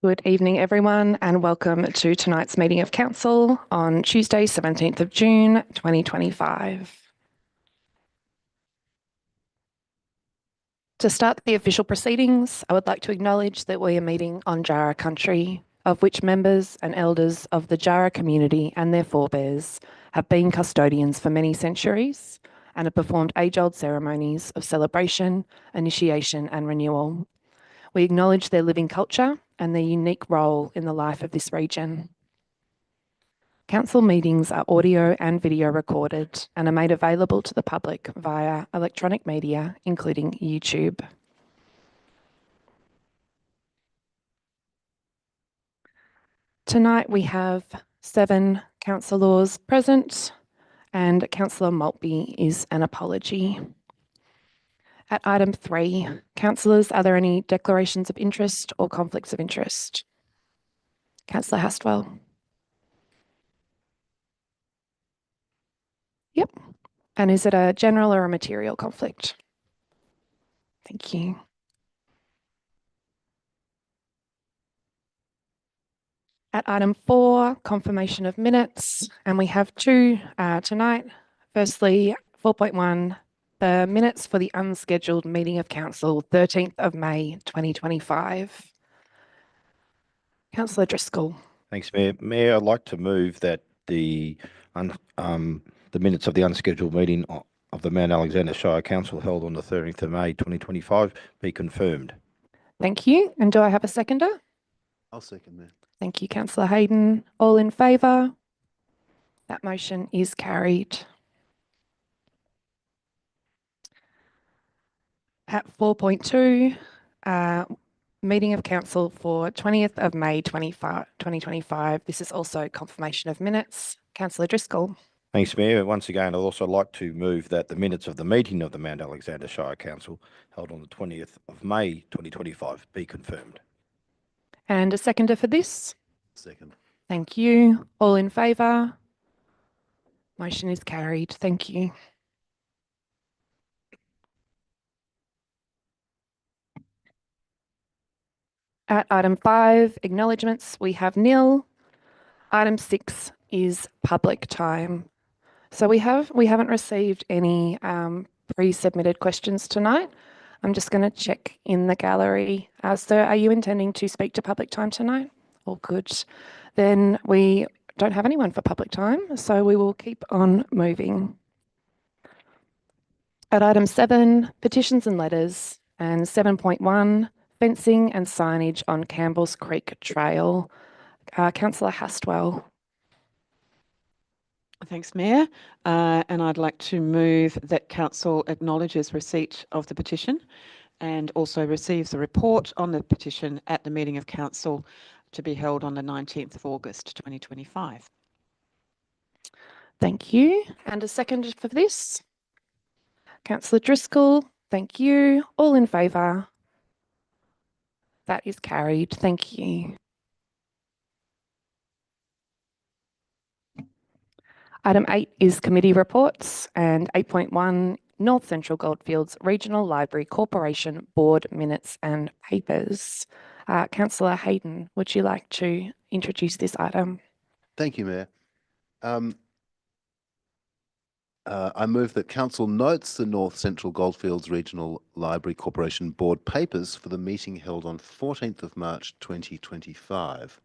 Good evening, everyone, and welcome to tonight's meeting of Council on Tuesday, 17th of June, 2025. To start the official proceedings, I would like to acknowledge that we are meeting on Jara country, of which members and elders of the Jara community and their forebears have been custodians for many centuries and have performed age-old ceremonies of celebration, initiation, and renewal. We acknowledge their living culture and their unique role in the life of this region. Council meetings are audio and video recorded and are made available to the public via electronic media, including YouTube. Tonight we have 7 councillors present and Councillor Maltby is an apology. At item 3, councillors, are there any declarations of interest or conflicts of interest? Councillor Hastwell. Yep. And is it a general or a material conflict? Thank you. At item 4, confirmation of minutes, and we have 2 tonight. Firstly, 4.1, the minutes for the unscheduled meeting of Council, 13th of May, 2025. Councillor Driscoll. Thanks, Mayor. Mayor, I'd like to move that the minutes of the unscheduled meeting of the Mount Alexander Shire Council held on the 13th of May 2025 be confirmed. Thank you. And do I have a seconder? I'll second, Mayor. Thank you, Councillor Hayden. All in favour? That motion is carried. At 4.2, meeting of Council for 20th of May 2025. This is also confirmation of minutes. Councillor Driscoll. Thanks, Mayor. Once again, I'd also like to move that the minutes of the meeting of the Mount Alexander Shire Council held on the 20th of May 2025 be confirmed. And a seconder for this? Second. Thank you. All in favour? Motion is carried. Thank you. At item 5, acknowledgements, we have nil. Item 6 is public time. So we haven't received any pre-submitted questions tonight. I'm just going to check in the gallery. Sir, are you intending to speak to public time tonight? All good. Then we don't have anyone for public time, so we will keep on moving. At item 7, petitions and letters, and 7.1, fencing and signage on Campbell's Creek Trail. Councillor Hastwell. Thanks, Mayor. And I'd like to move that Council acknowledges receipt of the petition and also receives the report on the petition at the meeting of Council to be held on the 19th of August 2025. Thank you. And a second for this? Councillor Driscoll, thank you. All in favour? That is carried. Thank you. Item 8 is committee reports, and 8.1, North Central Goldfields Regional Library Corporation Board Minutes and Papers. Councillor Hayden, would you like to introduce this item? Thank you, Mayor. I move that Council notes the North Central Goldfields Regional Library Corporation Board papers for the meeting held on 14th of March 2025.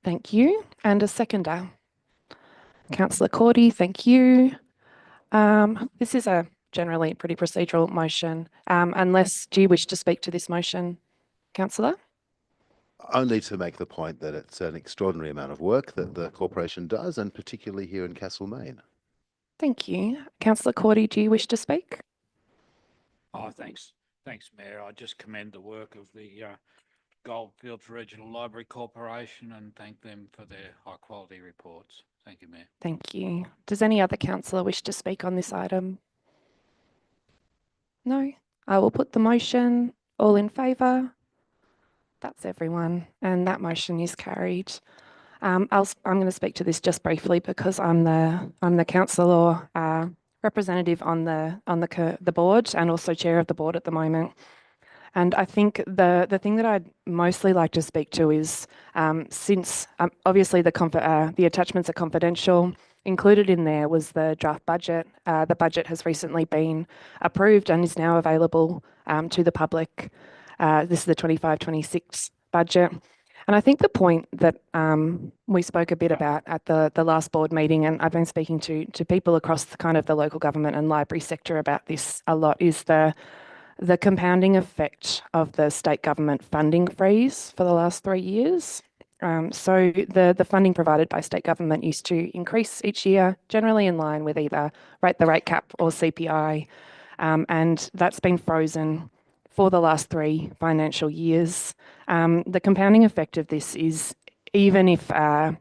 Thank you. And a seconder? Councillor Cordy, thank you. This is a generally pretty procedural motion. Do you wish to speak to this motion, Councillor? Only to make the point that it's an extraordinary amount of work that the corporation does, and particularly here in Castlemaine. Thank you. Councillor Cordy, do you wish to speak? Oh, thanks. Thanks, Mayor. I just commend the work of the Goldfields Regional Library Corporation and thank them for their high quality reports. Thank you, Mayor. Thank you. Does any other councillor wish to speak on this item? No? I will put the motion. All in favour? That's everyone. And that motion is carried. I'm going to speak to this just briefly because I'm the councillor representative on the board and also chair of the board at the moment. And I think the thing that I'd mostly like to speak to is since obviously the attachments are confidential, included in there was the draft budget. The budget has recently been approved and is now available to the public. This is the 25-26 budget. And I think the point that we spoke a bit about at the last board meeting, and I've been speaking to people across the kind of the local government and library sector about this a lot, is the compounding effect of the state government funding freeze for the last 3 years. So the funding provided by state government used to increase each year, generally in line with either the rate cap or CPI, and that's been frozen for the last 3 financial years. The compounding effect of this is even if the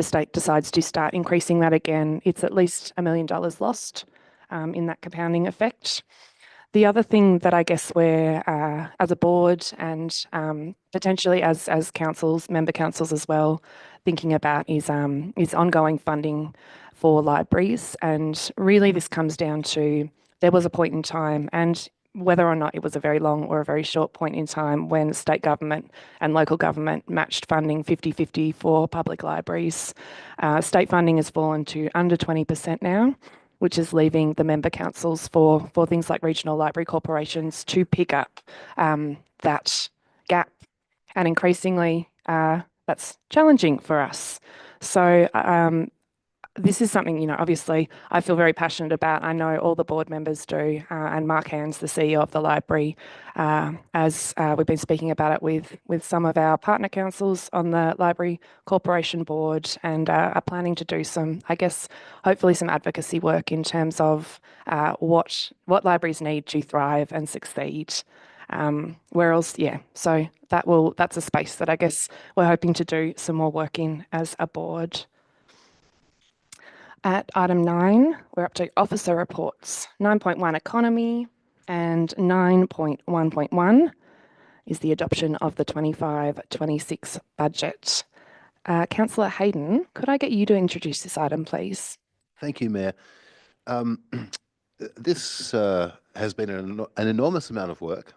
state decides to start increasing that again, it's at least $1 million lost in that compounding effect. The other thing that I guess we're, as a board and potentially as councils, member councils as well, thinking about is ongoing funding for libraries. And really this comes down to, there was a point in time, and whether or not it was a very long or a very short point in time, when state government and local government matched funding 50-50 for public libraries. State funding has fallen to under 20% now, which is leaving the member councils for things like regional library corporations to pick up that gap. And increasingly, that's challenging for us. So this is something, obviously I feel very passionate about. I know all the board members do, and Mark Hands, the CEO of the library, as we've been speaking about it with some of our partner councils on the Library Corporation board, and are planning to do some, I guess, hopefully some advocacy work in terms of what libraries need to thrive and succeed. Where else, so that's a space that I guess we're hoping to do some more work in as a board. At item 9, we're up to officer reports. 9.1 economy, and 9.1.1 is the adoption of the 25-26 budget. Councillor Hayden, could I get you to introduce this item, please? Thank you, Mayor. This has been an enormous amount of work,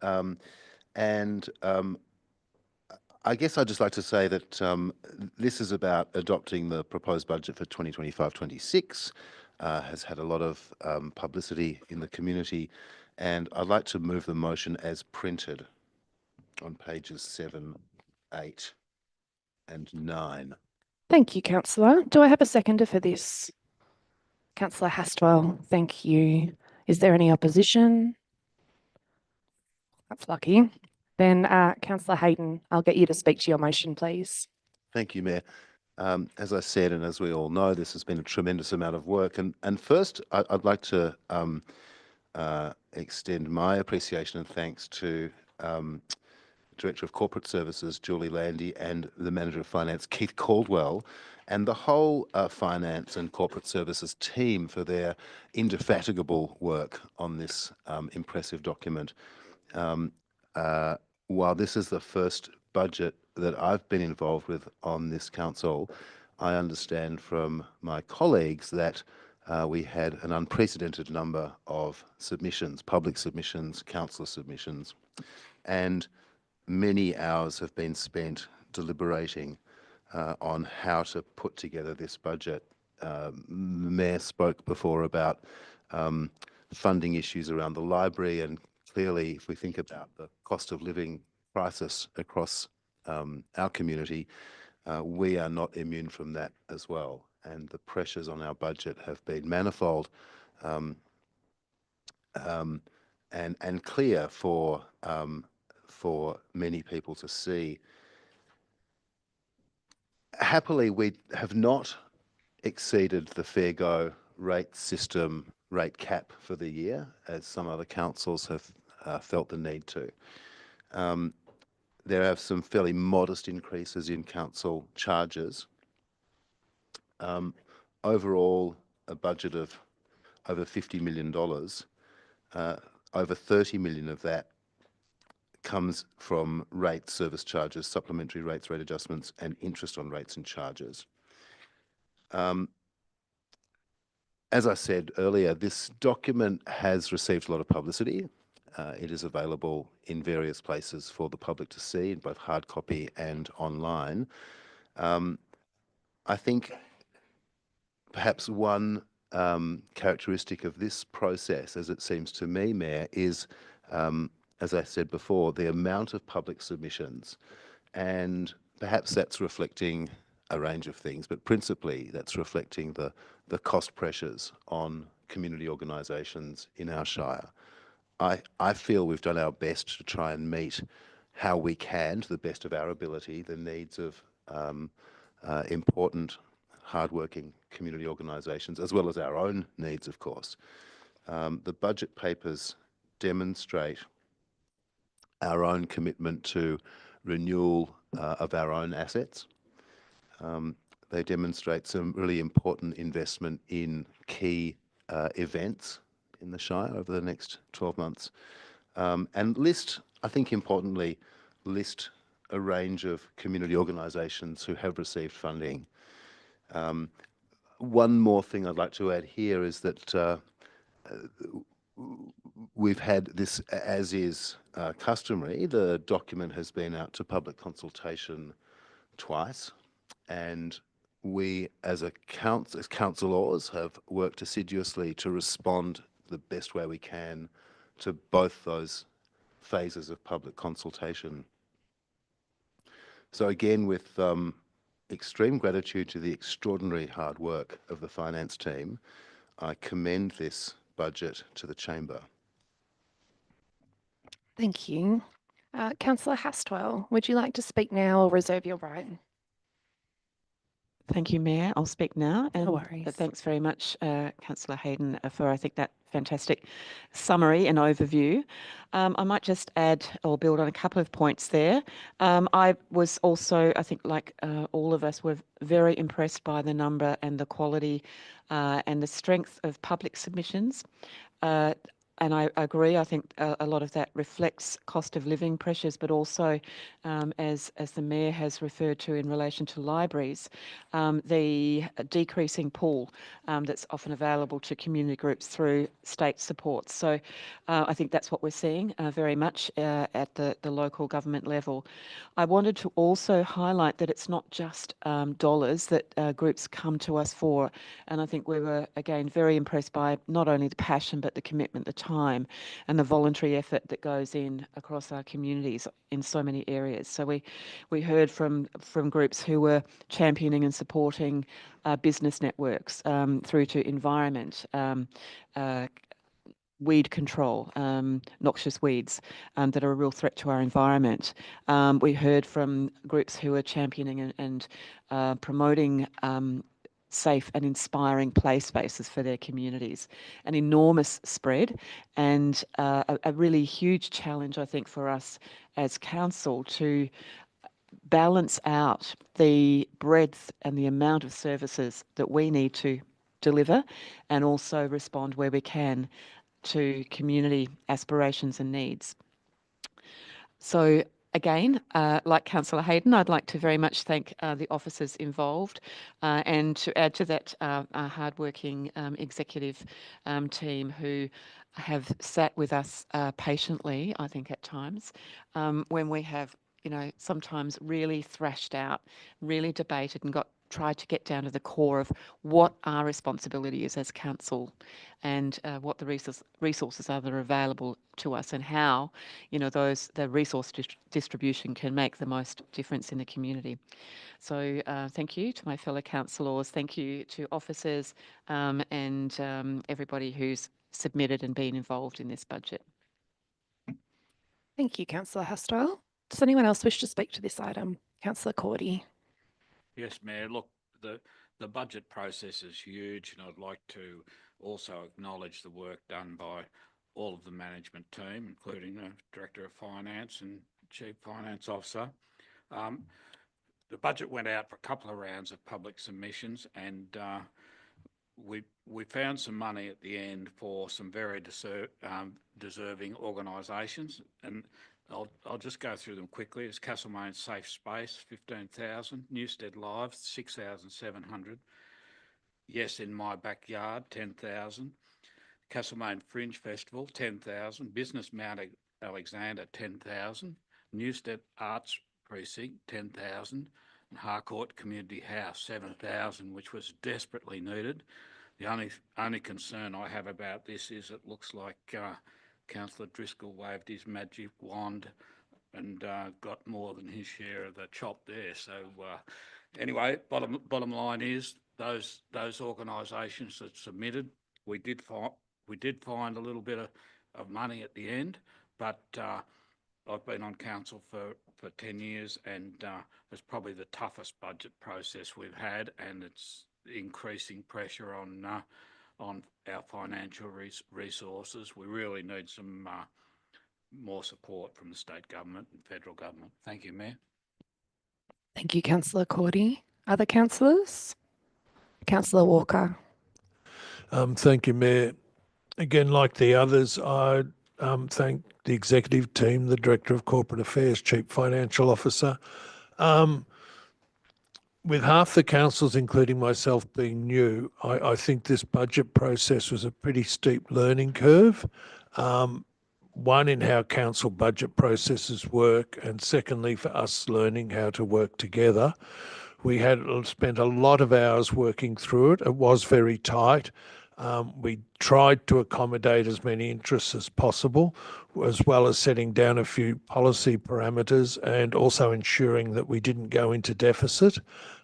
and I guess I'd just like to say that this is about adopting the proposed budget for 2025-26, has had a lot of publicity in the community, and I'd like to move the motion as printed on pages 7, 8 and 9. Thank you, Councillor. Do I have a seconder for this? Councillor Hastwell, thank you. Is there any opposition? That's lucky. Then Councillor Hayden, I'll get you to speak to your motion, please. Thank you, Mayor. As I said, and as we all know, this has been a tremendous amount of work. And first, I'd like to extend my appreciation and thanks to Director of Corporate Services, Julie Landy, and the Manager of Finance, Keith Caldwell, and the whole Finance and Corporate Services team for their indefatigable work on this impressive document. While this is the first budget that I've been involved with on this council, I understand from my colleagues that we had an unprecedented number of submissions, public submissions, councillor submissions, and many hours have been spent deliberating on how to put together this budget. The Mayor spoke before about funding issues around the library, and clearly, if we think about the cost of living crisis across our community, we are not immune from that as well. And the pressures on our budget have been manifold and clear for many people to see. Happily, we have not exceeded the Fair Go rate system rate cap for the year, as some other councils have felt the need to. There are some fairly modest increases in council charges. Overall, a budget of over $50 million, over 30 million of that comes from rate service charges, supplementary rates, rate adjustments, and interest on rates and charges. As I said earlier, this document has received a lot of publicity. It is available in various places for the public to see, in both hard copy and online. I think perhaps one characteristic of this process, as it seems to me, Mayor, is, as I said before, the amount of public submissions. And perhaps that's reflecting a range of things, but principally that's reflecting the cost pressures on community organisations in our shire. I feel we've done our best to try and meet how we can, to the best of our ability, the needs of important, hardworking community organisations, as well as our own needs, of course. The budget papers demonstrate our own commitment to renewal of our own assets. They demonstrate some really important investment in key events in the Shire over the next 12 months. And list, I think importantly, list a range of community organisations who have received funding. One more thing I'd like to add here is that we've had this, as is customary, the document has been out to public consultation twice, and we as councillors have worked assiduously to respond the best way we can to both those phases of public consultation. So again, with extreme gratitude to the extraordinary hard work of the finance team, I commend this budget to the chamber. Thank you. Councillor Hastwell, would you like to speak now or reserve your right? Thank you, Mayor. I'll speak now. And worries. thanks very much, Councillor Hayden, for, I think, that fantastic summary and overview. I might just add or build on a couple of points there. I was also, I think, like all of us, were very impressed by the number and the quality and the strength of public submissions. And I agree, I think a lot of that reflects cost of living pressures, but also, as the Mayor has referred to in relation to libraries, the decreasing pool that's often available to community groups through state support. So I think that's what we're seeing very much at the local government level. I wanted to also highlight that it's not just dollars that groups come to us for. And I think we were, again, very impressed by not only the passion, but the commitment, the time and the voluntary effort that goes in across our communities in so many areas. So we heard from groups who were championing and supporting business networks through to environment, weed control, noxious weeds that are a real threat to our environment. We heard from groups who are championing and promoting safe and inspiring play spaces for their communities. An enormous spread and a really huge challenge, I think, for us as council to balance out the breadth and the amount of services that we need to deliver and also respond where we can to community aspirations and needs. So again, like Councillor Hayden, I'd like to very much thank the officers involved and to add to that our hardworking executive team who have sat with us patiently, I think at times, when we have, you know, sometimes really thrashed out, really debated and tried to get down to the core of what our responsibility is as council and what the resources are that are available to us and how, you know, the resource distribution can make the most difference in the community. So thank you to my fellow councillors, thank you to officers and everybody who's submitted and been involved in this budget. Thank you, Councillor Hastwell. Does anyone else wish to speak to this item? Councillor Cordy. Yes, Mayor. Look, the budget process is huge, and I'd like to also acknowledge the work done by all of the management team, including the Director of Finance and Chief Finance Officer. The budget went out for a couple of rounds of public submissions, and we found some money at the end for some very deserving organisations, and I'll just go through them quickly. It's Castlemaine Safe Space, 15,000. Newstead Live, 6,700. Yes in My Backyard, 10,000. Castlemaine Fringe Festival, 10,000. Business Mount Alexander, 10,000. Newstead Arts Precinct, 10,000. And Harcourt Community House, 7,000, which was desperately needed. The only concern I have about this is it looks like Councillor Driscoll waved his magic wand and got more than his share of the chop there. So anyway, bottom line is those organisations that submitted, we did find a little bit of money at the end, but I've been on council for 10 years, and it's probably the toughest budget process we've had, and it's increasing pressure on our financial resources. We really need some more support from the state government and federal government. Thank you, Mayor. Thank you, Councillor Cordy. Other councillors? Councillor Walker. Thank you, Mayor. Again, like the others, I thank the executive team, the Director of Corporate Affairs, Chief Financial Officer. With half the councils, including myself, being new, I think this budget process was a pretty steep learning curve. One, in how council budget processes work, and secondly, for us learning how to work together. We had spent a lot of hours working through it. It was very tight. We tried to accommodate as many interests as possible, as well as setting down a few policy parameters and also ensuring that we didn't go into deficit.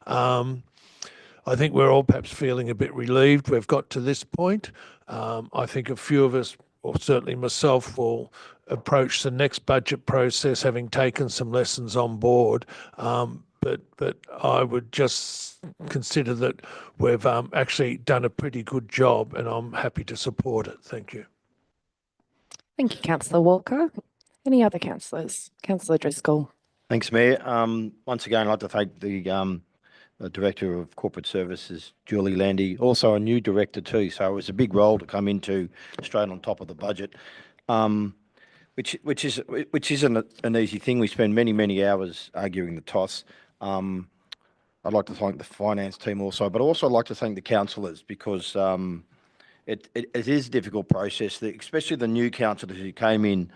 I think we're all perhaps feeling a bit relieved we've got to this point. I think a few of us, or certainly myself, will approach the next budget process having taken some lessons on board. But I would just consider that we've actually done a pretty good job, and I'm happy to support it. Thank you. Thank you, Councillor Walker. Any other councillors? Councillor Driscoll. Thanks, Mayor. Once again, I'd like to thank the Director of Corporate Services, Julie Landy, also a new director too. So it was a big role to come into straight on top of the budget, which isn't an easy thing. We spend many hours arguing the toss. I'd like to thank the finance team also, but also I'd like to thank the councillors, because it is a difficult process, especially the new councillors who came in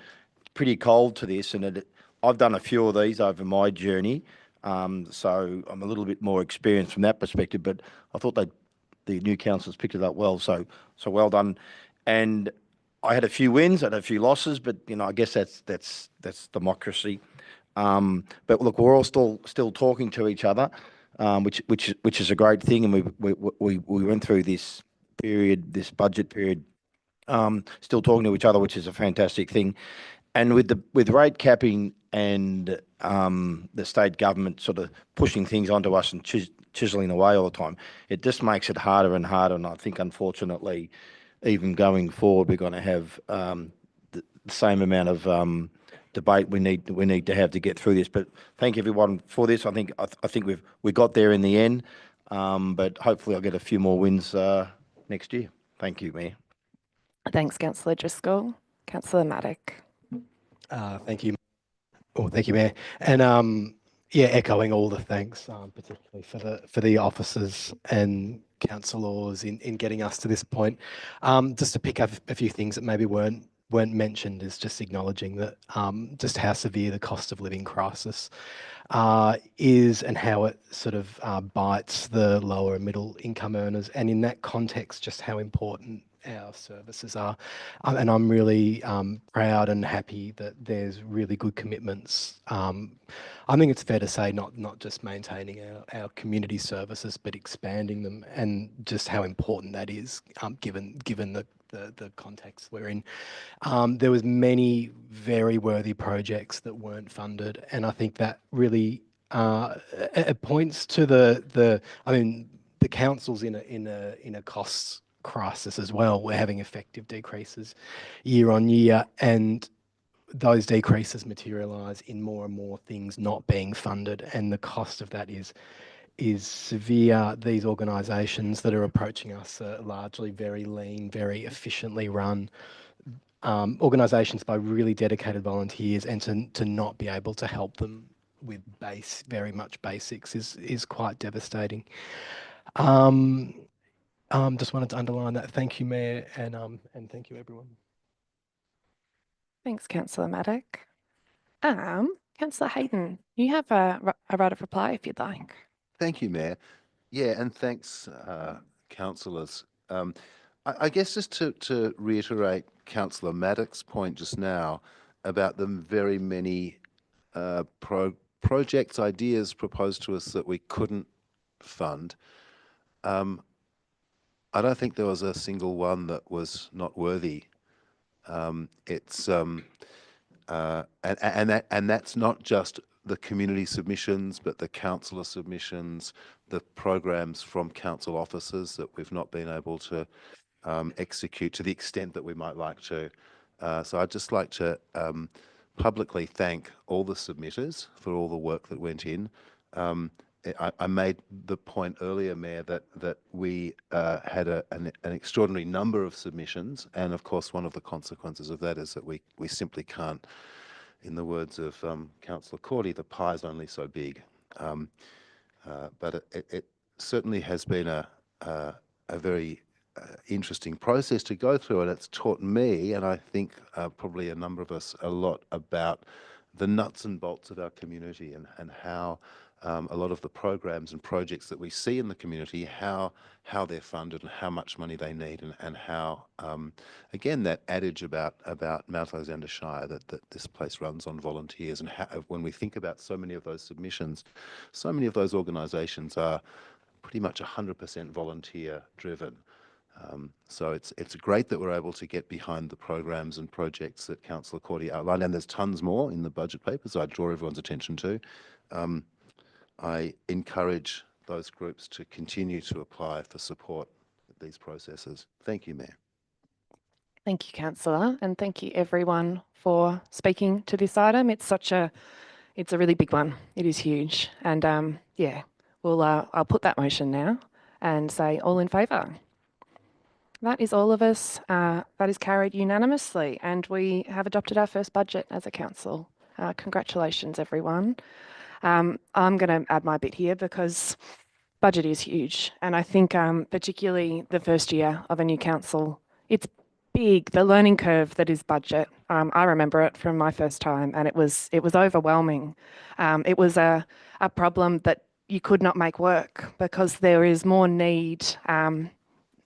pretty cold to this. And I've done a few of these over my journey, so I'm a little bit more experienced from that perspective. But I thought the new councillors picked it up well, so well done. And I had a few wins, I had a few losses, but I guess that's democracy. But look, we're all still talking to each other, which is a great thing, and we went through this budget period, still talking to each other, which is a fantastic thing. And with rate capping and the state government sort of pushing things onto us and chiseling away all the time, it just makes it harder and harder. And I think, unfortunately, even going forward, we're going to have the same amount of debate we need to have to get through this. But thank everyone for this. I think we got there in the end, but hopefully I'll get a few more wins next year. Thank you, Mayor. Thanks, Councillor Driscoll. Councillor Maddock. Thank you. Oh, thank you, Mayor. And yeah, echoing all the thanks, particularly for the officers and councillors in getting us to this point. Just to pick up a few things that maybe weren't mentioned, is just acknowledging that just how severe the cost of living crisis is, and how it sort of bites the lower and middle income earners, and in that context, just how important our services are. And I'm really proud and happy that there's really good commitments. I think it's fair to say not just maintaining our community services, but expanding them, and just how important that is, given the context we're in. There was many very worthy projects that weren't funded, and I think that really it points to the council's in a costs crisis as well. We're having effective decreases year on year, and those decreases materialise in more and more things not being funded, and the cost of that is severe. These organisations that are approaching us are largely very lean, very efficiently run organisations by really dedicated volunteers, and to not be able to help them with very much basics is quite devastating. Just wanted to underline that. Thank you, Mayor, and thank you, everyone. Thanks, Councillor Maddock. Councillor Hayden, you have a right of reply if you'd like. Thank you, Mayor. Yeah, and thanks, councillors. I guess just to reiterate Councillor Maddock's point just now about the very many projects, ideas proposed to us that we couldn't fund. I don't think there was a single one that was not worthy. And that's not just the community submissions, but the councillor submissions, the programs from council officers that we've not been able to execute to the extent that we might like to. So I'd just like to publicly thank all the submitters for all the work that went in. I made the point earlier, Mayor, that we had an extraordinary number of submissions, and of course one of the consequences of that is that we simply can't, in the words of Councillor Cordy, the pie's only so big. But it certainly has been a very interesting process to go through, and it's taught me, and I think probably a number of us, a lot about the nuts and bolts of our community and how a lot of the programs and projects that we see in the community, how they're funded and how much money they need, and how, again, that adage about Mount Alexander Shire, that this place runs on volunteers, and how, when we think about so many of those submissions, so many of those organisations are pretty much 100% volunteer driven. So it's great that we're able to get behind the programs and projects that Councillor Cordy outlined, and there's tons more in the budget papers I draw everyone's attention to. I encourage those groups to continue to apply for support with these processes. Thank you, Mayor. Thank you, Councillor, and thank you everyone for speaking to this item. It's a really big one. It is huge, and yeah, I'll put that motion now and say all in favour. That is all of us. That is carried unanimously, and we have adopted our first budget as a council. Congratulations, everyone. I'm going to add my bit here because budget is huge, and I think particularly the first year of a new council, it's big. The learning curve that is budget. I remember it from my first time, and it was overwhelming. It was a problem that you could not make work because there is more need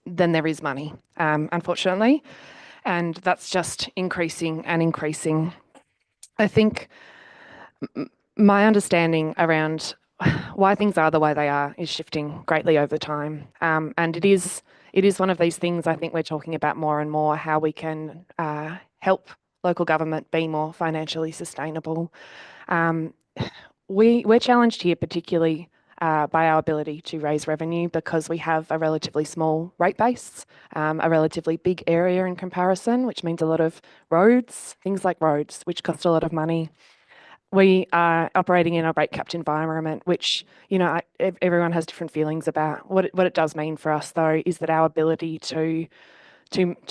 than there is money, unfortunately, and that's just increasing and increasing. I think my understanding around why things are the way they are is shifting greatly over time, and it is one of these things I think we're talking about more and more, how we can help local government be more financially sustainable. We're challenged here particularly by our ability to raise revenue because we have a relatively small rate base, a relatively big area in comparison, which means a lot of roads, things like roads, which cost a lot of money. We are operating in a rate capped environment, which, you know, everyone has different feelings about. What it does mean for us, though, is that our ability to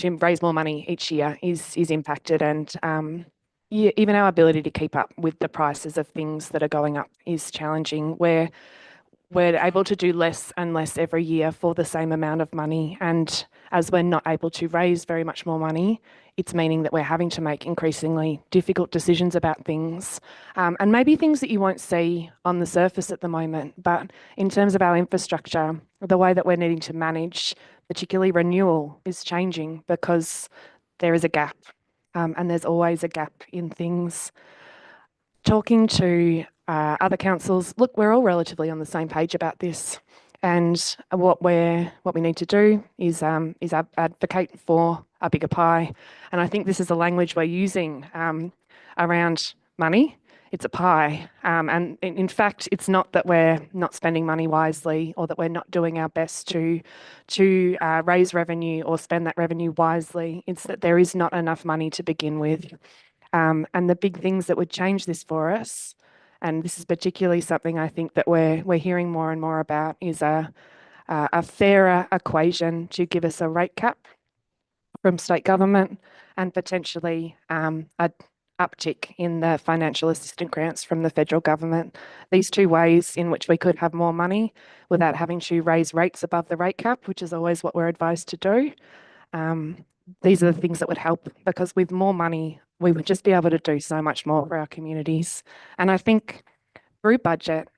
raise more money each year is impacted, and yeah, even our ability to keep up with the prices of things that are going up is challenging. We're able to do less and less every year for the same amount of money, and as we're not able to raise very much more money, it's meaning that we're having to make increasingly difficult decisions about things, and maybe things that you won't see on the surface at the moment, but in terms of our infrastructure, the way that we're needing to manage, particularly renewal, is changing because there is a gap, and there's always a gap in things. Talking to other councils, look, we're all relatively on the same page about this, and what we need to do is advocate for a bigger pie, and I think this is the language we're using around money. It's a pie, and in fact, it's not that we're not spending money wisely or that we're not doing our best to raise revenue or spend that revenue wisely. It's that there is not enough money to begin with, and the big things that would change this for us, and this is particularly something I think that we're hearing more and more about, is a fairer equation to give us a rate cap from state government, and potentially a uptick in the financial assistance grants from the federal government. These two ways in which we could have more money without having to raise rates above the rate cap, which is always what we're advised to do. These are the things that would help, because with more money, we would just be able to do so much more for our communities. And I think through budget,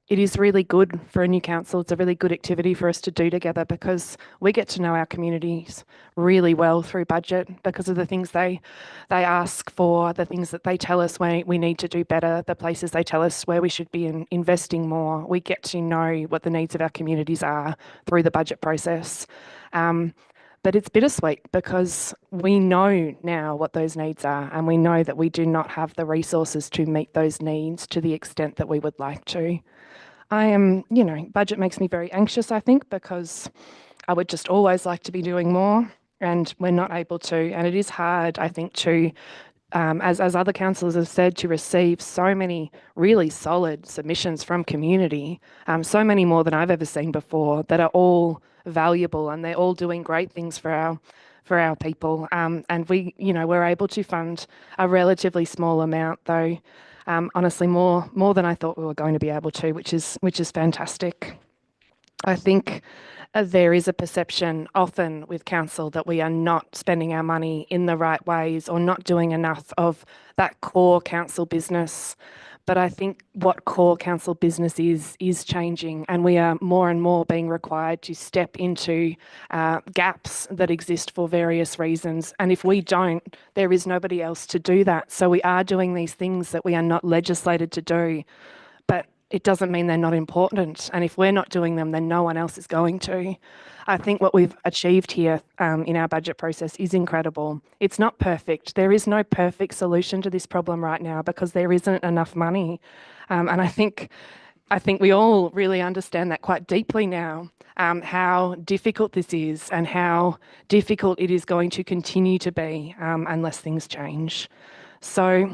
it is really good for a new council. It's a really good activity for us to do together, because we get to know our communities really well through budget because of the things they ask for, the things that they tell us we need to do better, the places they tell us where we should be investing more. We get to know what the needs of our communities are through the budget process. But it's bittersweet because we know now what those needs are, and we know that we do not have the resources to meet those needs to the extent that we would like to. Budget makes me very anxious, I think, because I would just always like to be doing more, and we're not able to. And it is hard, I think, to, as other councillors have said, to receive so many really solid submissions from community, so many more than I've ever seen before, that are all valuable, and they're all doing great things for our people. And we're able to fund a relatively small amount, though. Honestly, more than I thought we were going to be able to, which is fantastic. I think there is a perception often with council that we are not spending our money in the right ways, or not doing enough of that core council business. But I think what core council business is changing, and we are more and more being required to step into gaps that exist for various reasons. And if we don't, there is nobody else to do that. So we are doing these things that we are not legislated to do, but it doesn't mean they're not important. And if we're not doing them, then no one else is going to. I think what we've achieved here in our budget process is incredible. It's not perfect. There is no perfect solution to this problem right now, because there isn't enough money. And I think we all really understand that quite deeply now, how difficult this is, and how difficult it is going to continue to be unless things change. So,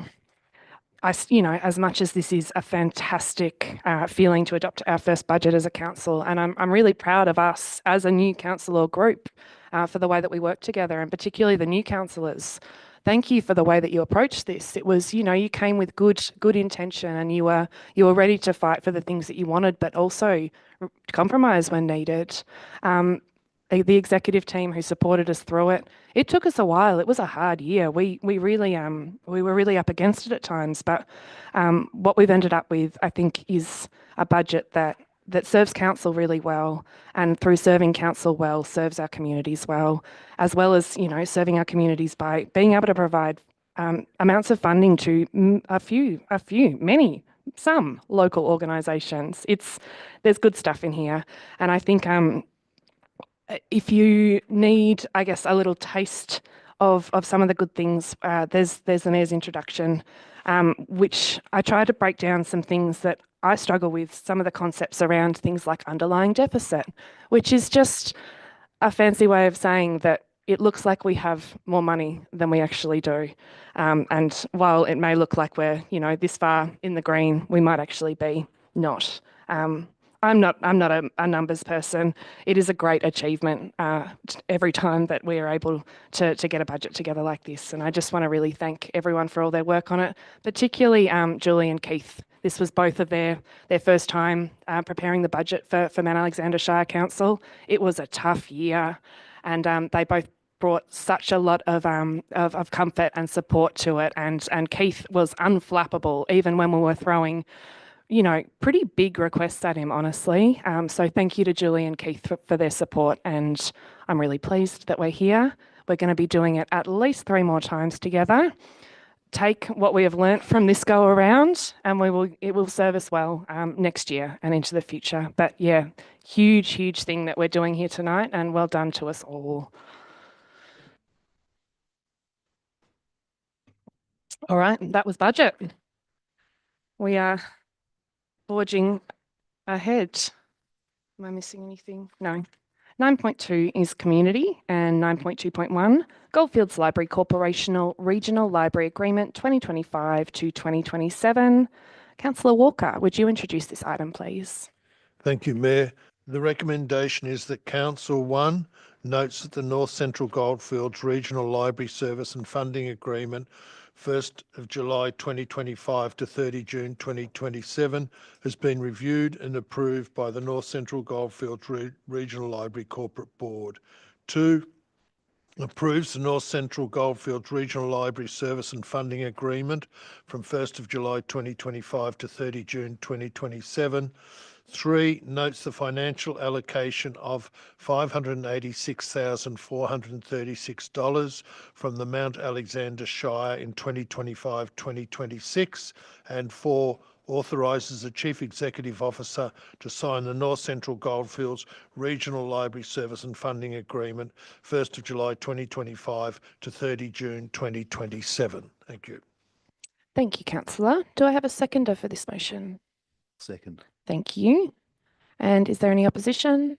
as much as this is a fantastic feeling to adopt our first budget as a council, and I'm really proud of us as a new councillor group for the way that we work together, and particularly the new councillors. Thank you for the way that you approached this. It was, you came with good intention, and you were ready to fight for the things that you wanted, but also compromise when needed. The executive team who supported us through it. It took us a while. It was a hard year. We really we were really up against it at times. But what we've ended up with, I think, is a budget that serves council really well, and through serving council well, serves our communities well as serving our communities by being able to provide amounts of funding to some local organisations. There's good stuff in here, and I think. If you need, I guess, a little taste of some of the good things, there's the mayor's introduction, which I try to break down some things that I struggle with, some of the concepts around things like underlying deficit, which is just a fancy way of saying that it looks like we have more money than we actually do. And while it may look like we're, this far in the green, we might actually be not. I'm not a numbers person. It is a great achievement every time that we are able to get a budget together like this. And I just want to really thank everyone for all their work on it, particularly Julie and Keith. This was both of their first time preparing the budget for Mount Alexander Shire Council. It was a tough year, and they both brought such a lot of comfort and support to it. And Keith was unflappable, even when we were throwing pretty big requests at him, honestly. So thank you to Julie and Keith for their support, and I'm really pleased that we're here. We're going to be doing it at least 3 more times together. Take what we have learnt from this go around, and it will serve us well next year and into the future. But yeah, huge thing that we're doing here tonight, and well done to us all. All right, that was budget. We are forging ahead. Am I missing anything? No. 9.2 is community, and 9.2.1, Goldfields Library Corporational Regional Library Agreement 2025 to 2027. Councillor Walker, would you introduce this item, please? Thank you, Mayor. The recommendation is that Council 1 notes that the North Central Goldfields Regional Library Service and Funding Agreement 1st of July 2025 to 30 June 2027 has been reviewed and approved by the North Central Goldfields Regional Library Corporate Board. 2, approves the North Central Goldfields Regional Library Service and Funding Agreement from 1st of July 2025 to 30 June 2027. 3, notes the financial allocation of $586,436 from the Mount Alexander Shire in 2025-2026. And 4, authorises the Chief Executive Officer to sign the North Central Goldfields Regional Library Service and Funding Agreement 1st of July 2025 to 30 June 2027. Thank you. Thank you, Councillor. Do I have a seconder for this motion? Second. Thank you. And is there any opposition?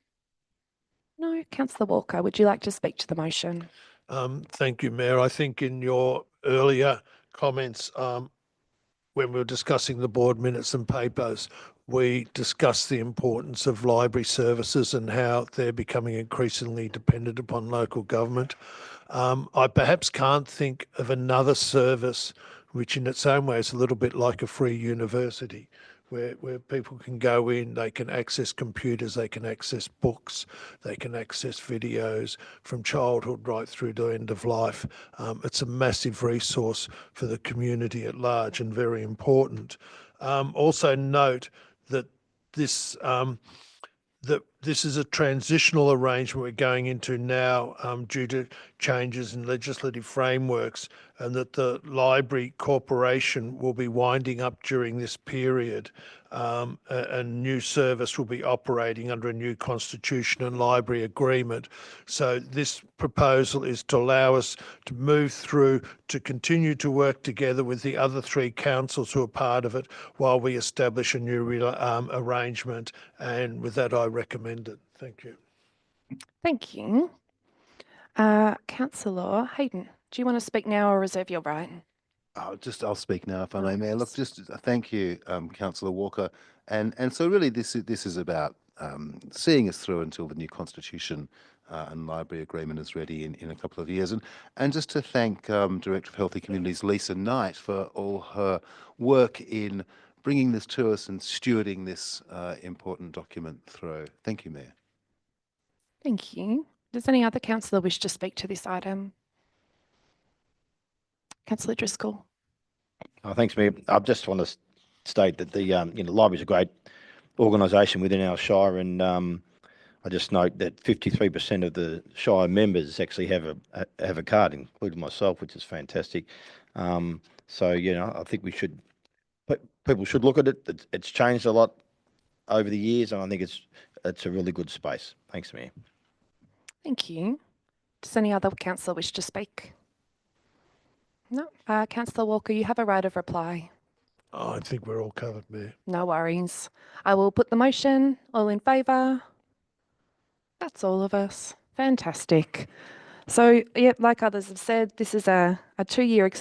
No. Councillor Walker, would you like to speak to the motion? Thank you, Mayor. I think in your earlier comments, when we were discussing the board minutes and papers, we discussed the importance of library services and how they're becoming increasingly dependent upon local government. I perhaps can't think of another service which in its own way is a little bit like a free university, where people can go in, they can access computers, they can access books, they can access videos from childhood right through to end of life. It's a massive resource for the community at large and very important. Also note that this is a transitional arrangement we're going into now due to changes in legislative frameworks, and that the Library Corporation will be winding up during this period. A new service will be operating under a new constitution and library agreement. So this proposal is to allow us to move through to continue to work together with the other 3 councils who are part of it while we establish a new arrangement. And with that, I recommend it. Thank you. Thank you. Councillor Hayden, do you want to speak now or reserve your right? I'll speak now if I may, Oh, Mayor. Look, yes. just thank you, Councillor Walker. And so really this is about seeing us through until the new constitution and library agreement is ready in a couple of years. And just to thank Director of Healthy Communities, Lisa Knight, for all her work in bringing this to us and stewarding this important document through. Thank you, Mayor. Thank you. Does any other councillor wish to speak to this item? Councillor Driscoll. Thanks, Mayor. I just want to state that the library is a great organisation within our shire, and I just note that 53% of the shire members actually have a card, including myself, which is fantastic. So I think people should look at it. It's changed a lot over the years, and I think it's a really good space. Thanks, Mayor. Thank you. Does any other councillor wish to speak? No. Councillor Walker, you have a right of reply. I think we're all covered, Mayor. No worries. I will put the motion. All in favour? That's all of us. Fantastic. So, yeah, like others have said, this is a two-year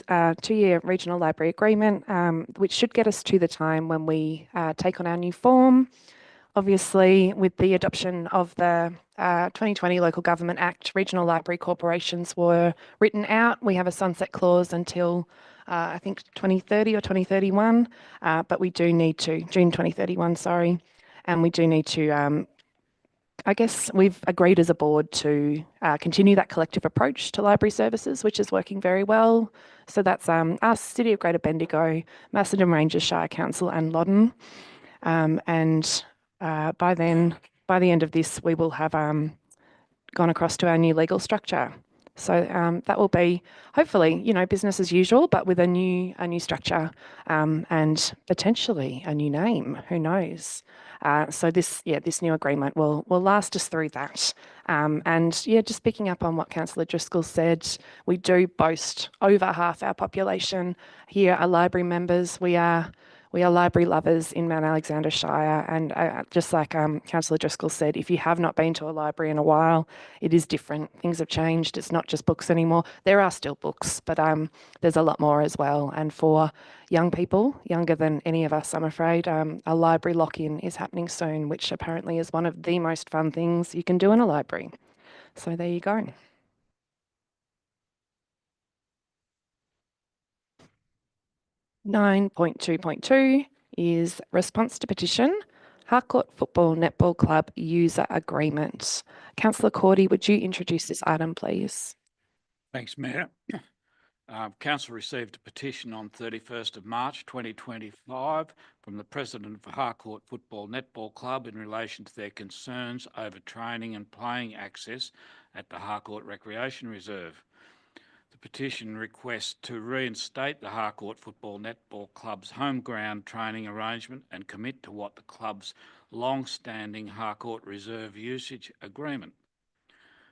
regional library agreement, which should get us to the time when we take on our new form. Obviously, with the adoption of the 2020 Local Government Act, regional library corporations were written out. We have a sunset clause until I think 2030 or 2031, but we do need to, June 2031, sorry, and we do need to, I guess we've agreed as a board to continue that collective approach to library services, which is working very well. So that's us, City of Greater Bendigo, Macedon Ranges Shire Council and Loddon. And by the end of this, we will have gone across to our new legal structure. So that will be hopefully, business as usual, but with a new structure and potentially a new name. Who knows? So this new agreement will last us through that. And just picking up on what Councillor Driscoll said, we do boast over half our population here are library members. We are library lovers in Mount Alexander Shire, and just like Councillor Driscoll said, if you have not been to a library in a while, it is different. Things have changed. It's not just books anymore. There are still books, but there's a lot more as well. And for young people, younger than any of us, I'm afraid, a library lock-in is happening soon, which apparently is one of the most fun things you can do in a library. So there you go. 9.2.2 is response to petition, Harcourt Football Netball Club user agreement. Councillor Cordy, would you introduce this item, please? Thanks, Mayor. Council received a petition on 31st of March 2025 from the President of Harcourt Football Netball Club in relation to their concerns over training and playing access at the Harcourt Recreation Reserve. The petition requests to reinstate the Harcourt Football Netball Club's home ground training arrangement and commit to what the club's long-standing Harcourt Reserve usage agreement.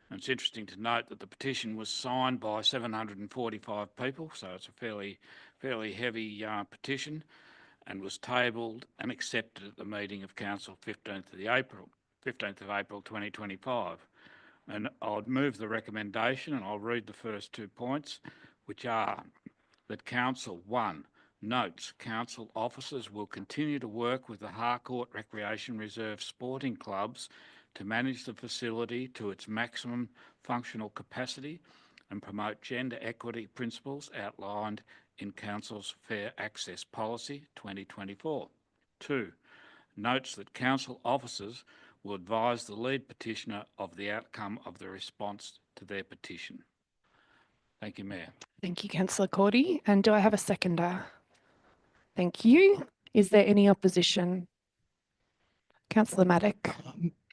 And it's interesting to note that the petition was signed by 745 people, so it's a fairly heavy petition, and was tabled and accepted at the meeting of Council 15th of April 2025. And I'd move the recommendation, and I'll read the first 2 points, which are that Council 1 notes Council officers will continue to work with the Harcourt Recreation Reserve sporting clubs to manage the facility to its maximum functional capacity and promote gender equity principles outlined in Council's Fair Access Policy 2024. 2. Notes that Council officers will advise the lead petitioner of the outcome of the response to their petition. Thank you, Mayor. Thank you, Councillor Cordy. And do I have a seconder? Thank you. Is there any opposition? Councillor Maddock.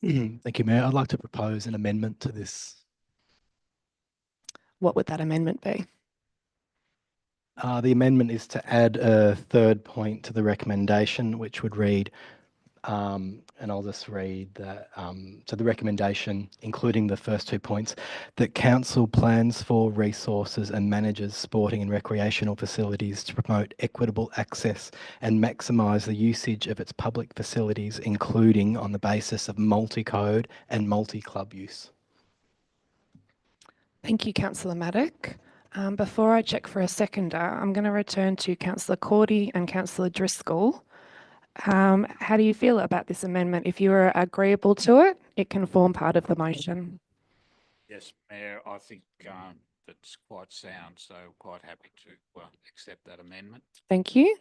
Thank you, Mayor. I'd like to propose an amendment to this. What would that amendment be? The amendment is to add a third point to the recommendation, which would read, and I'll just read that, so the recommendation, including the first 2 points, that council plans for resources and manages sporting and recreational facilities to promote equitable access and maximise the usage of its public facilities, including on the basis of multi-code and multi-club use. Thank you, Councillor Maddock. Before I check for a seconder, I'm going to return to Councillor Cordy and Councillor Driscoll. How do you feel about this amendment? If you are agreeable to it, it can form part of the motion. Yes, Mayor, I think that's quite sound, so quite happy to accept that amendment. Thank you.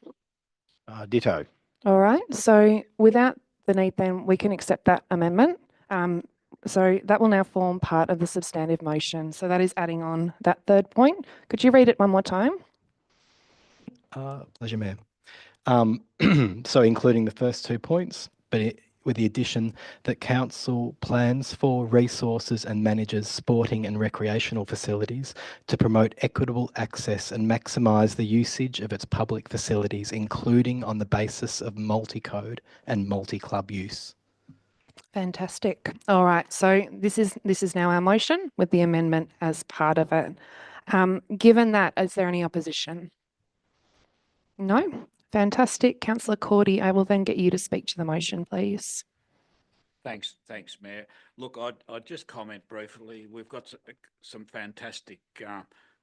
Ditto. All right. So without the need, then we can accept that amendment. So that will now form part of the substantive motion. So that is adding on that third point. Could you read it one more time? Pleasure, Mayor. So including the first 2 points, but with the addition that council plans for resources and manages sporting and recreational facilities to promote equitable access and maximise the usage of its public facilities, including on the basis of multi-code and multi-club use. Fantastic. All right. So this is now our motion with the amendment as part of it. Given that, is there any opposition? No. Fantastic. Councillor Cordy, I will then get you to speak to the motion, please. Thanks, Mayor. Look, I'd just comment briefly. We've got some fantastic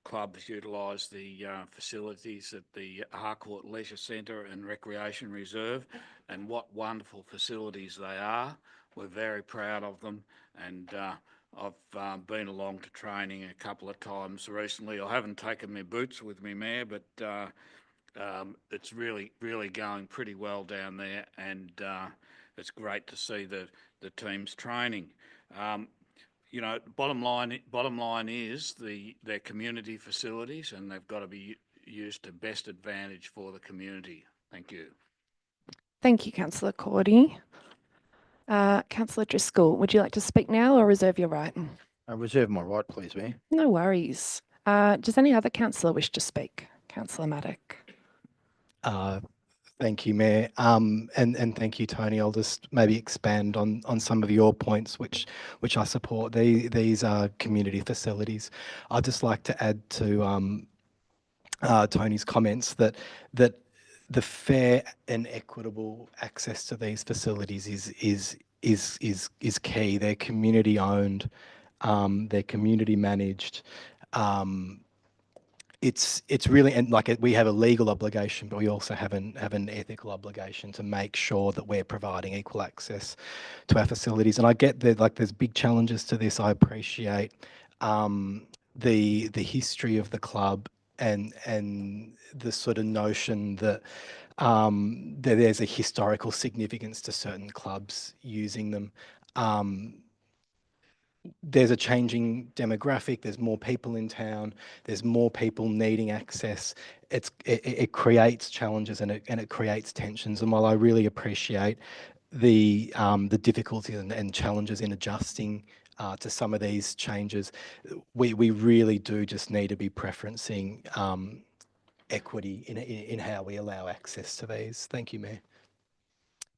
clubs utilise the facilities at the Harcourt Leisure Centre and Recreation Reserve, and what wonderful facilities they are. We're very proud of them, and I've been along to training a couple of times recently. I haven't taken my boots with me, Mayor, but it's really going pretty well down there, and it's great to see the teams training. You know, bottom line is their community facilities, and they've got to be used to best advantage for the community. Thank you. Thank you, Councillor Cordy. Councillor Driscoll, would you like to speak now or reserve your right? I reserve my right, please, Mayor. No worries. Does any other councillor wish to speak? Councillor Maddock. Thank you, Mayor. And thank you, Tony. I'll just maybe expand on some of your points, which I support. These are community facilities. I'd just like to add to Tony's comments that the fair and equitable access to these facilities is key. They're community owned, they're community managed. It's really, and like we have a legal obligation, but we also have an ethical obligation to make sure that we're providing equal access to our facilities. And I get that, like, there's big challenges to this. I appreciate the history of the club and the sort of notion that that there's a historical significance to certain clubs using them. There's a changing demographic. There's more people in town. There's more people needing access. It creates challenges and it creates tensions. And while I really appreciate the difficulties and challenges in adjusting to some of these changes, we really do just need to be preferencing equity in how we allow access to these. Thank you, Mayor.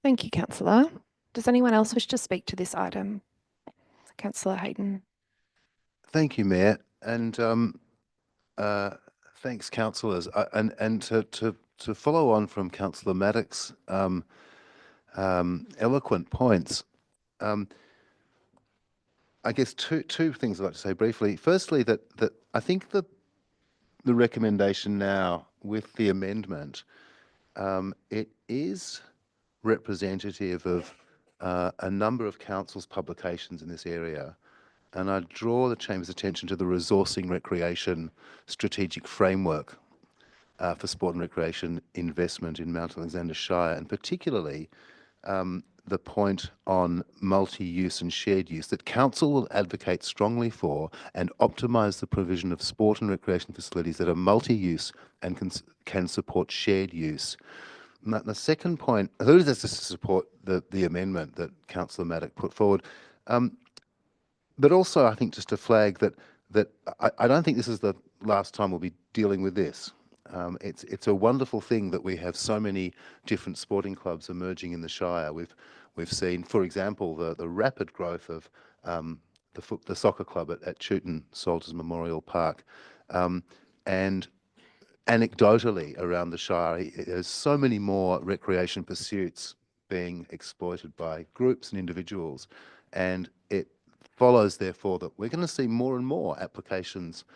Thank you, Councillor. Does anyone else wish to speak to this item? Councillor Hayden. Thank you, Mayor, and thanks, councillors. And to follow on from Councillor Maddox's eloquent points, I guess two things I'd like to say briefly. Firstly, that I think the recommendation now with the amendment, it is representative of a number of council's publications in this area. And I draw the Chamber's attention to the Resourcing Recreation Strategic Framework for Sport and Recreation Investment in Mount Alexander Shire, and particularly the point on multi-use and shared use that Council will advocate strongly for and optimise the provision of sport and recreation facilities that are multi-use and can support shared use. Now, the second point, this is to support the amendment that Councillor Maddox put forward. But also, I think just to flag that I don't think this is the last time we'll be dealing with this. It's a wonderful thing that we have so many different sporting clubs emerging in the Shire. We've seen, for example, the rapid growth of the soccer club at Chewton Salters Memorial Park, and anecdotally around the Shire, there's so many more recreation pursuits being exploited by groups and individuals, and it follows, therefore, that we're going to see more and more applications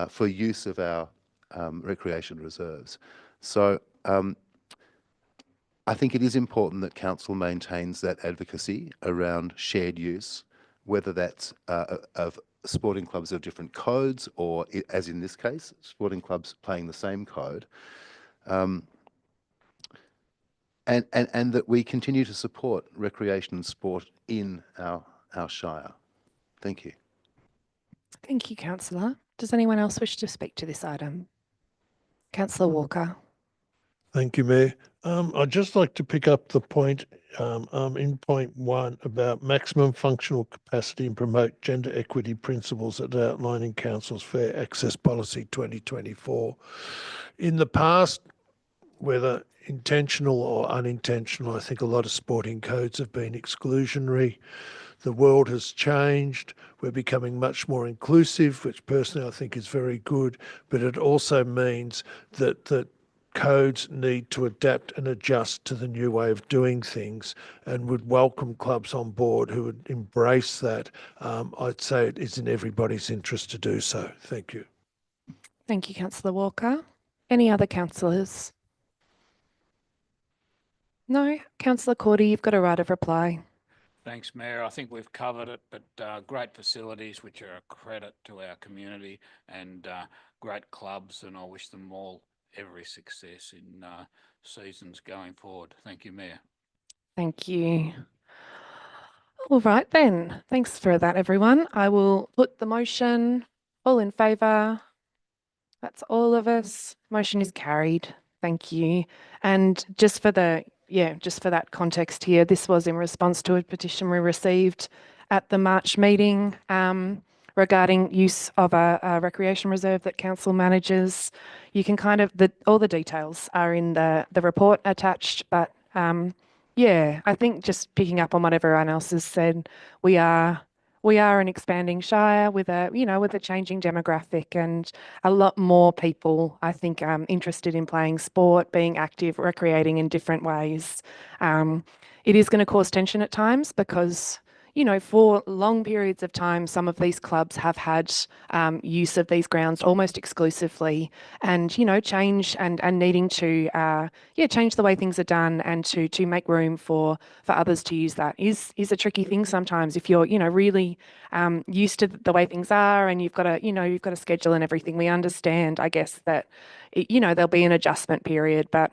for use of our recreation reserves. So I think it is important that Council maintains that advocacy around shared use, whether that's of sporting clubs of different codes or, as in this case, sporting clubs playing the same code, and that we continue to support recreation and sport in our Shire. Thank you. Thank you, Councillor. Does anyone else wish to speak to this item? Councillor Walker. Thank you, Mayor. I'd just like to pick up the point in point 1 about maximum functional capacity and promote gender equity principles that outline in Council's Fair Access Policy 2024. In the past, whether intentional or unintentional, I think a lot of sporting codes have been exclusionary. The world has changed. We're becoming much more inclusive, which personally I think is very good, but it also means that codes need to adapt and adjust to the new way of doing things, and would welcome clubs on board who would embrace that. I'd say it is in everybody's interest to do so. Thank you. Thank you, Councillor Walker. Any other councillors? No? Councillor Cordy, you've got a right of reply. Thanks, Mayor. I think we've covered it, but great facilities which are a credit to our community, and great clubs, and I wish them all every success in seasons going forward. Thank you, Mayor. Thank you. All right then. Thanks for that, everyone. I will put the motion. All in favour? That's all of us. Motion is carried. Thank you. And just for that context here, this was in response to a petition we received at the March meeting regarding use of a recreation reserve that council manages. You can all the details are in the report attached, but I think just picking up on what everyone else has said, we are an expanding Shire with a changing demographic, and a lot more people, I think, interested in playing sport, being active, recreating in different ways. It is going to cause tension at times because, you know, for long periods of time, some of these clubs have had use of these grounds almost exclusively, and you know, change and needing to change the way things are done and to make room for others to use that is a tricky thing sometimes if you're, you know, really used to the way things are and you've got a schedule and everything. We understand, I guess, that you know, there'll be an adjustment period, but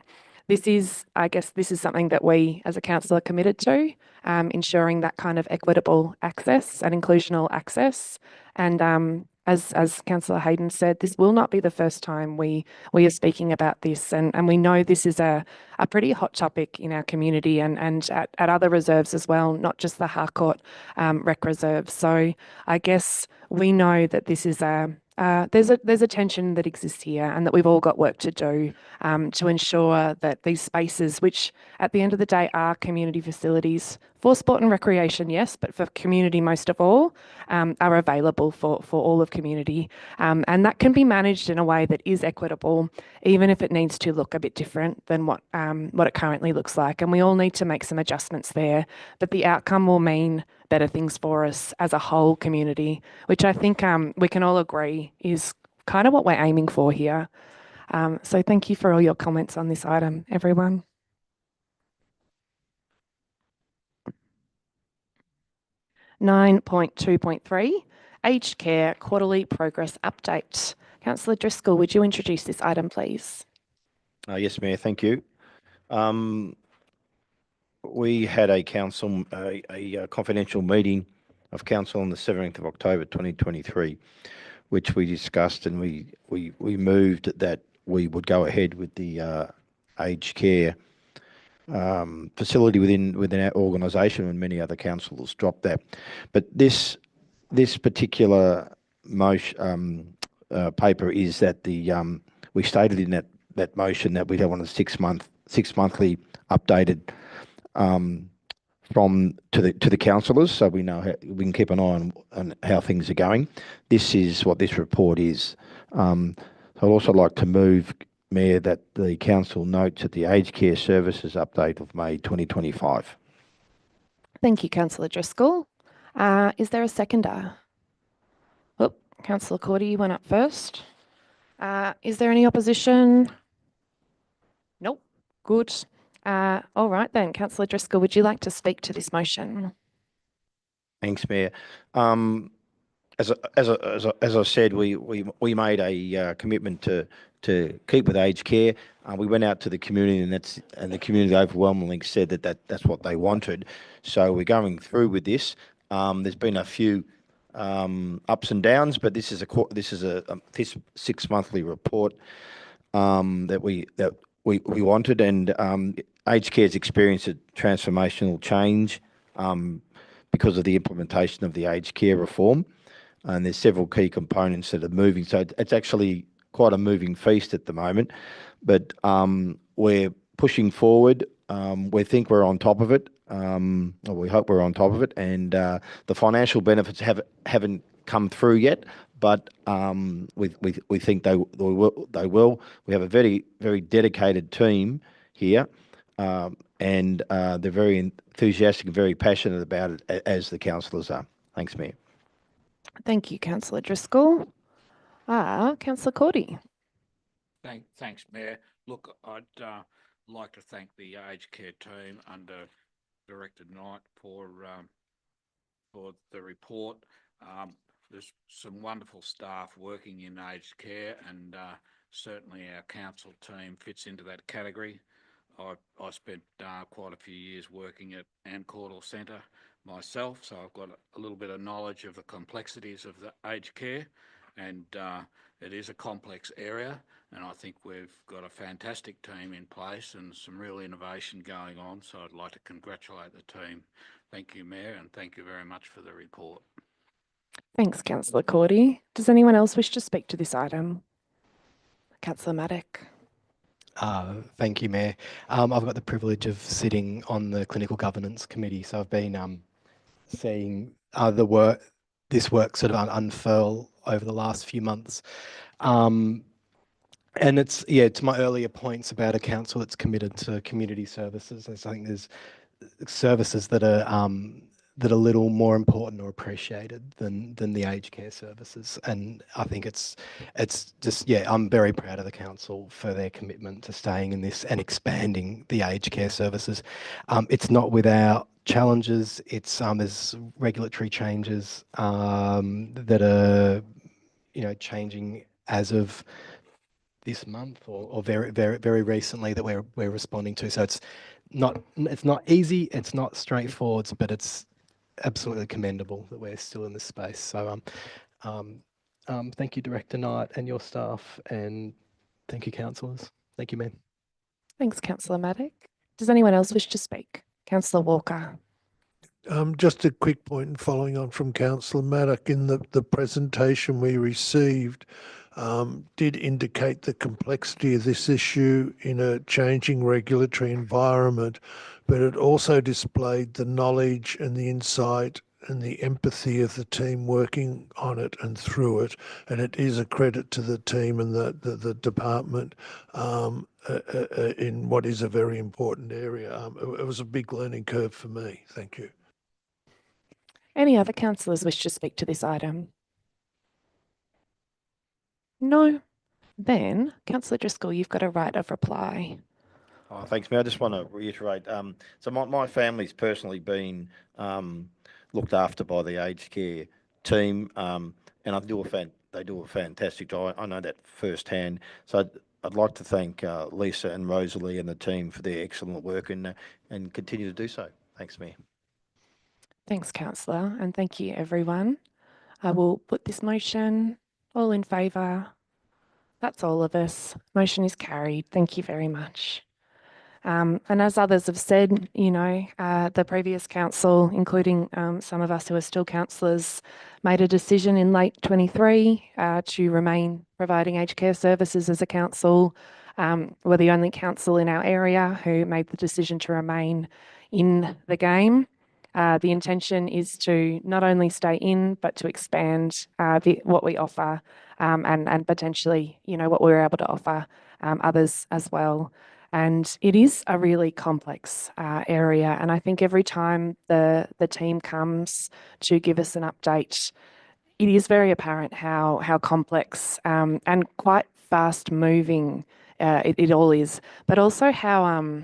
I guess this is something that we as a council are committed to, ensuring that kind of equitable access and inclusional access. And as Councillor Hayden said, this will not be the first time we are speaking about this, and we know this is a pretty hot topic in our community and at other reserves as well, not just the Harcourt Rec Reserve. So I guess we know that this is there's a tension that exists here, and that we've all got work to do to ensure that these spaces, which at the end of the day are community facilities for sport and recreation, yes, but for community most of all, are available for all of community. And that can be managed in a way that is equitable, even if it needs to look a bit different than what it currently looks like. And we all need to make some adjustments there, but the outcome will mean better things for us as a whole community, which I think we can all agree is kind of what we're aiming for here. So thank you for all your comments on this item, everyone. (9.2.3) Aged Care Quarterly Progress Update. Councillor Driscoll, would you introduce this item, please? Yes, Mayor, thank you. We had a council, a confidential meeting of council on the 17th of October 2023, which we discussed, and we moved that we would go ahead with the aged care facility within our organisation, and many other councils dropped that. But this particular motion paper is that we stated in that motion that we don't want a six monthly updated to the councillors, so we know we can keep an eye on how things are going. This is what this report is. So I'd also like to move, Mayor, that the council notes at the aged care services update of May 2025. Thank you, Councillor Driscoll. Is there a seconder? Oh, Councillor Cordy went up first. Is there any opposition? Nope. Good. All right then, Councillor Driscoll, would you like to speak to this motion? Thanks, Mayor. As I said, we made a commitment to keep with aged care. We went out to the community, and the community overwhelmingly said that's what they wanted. So we're going through with this. There's been a few ups and downs, but this is this 6 monthly report that we wanted, and aged care has experienced a transformational change because of the implementation of the aged care reform, and there's several key components that are moving. So it's actually quite a moving feast at the moment, but we're pushing forward. We think we're on top of it, or we hope we're on top of it, and the financial benefits haven't come through yet, but we think they will. We have a very, very dedicated team here, and they're very enthusiastic and very passionate about it, as the councillors are. Thanks, Mayor. Thank you, Councillor Driscoll. Councillor Cordy. Thanks, Mayor. Look, I'd like to thank the aged care team under Director Knight for the report. There's some wonderful staff working in aged care, and certainly our council team fits into that category. I spent quite a few years working at Anne Caudle Centre myself, so I've got a little bit of knowledge of the complexities of the aged care, and it is a complex area, and I think we've got a fantastic team in place and some real innovation going on, so I'd like to congratulate the team. Thank you, Mayor, and thank you very much for the report. Thanks, Councillor Cordy. Does anyone else wish to speak to this item? Councillor Maddock. Thank you, Mayor. I've got the privilege of sitting on the Clinical Governance Committee, so I've been seeing this work sort of unfurl over the last few months. And it's my earlier points about a council that's committed to community services. I think there's services that that are little more important or appreciated than the aged care services. And I think it's just, yeah, I'm very proud of the council for their commitment to staying in this and expanding the aged care services. It's not without challenges. It's there's regulatory changes that are, you know, changing as of this month or very recently that we're responding to. So it's not easy, it's not straightforward, but it's absolutely commendable that we're still in this space. So thank you, Director Knight and your staff, and thank you, councillors. Thank you, ma'am. Thanks, Councillor Maddock. Does anyone else wish to speak? Councillor Walker. Just a quick point, and following on from Councillor Maddock, in the presentation we received, did indicate the complexity of this issue in a changing regulatory environment, but it also displayed the knowledge and the insight and the empathy of the team working on it and through it. And it is a credit to the team and the department in what is a very important area. It was a big learning curve for me. Thank you. Any other councillors wish to speak to this item? No? Then, Councillor Driscoll, you've got a right of reply. Oh, thanks, Mayor. I just want to reiterate. So my family's personally been looked after by the aged care team, and they do a fantastic job. I know that firsthand. So I'd like to thank Lisa and Rosalie and the team for their excellent work and continue to do so. Thanks, Mayor. Thanks, Councillor, and thank you, everyone. I will put this motion. All in favour? That's all of us. Motion is carried. Thank you very much. And as others have said, you know, the previous council, including some of us who are still councillors, made a decision in late 23 to remain providing aged care services as a council. We're the only council in our area who made the decision to remain in the game. The intention is to not only stay in, but to expand what we offer and potentially, you know, what we're able to offer others as well. And it is a really complex area. And I think every time the team comes to give us an update, it is very apparent how complex and quite fast moving it all is, but also how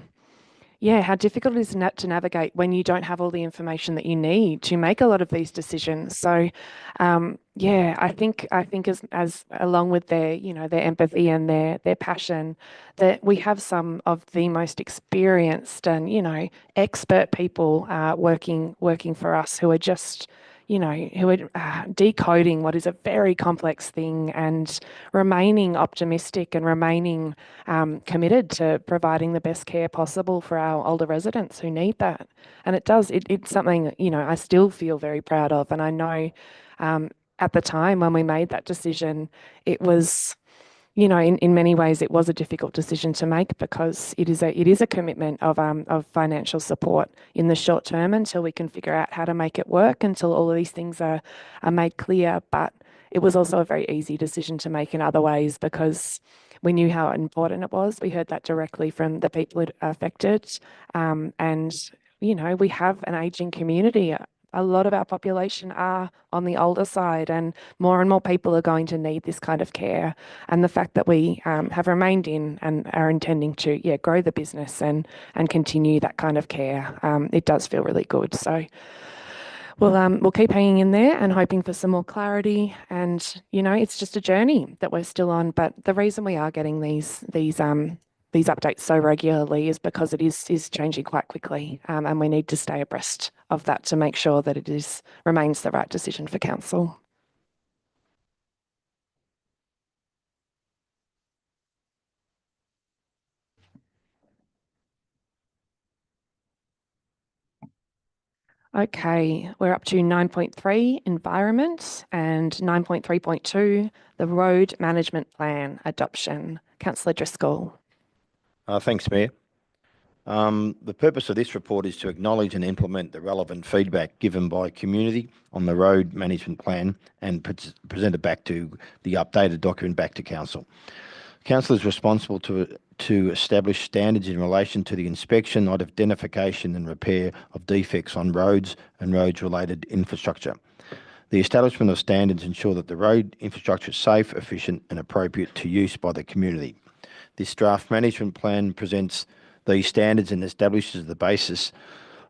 difficult it is to navigate when you don't have all the information that you need to make a lot of these decisions. So, I think as along with their, you know, their empathy and their passion, that we have some of the most experienced and, you know, expert people working for us who are just, you know, who are decoding what is a very complex thing and remaining optimistic and remaining committed to providing the best care possible for our older residents who need that. And it's something, you know, I still feel very proud of. And I know at the time when we made that decision, it was, you know, in many ways, it was a difficult decision to make because it is a commitment of financial support in the short term until we can figure out how to make it work, until all of these things are made clear. But it was also a very easy decision to make in other ways because we knew how important it was. We heard that directly from the people affected. And, you know, we have an aging community. A lot of our population are on the older side and more people are going to need this kind of care. And the fact that we have remained in and are intending to grow the business and continue that kind of care, it does feel really good. So we'll keep hanging in there and hoping for some more clarity. And, you know, it's just a journey that we're still on. But the reason we are getting these updates so regularly is because it is changing quite quickly, and we need to stay abreast of that to make sure that it remains the right decision for council. Okay, we're up to 9.3 environment and 9.3.2 the road management plan adoption. Councillor Driscoll. Thanks, Mayor. The purpose of this report is to acknowledge and implement the relevant feedback given by community on the road management plan and present it back to the updated document back to council. Council is responsible to establish standards in relation to the inspection, identification and repair of defects on roads and roads-related infrastructure. The establishment of standards ensure that the road infrastructure is safe, efficient and appropriate to use by the community. This draft management plan presents these standards and establishes the basis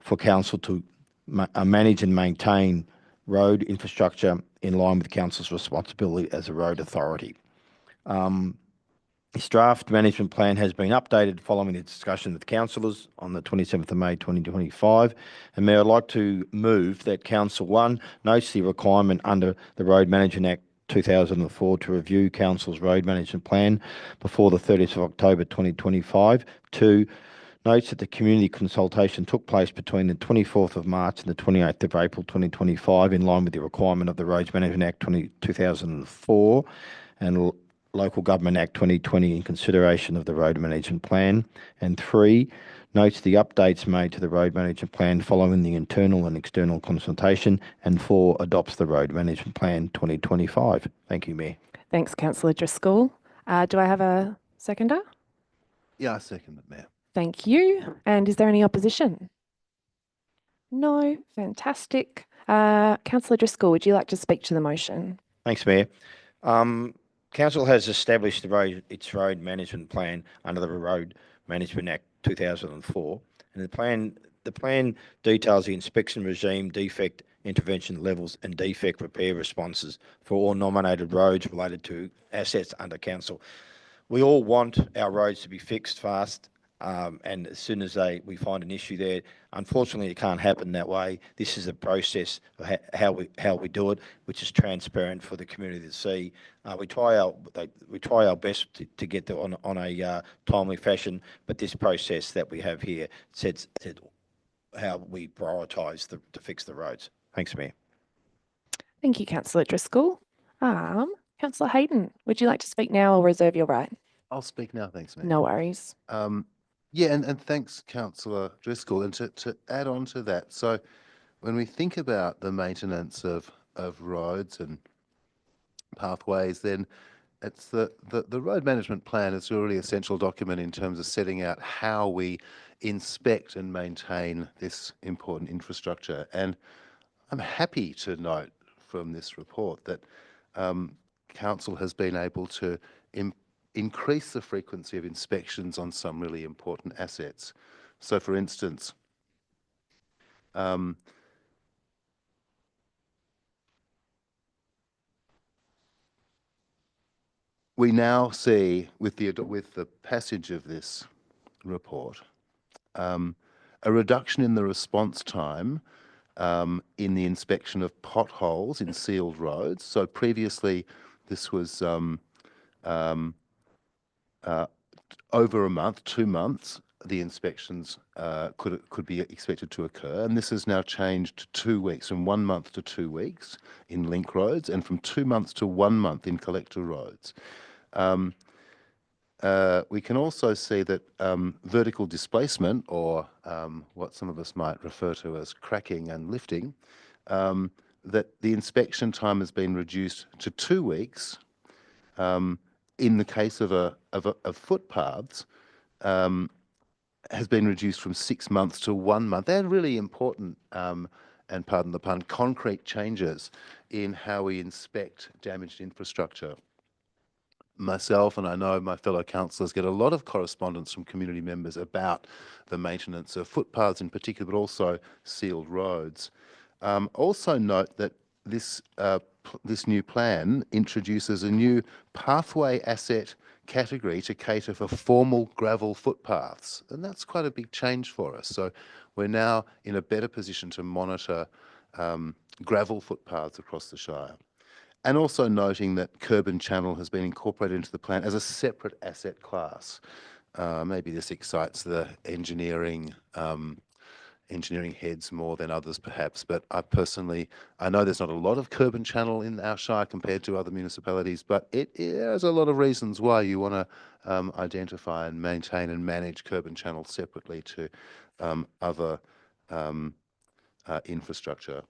for Council to manage and maintain road infrastructure in line with Council's responsibility as a road authority. This draft management plan has been updated following the discussion with councillors on the 27th of May 2025. And Mayor, I'd like to move that Council 1 notes the requirement under the Road Management Act 2004 to review Council's road management plan before the 30th of October 2025. 2, notes that the community consultation took place between the 24th of March and the 28th of April 2025 in line with the requirement of the Roads Management Act 2004 and Local Government Act 2020 in consideration of the Road Management Plan. And 3, notes the updates made to the Road Management Plan following the internal and external consultation. And 4, adopts the Road Management Plan 2025. Thank you, Mayor. Thanks, Councillor Driscoll. Do I have a seconder? Yeah, I second it, Mayor. Thank you. And is there any opposition? No. Fantastic. Councillor Driscoll, would you like to speak to the motion? Thanks, Mayor. Council has established its road management plan under the Road Management Act 2004, and the plan details the inspection regime, defect intervention levels, and defect repair responses for all nominated roads related to assets under council. We all want our roads to be fixed fast. And as soon as we find an issue there, unfortunately, it can't happen that way. This is a process of how we do it, which is transparent for the community to see. We try our best to get there on a timely fashion, but this process that we have here said how we prioritise to fix the roads. Thanks, Mayor. Thank you, Councillor Driscoll. Councillor Hayden, would you like to speak now or reserve your right? I'll speak now, thanks, Mayor. No worries. Yeah, and thanks, Councillor Driscoll. And to add on to that, so when we think about the maintenance of roads and pathways, then it's the road management plan is a really essential document in terms of setting out how we inspect and maintain this important infrastructure. And I'm happy to note from this report that Council has been able to increase the frequency of inspections on some really important assets. So, for instance, we now see with the passage of this report a reduction in the response time in the inspection of potholes in sealed roads. So previously, this was over a month, 2 months, the inspections could be expected to occur, and this has now changed to 2 weeks, from 1 month to 2 weeks in link roads, and from 2 months to 1 month in collector roads. We can also see that vertical displacement, or what some of us might refer to as cracking and lifting, that the inspection time has been reduced to 2 weeks. In the case of footpaths, has been reduced from 6 months to 1 month. They're really important, and pardon the pun, concrete changes in how we inspect damaged infrastructure. Myself, and I know my fellow councillors, get a lot of correspondence from community members about the maintenance of footpaths in particular, but also sealed roads. Also note that this new plan introduces a new pathway asset category to cater for formal gravel footpaths, and that's quite a big change for us. So we're now in a better position to monitor gravel footpaths across the Shire. And also noting that curb and channel has been incorporated into the plan as a separate asset class. Maybe this excites the engineering heads more than others perhaps, but I know there's not a lot of curb and channel in our Shire compared to other municipalities, but there's a lot of reasons why you want to identify and maintain and manage curb and channel separately to other infrastructure.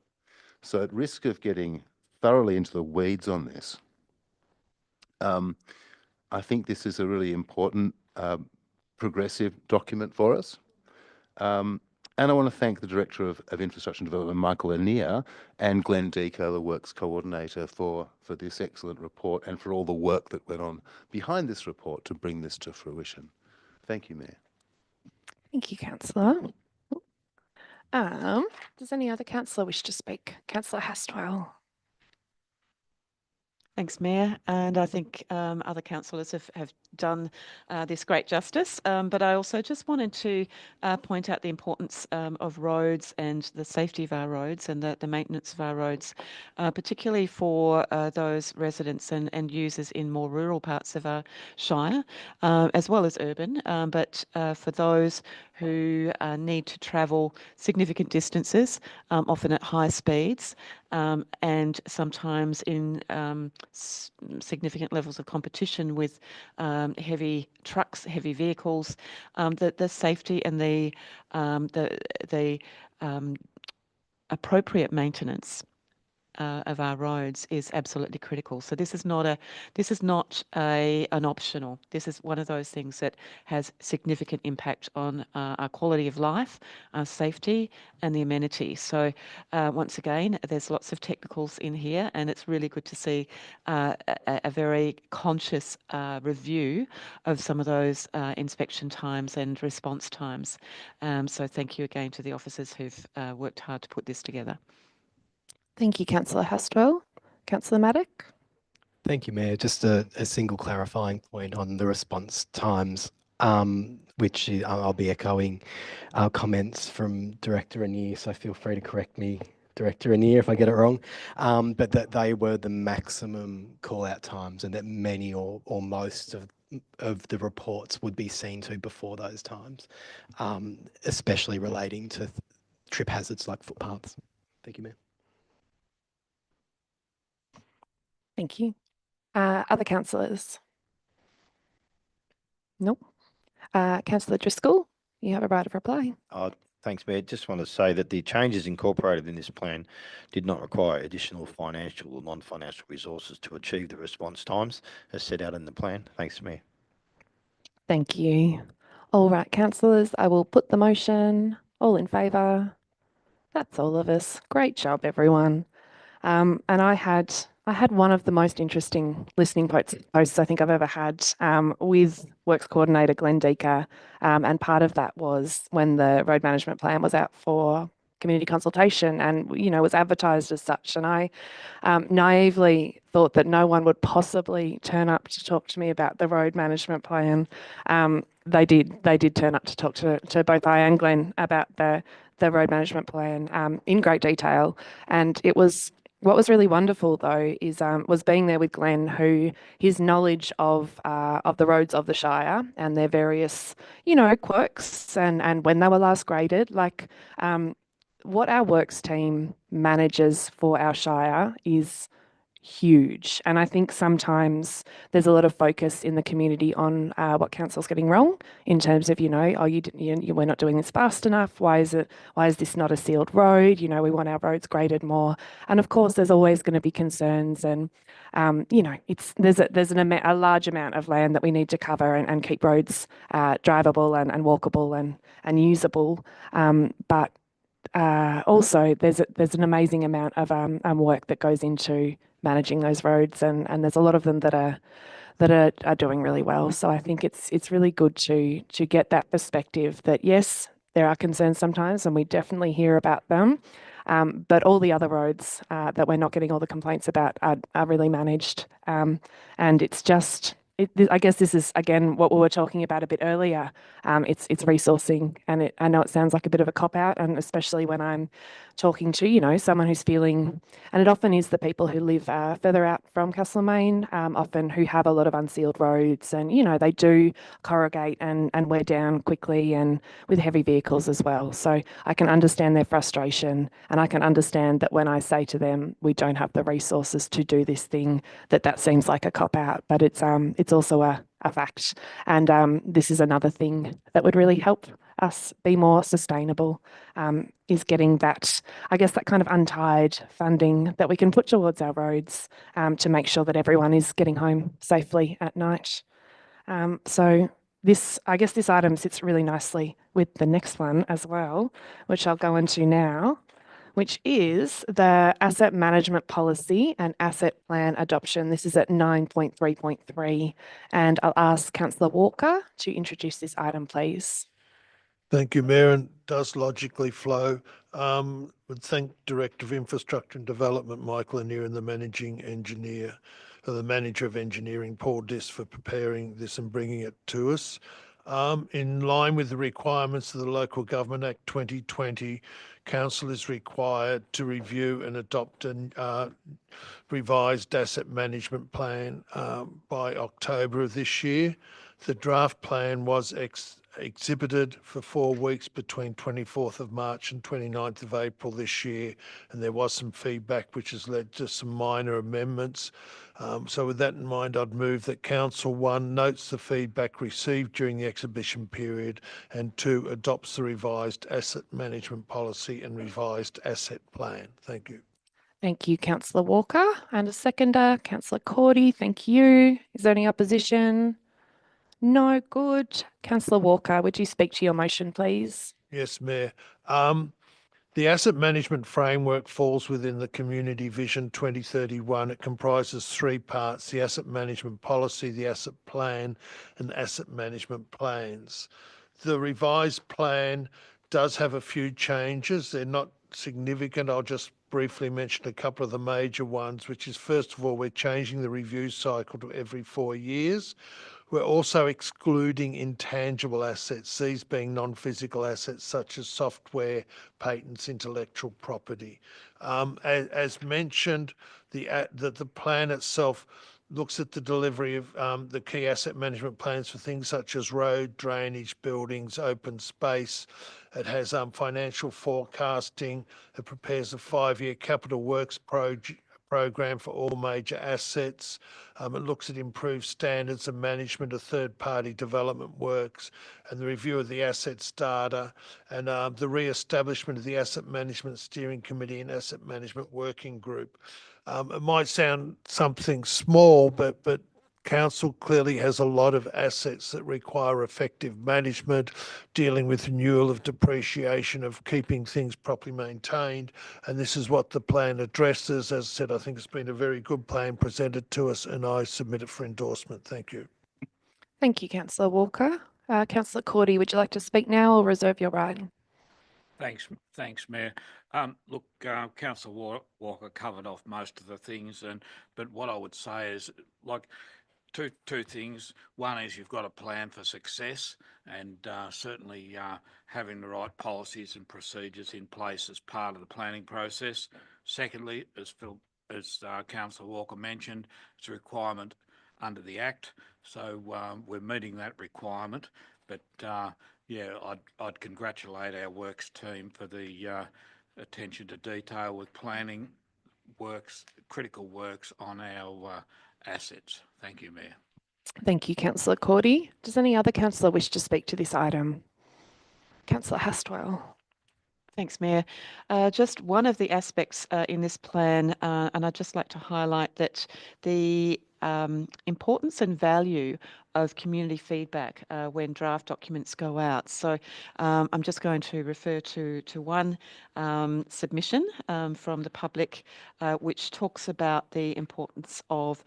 So at risk of getting thoroughly into the weeds on this, I think this is a really important progressive document for us. And I want to thank the Director of Infrastructure and Development, Michael Anea, and Glenn Deaker, the Works Coordinator, for this excellent report and for all the work that went on behind this report to bring this to fruition. Thank you, Mayor. Thank you, Councillor. Does any other councillor wish to speak? Councillor Hastwell. Thanks, Mayor. And I think other councillors have done this great justice. But I also just wanted to point out the importance of roads and the safety of our roads and the maintenance of our roads, particularly for those residents and users in more rural parts of our shire, as well as urban. But for those who need to travel significant distances, often at high speeds, and sometimes in significant levels of competition with heavy trucks, heavy vehicles, the safety and the appropriate maintenance of our roads is absolutely critical. So this is not an optional. This is one of those things that has significant impact on our quality of life, our safety, and the amenities. So once again, there's lots of technicals in here, and it's really good to see a very conscious review of some of those inspection times and response times. So thank you again to the officers who've worked hard to put this together. Thank you, Councillor Hastwell. Councillor Maddock. Thank you, Mayor. Just a single clarifying point on the response times, which I'll be echoing comments from Director Anea, so feel free to correct me, Director Anea, if I get it wrong, but that they were the maximum call-out times and that many or most of the reports would be seen to before those times, especially relating to trip hazards like footpaths. Thank you, Mayor. Thank you. Other councillors? Nope. Councillor Driscoll, you have a right of reply. Thanks, Mayor. Just want to say that the changes incorporated in this plan did not require additional financial or non-financial resources to achieve the response times as set out in the plan. Thanks, Mayor. Thank you. All right, councillors, I will put the motion. All in favour? That's all of us. Great job, everyone. And I had one of the most interesting listening posts I think I've ever had with Works Coordinator Glenn Deaker, and part of that was when the road management plan was out for community consultation and, you know, was advertised as such. And I naively thought that no one would possibly turn up to talk to me about the road management plan. They did turn up to talk to both I and Glenn about the road management plan in great detail, and it was. What was really wonderful, though, is was being there with Glenn, who his knowledge of the roads of the Shire and their various, you know, quirks and when they were last graded, like what our works team manages for our Shire is huge. And I think sometimes there's a lot of focus in the community on what council's getting wrong in terms of, you know, oh, we're not doing this fast enough. Why is this not a sealed road? You know, we want our roads graded more. And of course, there's always going to be concerns, and you know, there's a large amount of land that we need to cover and keep roads drivable and walkable and usable. But also there's an amazing amount of work that goes into managing those roads, and there's a lot of them that are doing really well. So I think it's really good to get that perspective that yes, there are concerns sometimes, and we definitely hear about them, but all the other roads that we're not getting all the complaints about are really managed, and it's just. I guess this is, again, what we were talking about a bit earlier. It's resourcing, and I know it sounds like a bit of a cop-out, and especially when I'm talking to, you know, someone who's feeling, and it often is the people who live further out from Castlemaine, often who have a lot of unsealed roads, and, you know, they do corrugate and wear down quickly and with heavy vehicles as well. So I can understand their frustration, and I can understand that when I say to them, we don't have the resources to do this thing, that seems like a cop-out, but it's also a fact. And this is another thing that would really help us be more sustainable, is getting that, I guess, that kind of untied funding that we can put towards our roads to make sure that everyone is getting home safely at night. So I guess this item sits really nicely with the next one as well, which I'll go into now, which is the asset management policy and asset plan adoption. This is at 9.3.3, and I'll ask Councillor Walker to introduce this item, please. Thank you, Mayor, and does logically flow. Would thank Director of Infrastructure and Development, Michael Lanier, and the Managing Engineer, the Manager of Engineering, Paul Diss, for preparing this and bringing it to us. In line with the requirements of the Local Government Act 2020, Council is required to review and adopt a revised asset management plan by October of this year. The draft plan was exhibited for 4 weeks between 24th of March and 29th of April this year, and there was some feedback which has led to some minor amendments. So with that in mind, I'd move that Council 1 notes the feedback received during the exhibition period, and 2 adopts the revised asset management policy and revised asset plan. Thank you. Thank you, Councillor Walker. And a seconder, Councillor Cordy. Thank you. Is there any opposition? No, good. Councillor Walker, would you speak to your motion, please? Yes, Mayor. The asset management framework falls within the Community Vision 2031. It comprises 3 parts: the asset management policy, the asset plan, and asset management plans. The revised plan does have a few changes. They're not significant. I'll just briefly mention a couple of the major ones, which is, first of all, we're changing the review cycle to every 4 years. We're also excluding intangible assets, these being non-physical assets such as software, patents, intellectual property. As mentioned, the plan itself looks at the delivery of the key asset management plans for things such as road, drainage, buildings, open space. It has financial forecasting. It prepares a 5-year capital works program for all major assets. It looks at improved standards and management of third-party development works, and the review of the assets data, and the re-establishment of the Asset Management Steering Committee and Asset Management Working Group. It might sound something small, but Council clearly has a lot of assets that require effective management, dealing with renewal of depreciation, of keeping things properly maintained. And this is what the plan addresses. As I said, I think it's been a very good plan presented to us, and I submit it for endorsement. Thank you. Thank you, Councillor Walker. Councillor Cordy, would you like to speak now or reserve your right? Thanks, Mayor. Look, Councillor Walker covered off most of the things, but what I would say is, like, two things. One is you've got a plan for success, and certainly having the right policies and procedures in place as part of the planning process. Secondly, as Councillor Walker mentioned, it's a requirement under the Act, so we're meeting that requirement. But yeah, I'd congratulate our works team for the attention to detail with planning works, critical works on our assets. Thank you, Mayor. Thank you, Councillor Cordy. Does any other councillor wish to speak to this item? Councillor Hastwell. Thanks, Mayor. Just one of the aspects in this plan, and I'd just like to highlight that the importance and value of community feedback when draft documents go out. So I'm just going to refer to one submission from the public, which talks about the importance of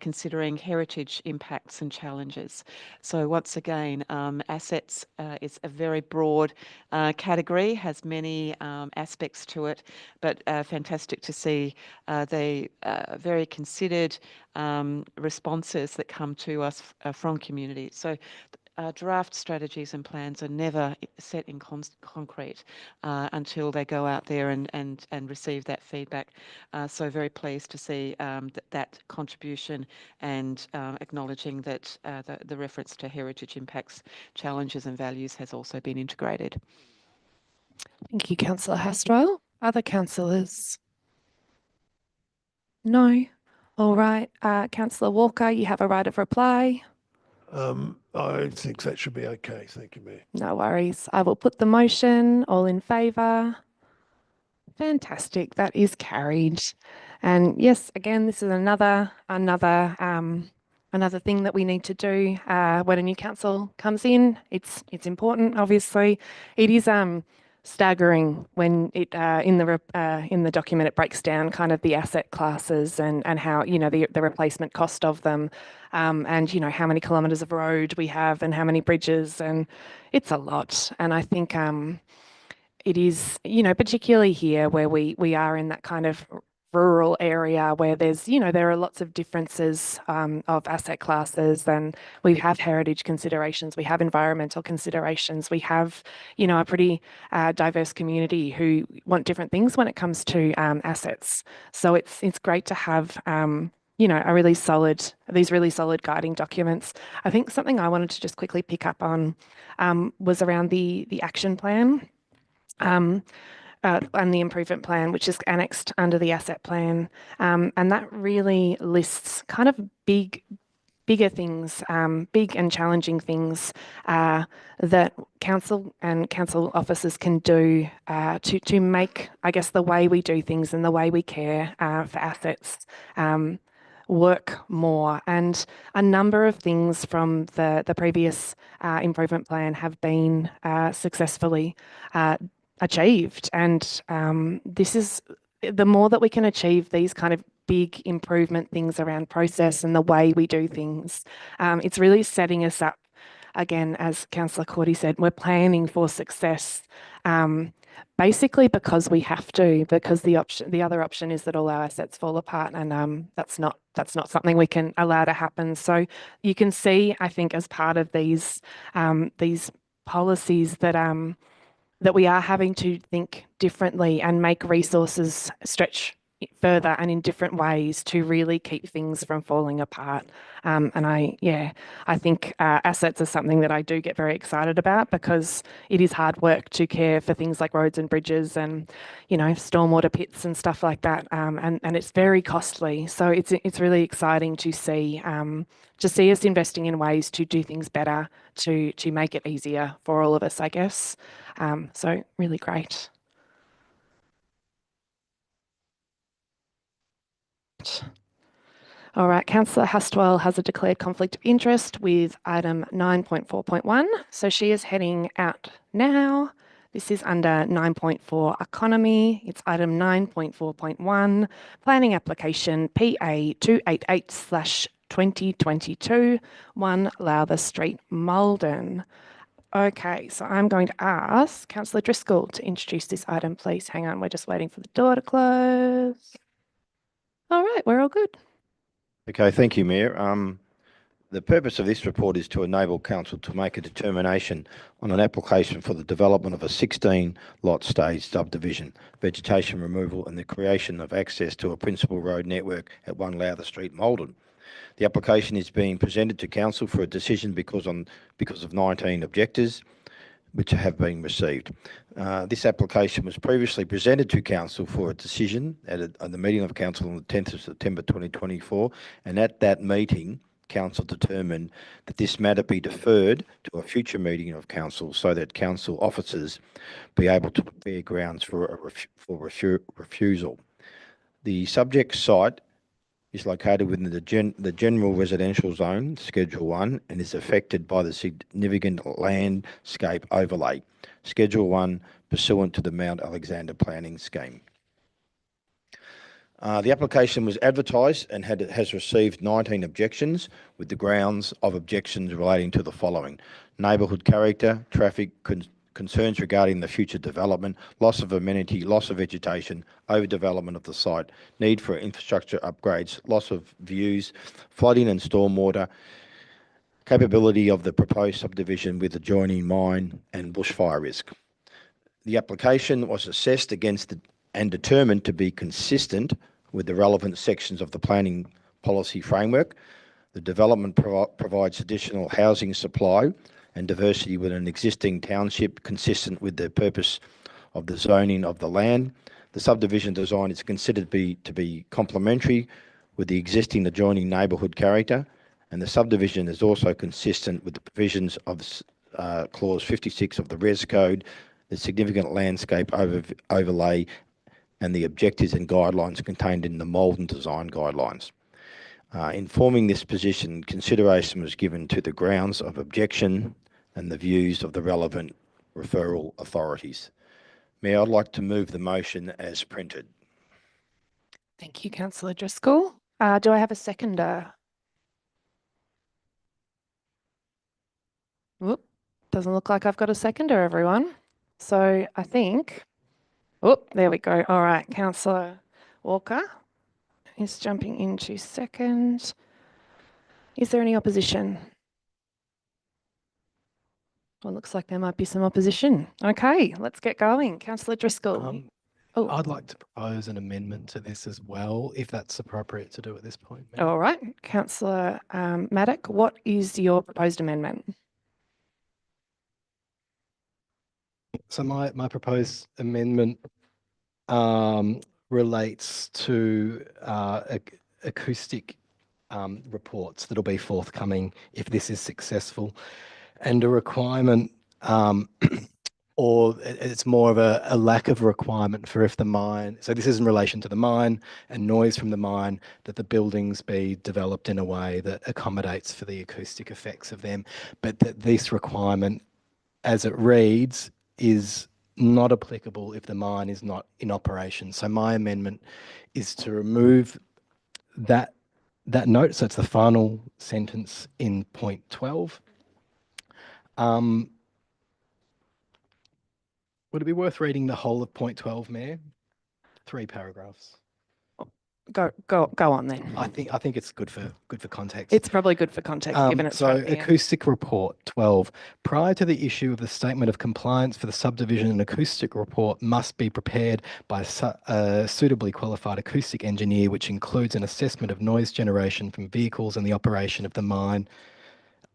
considering heritage impacts and challenges. So once again, assets is a very broad category, has many aspects to it, but fantastic to see the very considered responses that come to us from community. So draft strategies and plans are never set in concrete until they go out there and receive that feedback. So very pleased to see that contribution and acknowledging that the reference to heritage impacts, challenges and values has also been integrated. Thank you, Councillor Hastwell. Other councillors? No? All right. Councillor Walker, you have a right of reply. I think that should be okay. Thank you, Mayor. No worries. I will put the motion. All in favour? Fantastic. That is carried. And yes, again, this is another another thing that we need to do when a new council comes in. It's important, obviously. It is staggering when it in the document it breaks down kind of the asset classes and how the replacement cost of them, and how many kilometres of road we have and how many bridges, and it's a lot. And I think it is particularly here where we are in that kind of rural area where there's there are lots of differences of asset classes, and we have heritage considerations, we have environmental considerations, we have a pretty diverse community who want different things when it comes to assets. So it's great to have these really solid guiding documents. I think something I wanted to just quickly pick up on was around the action plan. And the improvement plan, which is annexed under the asset plan. And that really lists kind of bigger things, big and challenging things that council and council officers can do to make, I guess, the way we do things and the way we care for assets work more. And a number of things from the previous improvement plan have been successfully achieved, and this is the more that we can achieve these kind of big improvement things around process and the way we do things. It's really setting us up, again, as Councillor Cordy said, we're planning for success, basically because we have to, because the other option is that all our assets fall apart, and that's not something we can allow to happen. So you can see, I think, as part of these policies that we are having to think differently and make resources stretch further and in different ways to really keep things from falling apart. And I think assets are something that I do get very excited about, because it is hard work to care for things like roads and bridges and stormwater pits and stuff like that, and it's very costly. So it's really exciting to see us investing in ways to do things better, to make it easier for all of us, I guess. So really great. All right, Councillor Hustwell has a declared conflict of interest with item 9.4.1. So she is heading out now. This is under 9.4 economy. It's item 9.4.1, planning application PA 288/2022, 1 Lowther Street, Maldon. Okay, so I'm going to ask Councillor Driscoll to introduce this item, please. Hang on, we're just waiting for the door to close. All right, we're all good. Okay, thank you, Mayor. The purpose of this report is to enable council to make a determination on an application for the development of a 16-lot stage subdivision, vegetation removal and the creation of access to a principal road network at 1 Lowther Street, Maldon. The application is being presented to council for a decision because of 19 objectors which have been received. This application was previously presented to council for a decision at the meeting of council on the 10th of September 2024, and at that meeting, council determined that this matter be deferred to a future meeting of council so that council officers be able to prepare grounds for refusal. The subject site is located within the general residential zone, Schedule 1, and is affected by the significant landscape overlay, Schedule 1, pursuant to the Mount Alexander Planning Scheme. The application was advertised and has received 19 objections, with the grounds of objections relating to the following: neighbourhood character, traffic, concerns regarding the future development, loss of amenity, loss of vegetation, overdevelopment of the site, need for infrastructure upgrades, loss of views, flooding and stormwater, capability of the proposed subdivision with adjoining mine and bushfire risk. The application was assessed against and determined to be consistent with the relevant sections of the planning policy framework. The development provides additional housing supply and diversity within an existing township consistent with the purpose of the zoning of the land. The subdivision design is considered to be complementary with the existing adjoining neighbourhood character, and the subdivision is also consistent with the provisions of Clause 56 of the Res Code, the significant landscape overlay, and the objectives and guidelines contained in the Maldon Design Guidelines. In forming this position, consideration was given to the grounds of objection and the views of the relevant referral authorities. Mayor, I'd like to move the motion as printed. Thank you, Councillor Driscoll. Do I have a seconder? Whoop, doesn't look like I've got a seconder, everyone. So I think, oh, there we go. All right, Councillor Walker is jumping into second. Is there any opposition? Well, it looks like there might be some opposition. Okay, let's get going. Councillor Driscoll. Oh, I'd like to propose an amendment to this as well, if that's appropriate to do at this point. Mayor. all right. Councillor Maddock, what is your proposed amendment? So my proposed amendment relates to acoustic reports that'll be forthcoming if this is successful, and a requirement or it's more of a lack of requirement for if the mine, so this is in relation to the mine and noise from the mine, that the buildings be developed in a way that accommodates for the acoustic effects of them, but that this requirement, as it reads, is not applicable if the mine is not in operation. So my amendment is to remove that note. So it's the final sentence in point 12. Would it be worth reading the whole of point 12, Mayor? 3 paragraphs. Go on then. I think it's good for context. It's probably good for context, given it's So right there. acoustic report 12. Prior to the issue of the statement of compliance for the subdivision, an acoustic report must be prepared by a suitably qualified acoustic engineer, which includes an assessment of noise generation from vehicles and the operation of the mine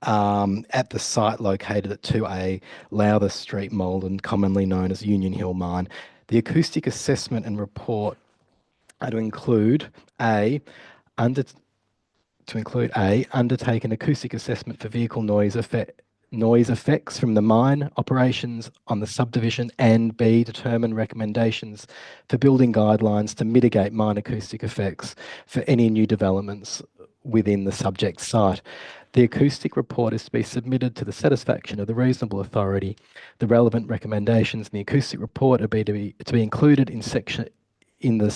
at the site located at 2A Lowther Street, Malden, commonly known as Union Hill Mine. The acoustic assessment and report are to include undertake an acoustic assessment for vehicle noise effects from the mine operations on the subdivision, and B, determine recommendations for building guidelines to mitigate mine acoustic effects for any new developments within the subject site. The acoustic report is to be submitted to the satisfaction of the reasonable authority. The relevant recommendations in the acoustic report are to be included in the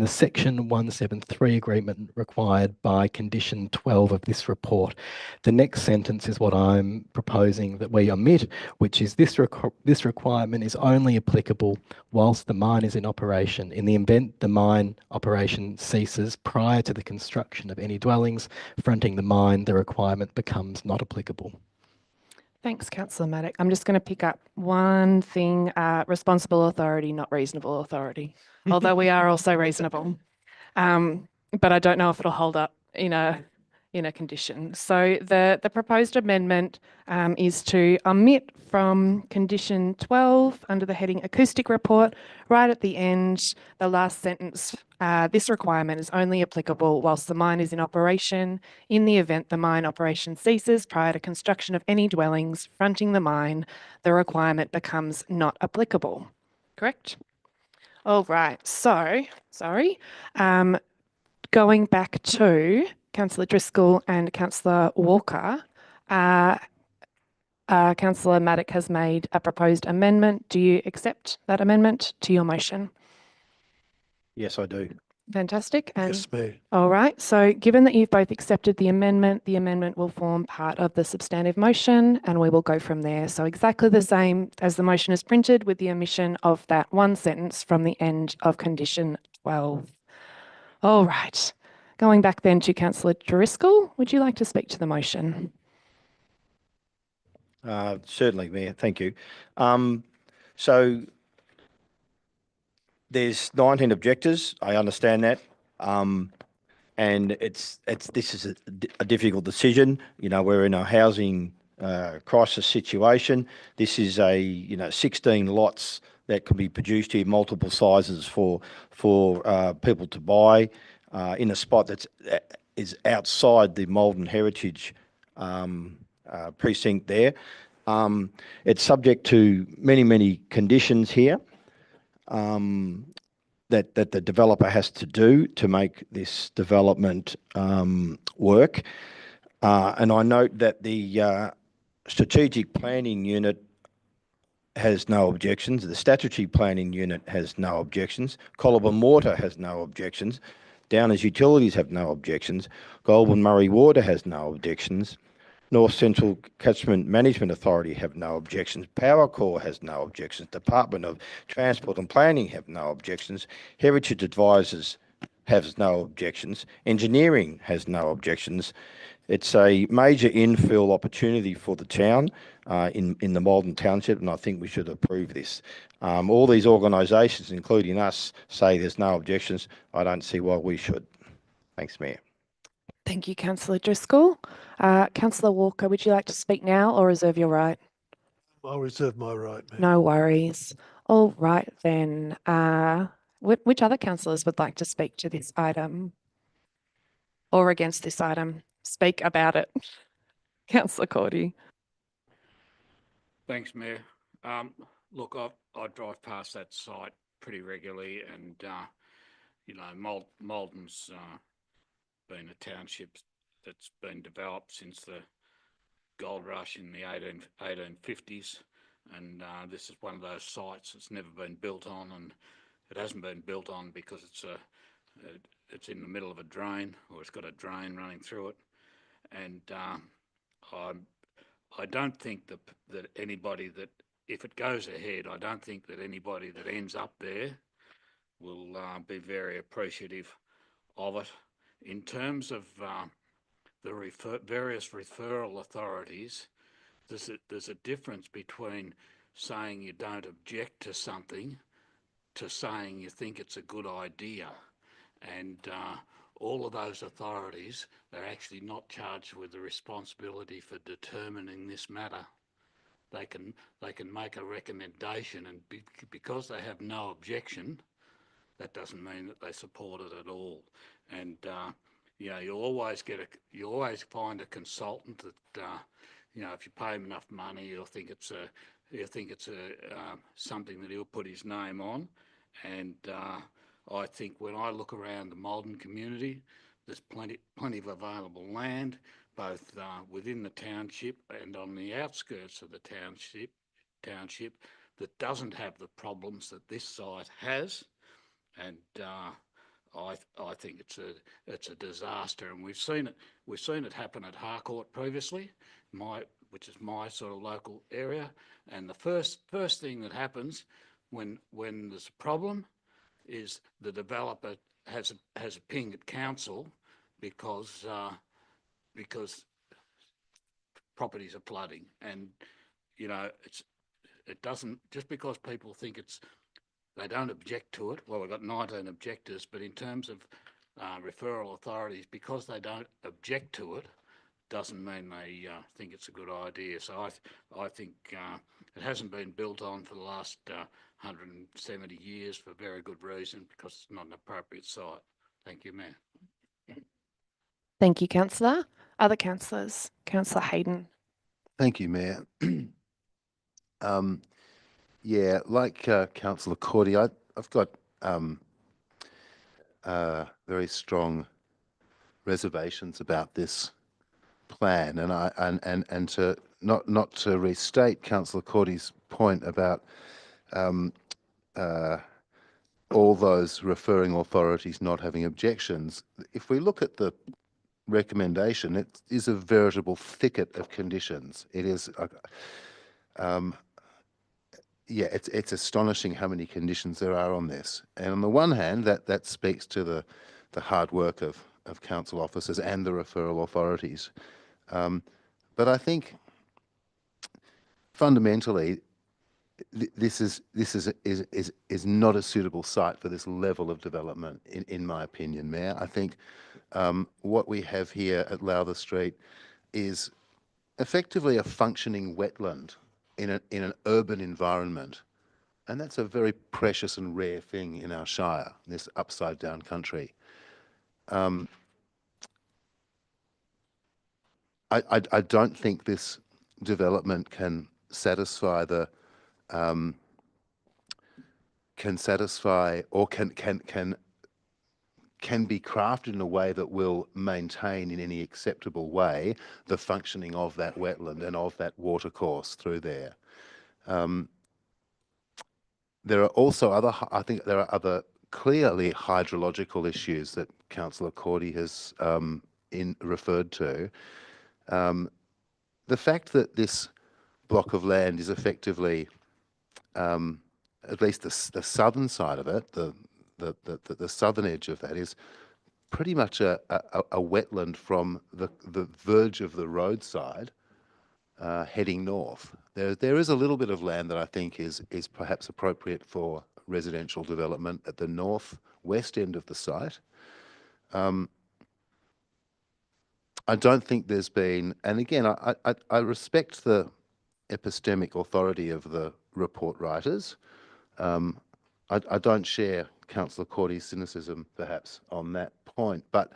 section 173 agreement required by condition 12 of this report. The next sentence is what I'm proposing that we omit, which is this requirement is only applicable whilst the mine is in operation. In the event the mine operation ceases prior to the construction of any dwellings fronting the mine, the requirement becomes not applicable. Thanks, Councillor Maddock. I'm just going to pick up one thing, responsible authority, not reasonable authority, although we are also reasonable. But I don't know if it'll hold up in a condition. So the proposed amendment is to omit from condition 12 under the heading acoustic report, right at the end, the last sentence, this requirement is only applicable whilst the mine is in operation. In the event the mine operation ceases prior to construction of any dwellings fronting the mine, the requirement becomes not applicable. Correct? All right, so, sorry, going back to Councillor Driscoll and Councillor Walker, Councillor Maddock has made a proposed amendment. Do you accept that amendment to your motion? Yes, I do. Fantastic. And Yes, Mayor. all right, so given that you've both accepted the amendment will form part of the substantive motion and we will go from there. So exactly the same as the motion is printed, with the omission of that one sentence from the end of condition 12. All right, going back then to Councillor Driscoll, would you like to speak to the motion? Certainly, Mayor. Thank you. So there's 19 objectors. I understand that. And this is a difficult decision. You know, we're in a housing crisis situation. This is 16 lots that can be produced here, multiple sizes for people to buy in a spot that is outside the Malden Heritage precinct there. It's subject to many conditions here. that the developer has to do to make this development work. And I note that the strategic planning unit has no objections. The statutory planning unit has no objections. Colaburn Water has no objections. Downers Utilities have no objections. Goulburn Murray Water has no objections. North Central Catchment Management Authority have no objections. Powercor has no objections. Department of Transport and Planning have no objections. Heritage Advisors has no objections. Engineering has no objections. It's a major infill opportunity for the town in the Maldon Township, and I think we should approve this. All these organisations, including us, say there's no objections. I don't see why we should. Thanks, Mayor. Thank you, Councillor Driscoll. Councillor Walker, would you like to speak now or reserve your right? I'll reserve my right, Mayor. No worries. All right then. Which other councillors would like to speak to this item or against this item? Speak about it. Councillor Cordy. Thanks, Mayor. Look, I drive past that site pretty regularly, and you know, Maldon's been a township that's been developed since the gold rush in the 1850s, and this is one of those sites that's never been built on, and it hasn't been built on because it's in the middle of a drain, or it's got a drain running through it, and I don't think that anybody that, if it goes ahead, I don't think that anybody that ends up there will be very appreciative of it. In terms of the various referral authorities, there's a difference between saying you don't object to something to saying you think it's a good idea. And all of those authorities, they're actually not charged with the responsibility for determining this matter. They can make a recommendation, and because they have no objection, that doesn't mean that they support it at all. And you know, you always find a consultant that you know, if you pay him enough money, you'll think it's something that he'll put his name on. And I think when I look around the Maldon community, there's plenty of available land, both within the township and on the outskirts of the township that doesn't have the problems that this site has. And I think it's a disaster, and we've seen it happen at Harcourt previously, which is my sort of local area. And the first thing that happens when there's a problem is the developer has a ping at council because properties are flooding, and you know, it doesn't, just because people think they don't object to it. Well, we've got 19 objectors, but in terms of referral authorities, because they don't object to it, doesn't mean they think it's a good idea. So I think it hasn't been built on for the last 170 years for very good reason, because it's not an appropriate site. Thank you, Mayor. Thank you, Councillor. Other councillors? Councillor Hayden. Thank you, Mayor. Yeah, like Councillor Cordy, I've got very strong reservations about this plan, and to not to restate Councillor Cordy's point about all those referring authorities not having objections. If we look at the recommendation, it is a veritable thicket of conditions. It is, yeah, it's astonishing how many conditions there are on this. And on the one hand, that speaks to the hard work of council officers and the referral authorities. But I think fundamentally, this is not a suitable site for this level of development, in my opinion, Mayor. I think what we have here at Lowther Street is effectively a functioning wetland in an urban environment, and that's a very precious and rare thing in our shire, this upside down country. I don't think this development can satisfy the can satisfy or can be crafted in a way that will maintain in any acceptable way the functioning of that wetland and of that watercourse through there. There are also I think there are other clearly hydrological issues that Councillor Cordy has referred to. The fact that this block of land is effectively, at least the southern side of it, the southern edge of that is pretty much a wetland from the verge of the roadside heading north. There is a little bit of land that I think is perhaps appropriate for residential development at the northwest end of the site. I don't think there's been, and again, I respect the epistemic authority of the report writers. I don't share Councillor Cordy's cynicism, perhaps, on that point, but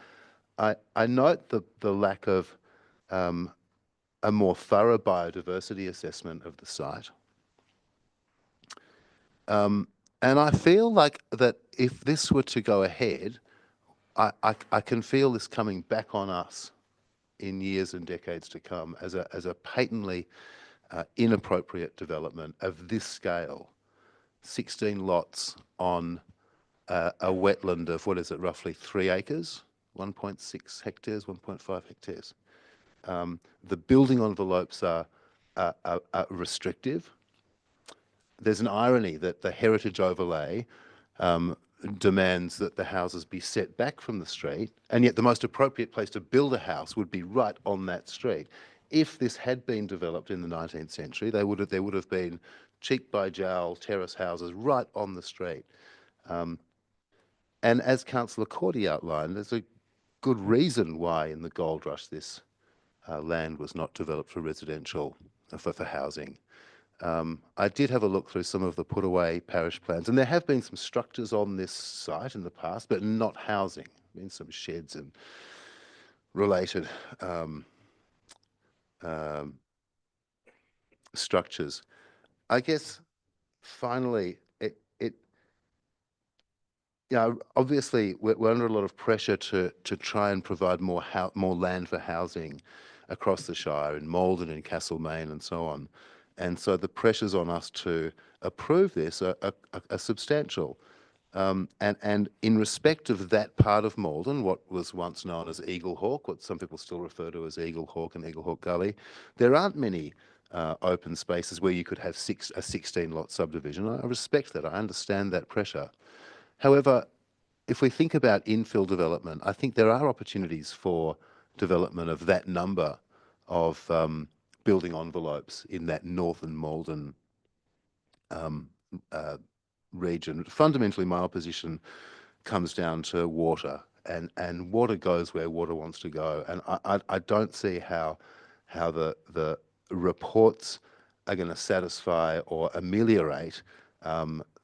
I note the lack of a more thorough biodiversity assessment of the site. And I feel like that if this were to go ahead, I can feel this coming back on us in years and decades to come as a patently inappropriate development of this scale. 16 lots on a wetland of, what is it, roughly 3 acres, 1.6 hectares, 1.5 hectares. The building envelopes are restrictive. There's an irony that the heritage overlay demands that the houses be set back from the street, and yet the most appropriate place to build a house would be right on that street. If this had been developed in the 19th century, there would have been cheek by jowl terrace houses right on the street. And as Councillor Cordy outlined, there's a good reason why in the gold rush this land was not developed for residential, for housing. I did have a look through some of the put away parish plans, and there have been some structures on this site in the past, but not housing. I mean, some sheds and related structures. I guess finally, obviously we're under a lot of pressure to try and provide more land for housing across the Shire, in Maldon and Castlemaine and so on. And so the pressures on us to approve this are substantial. And in respect of that part of Maldon, what was once known as Eaglehawk, what some people still refer to as Eaglehawk and Eaglehawk Gully, there aren't many open spaces where you could have a 16-lot subdivision. I respect that. I understand that pressure. However, if we think about infill development, I think there are opportunities for development of that number of building envelopes in that northern Maldon region. Fundamentally, my opposition comes down to water, and water goes where water wants to go. And I don't see how the reports are going to satisfy or ameliorate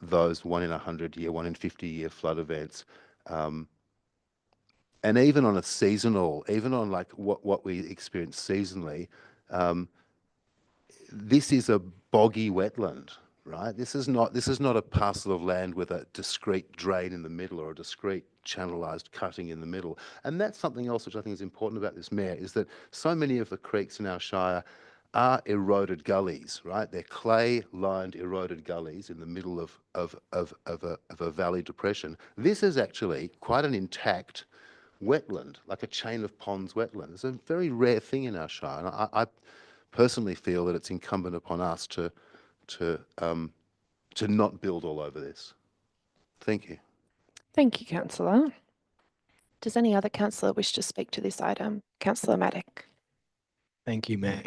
those 1 in 100-year, 1 in 50-year flood events. And even on a seasonal, even on like what we experience seasonally, this is a boggy wetland, right? This is not a parcel of land with a discrete drain in the middle or a discrete channelized cutting in the middle. And that's something else which I think is important about this, Mayor, is that so many of the creeks in our Shire are eroded gullies, right? They're clay-lined eroded gullies in the middle of a valley depression. This is actually quite an intact wetland, like a chain of ponds wetland. It's a very rare thing in our Shire, and I personally feel that it's incumbent upon us to not build all over this. Thank you. Thank you, Councillor. Does any other councillor wish to speak to this item? Councillor Maddock. Thank you, Mayor.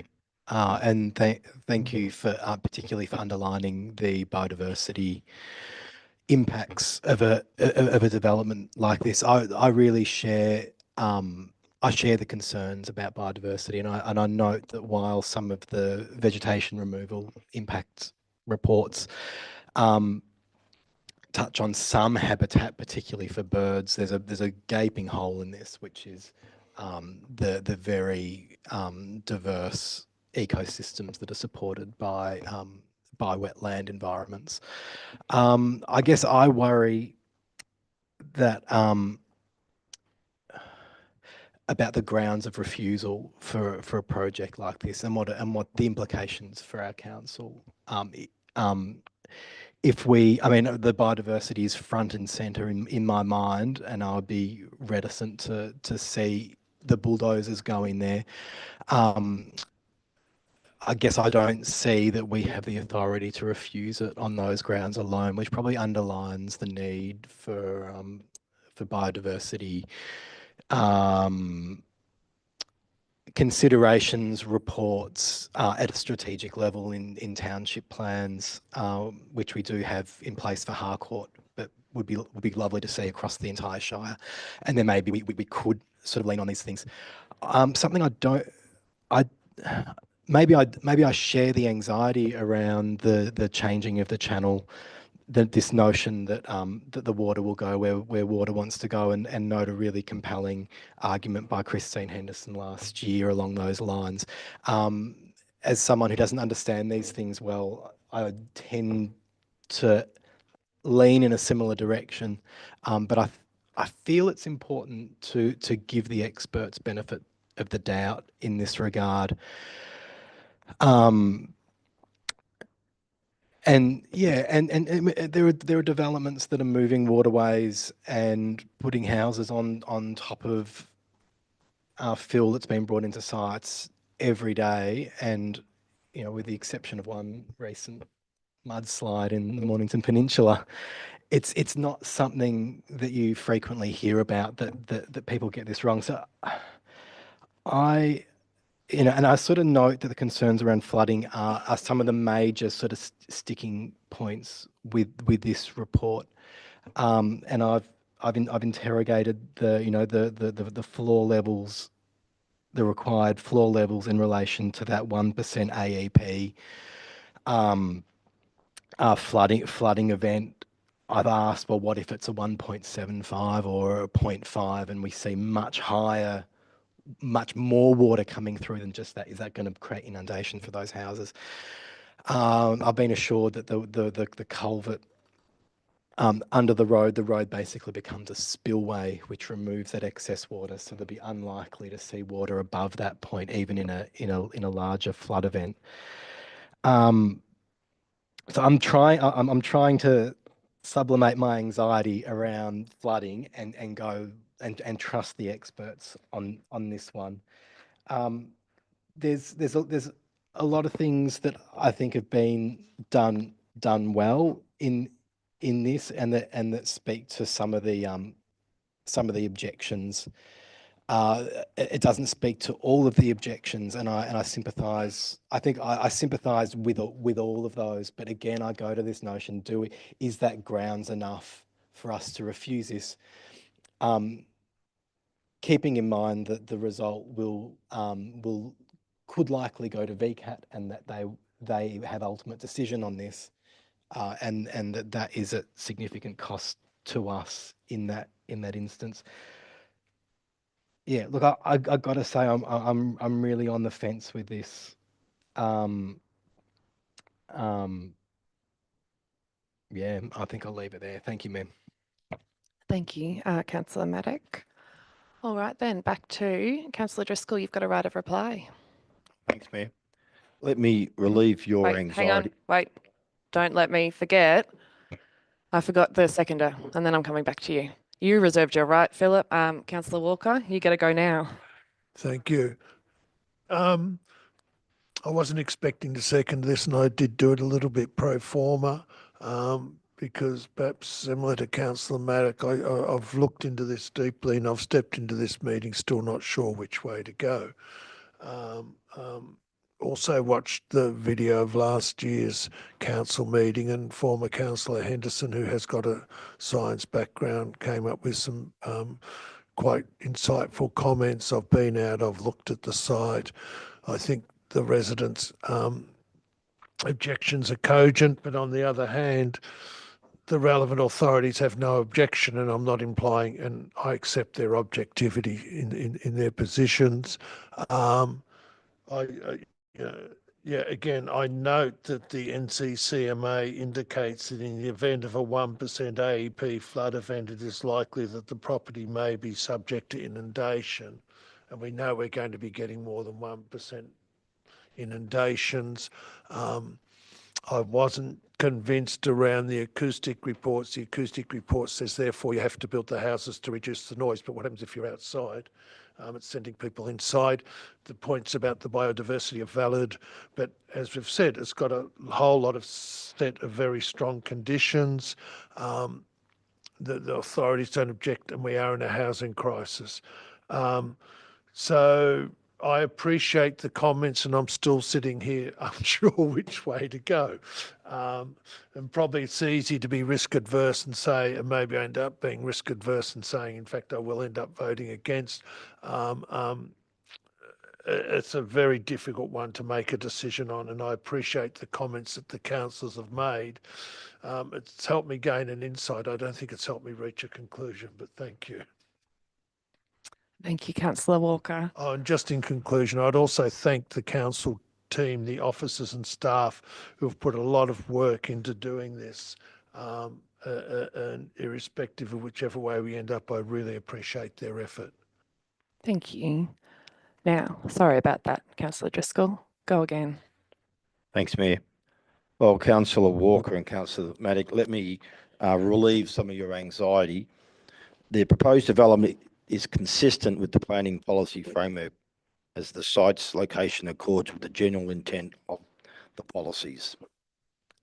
And thank you for particularly for underlining the biodiversity impacts of a development like this. I really share the concerns about biodiversity, and I note that while some of the vegetation removal impact reports touch on some habitat, particularly for birds, there's a gaping hole in this, which is the very diverse ecosystems that are supported by by wetland environments. I guess I worry that about the grounds of refusal for a project like this, and what the implications for our council. If we, I mean, the biodiversity is front and center in my mind, and I would be reticent to see the bulldozers going there. I guess I don't see that we have the authority to refuse it on those grounds alone, which probably underlines the need for biodiversity considerations, reports at a strategic level in township plans, which we do have in place for Harcourt, but would be lovely to see across the entire Shire. And then maybe we could sort of lean on these things. Something maybe I share the anxiety around the changing of the channel, this notion that that the water will go where water wants to go, and note a really compelling argument by Christine Henderson last year along those lines. As someone who doesn't understand these things well, I tend to lean in a similar direction, but I feel it's important to give the experts benefit of the doubt in this regard. And yeah, and there are developments that are moving waterways and putting houses on top of fill that's been brought into sites every day, and you know, with the exception of one recent mudslide in the Mornington Peninsula, it's not something that you frequently hear about, that people get this wrong. So and I sort of note that the concerns around flooding are some of the major sort of sticking points with this report, and I've interrogated the floor levels, the required floor levels in relation to that 1% AEP flooding event. I've asked, well, what if it's a 1.75 or a 0.5, and we see much more water coming through than just that? Is that going to create inundation for those houses? I've been assured that the culvert under the road basically becomes a spillway, which removes that excess water, so they'll be unlikely to see water above that point, even in a larger flood event. So I'm trying to sublimate my anxiety around flooding and go and trust the experts on this one. There's a lot of things that I think have been done well in this, and that speak to some of the objections. It doesn't speak to all of the objections, and I sympathise. I think I sympathise with all of those. But again, I go to this notion: is that grounds enough for us to refuse this? Keeping in mind that the result could likely go to VCAT, and that they have ultimate decision on this, and that is at significant cost to us in that instance. Yeah, look, I got to say, I'm really on the fence with this. Yeah, I think I'll leave it there. Thank you, ma'am. Thank you, Councillor Maddock. All right, then back to Councillor Driscoll. You've got a right of reply. Thanks, Mayor. Let me relieve your Wait, anxiety. hang on. Wait, don't let me forget. I forgot the seconder, and then I'm coming back to you. You reserved your right, Philip. Councillor Walker, you got to go now. Thank you. I wasn't expecting to second this, and I did do it a little bit pro forma, because perhaps similar to Councillor Maddock, I've looked into this deeply, and I've stepped into this meeting still not sure which way to go. Also watched the video of last year's council meeting, and former Councillor Henderson, who has got a science background, came up with some quite insightful comments. I've been out, I've looked at the site. I think the residents' objections are cogent, but on the other hand, the relevant authorities have no objection, and I'm not implying, and I accept their objectivity in their positions. Yeah, again, I note that the NCCMA indicates that in the event of a 1% AEP flood event, it is likely that the property may be subject to inundation. And we know we're going to be getting more than 1% inundations. I wasn't convinced around the acoustic reports. The acoustic report says, therefore, you have to build the houses to reduce the noise. But what happens if you're outside? It's sending people inside. The points about the biodiversity are valid. But as we've said, it's got a whole lot of set of very strong conditions. The authorities don't object, and we are in a housing crisis. So I appreciate the comments, and I'm still sitting here unsure which way to go. And probably it's easy to be risk adverse and say, and maybe I end up being risk adverse and saying, in fact, I will end up voting against. It's a very difficult one to make a decision on, and I appreciate the comments that the councillors have made. It's helped me gain an insight. I don't think it's helped me reach a conclusion, but thank you. Thank you, Councillor Walker. Oh, and just in conclusion, I'd also thank the council team, the officers and staff who have put a lot of work into doing this. And irrespective of whichever way we end up, I really appreciate their effort. Thank you. Now, sorry about that, Councillor Driscoll. Go again. Thanks, Mayor. Well, Councillor Walker and Councillor Matic, let me relieve some of your anxiety. The proposed development is consistent with the planning policy framework as the site's location accords with the general intent of the policies.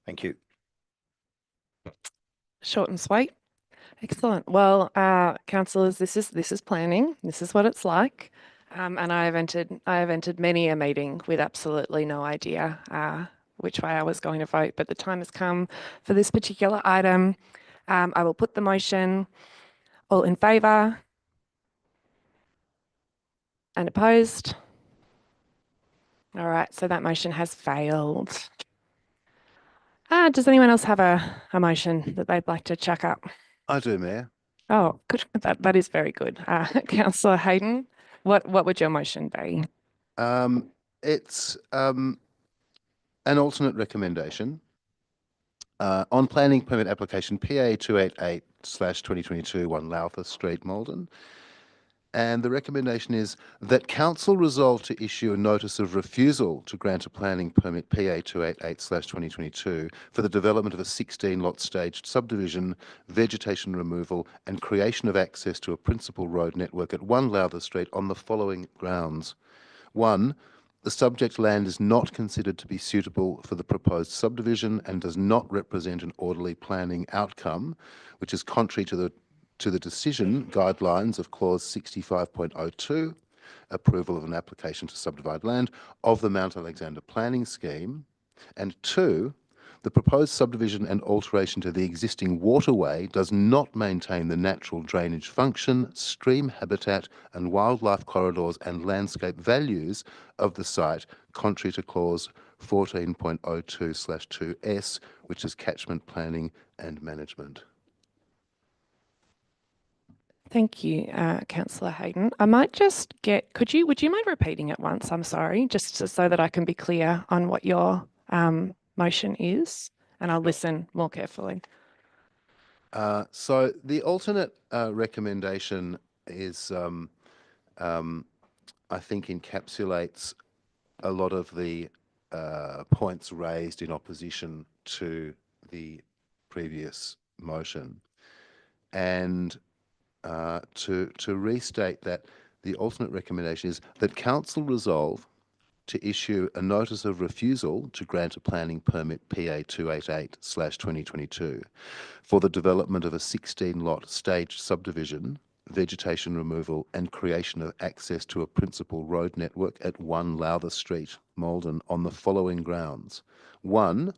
Thank you. Short and sweet. Excellent. Well, councillors, this is planning. This is what it's like. And I have entered many a meeting with absolutely no idea which way I was going to vote, but the time has come for this particular item. I will put the motion. All in favour? And opposed? All right, so that motion has failed. Does anyone else have a motion that they'd like to chuck up? I do, Mayor. Oh, good. That is very good. Councillor Hayden, what would your motion be? It's an alternate recommendation on planning permit application PA 288/2022 1 Lowther Street, Malden. And the recommendation is that council resolve to issue a notice of refusal to grant a planning permit PA 288/2022 for the development of a 16-lot staged subdivision, vegetation removal and creation of access to a principal road network at 1 Lowther Street on the following grounds. 1, the subject land is not considered to be suitable for the proposed subdivision and does not represent an orderly planning outcome, which is contrary to the decision guidelines of clause 65.02, approval of an application to subdivide land, of the Mount Alexander planning scheme. And 2, the proposed subdivision and alteration to the existing waterway does not maintain the natural drainage function, stream habitat and wildlife corridors and landscape values of the site, contrary to clause 14.02/2S, which is catchment planning and management. Thank you, Councillor Hayden. I might just get, would you mind repeating it once? I'm sorry, just so that I can be clear on what your motion is, and I'll listen more carefully. So the alternate recommendation is, I think, encapsulates a lot of the points raised in opposition to the previous motion. And to restate that, the alternate recommendation is that council resolve to issue a notice of refusal to grant a planning permit PA 288/2022 for the development of a 16-lot staged subdivision, vegetation removal and creation of access to a principal road network at 1 Lowther Street, Malden, on the following grounds. 1,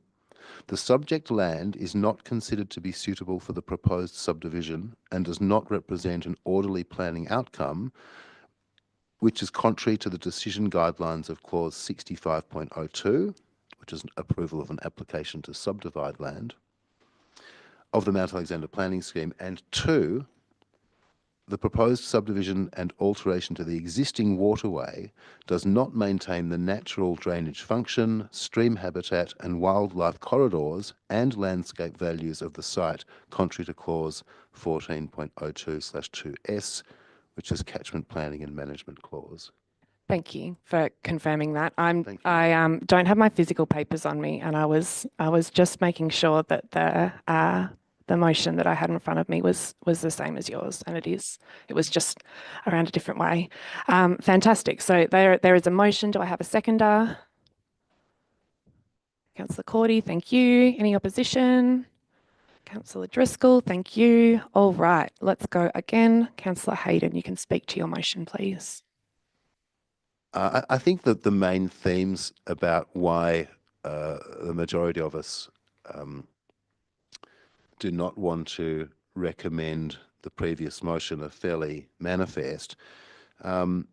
the subject land is not considered to be suitable for the proposed subdivision and does not represent an orderly planning outcome, which is contrary to the decision guidelines of clause 65.02, which is approval of an application to subdivide land, of the Mount Alexander planning scheme. And 2, the proposed subdivision and alteration to the existing waterway does not maintain the natural drainage function, stream habitat and wildlife corridors and landscape values of the site, contrary to clause 14.02/2S, which is catchment planning and management clause. Thank you for confirming that. Thank you. I don't have my physical papers on me, and I was just making sure that the motion that I had in front of me was the same as yours, and it is. It was just around a different way. Fantastic. So there is a motion. Do I have a seconder? Councillor Cordy, thank you. Any opposition? Councillor Driscoll, thank you. All right, let's go again. Councillor Hayden, you can speak to your motion, please. I think that the main themes about why the majority of us do not want to recommend the previous motion are fairly manifest. I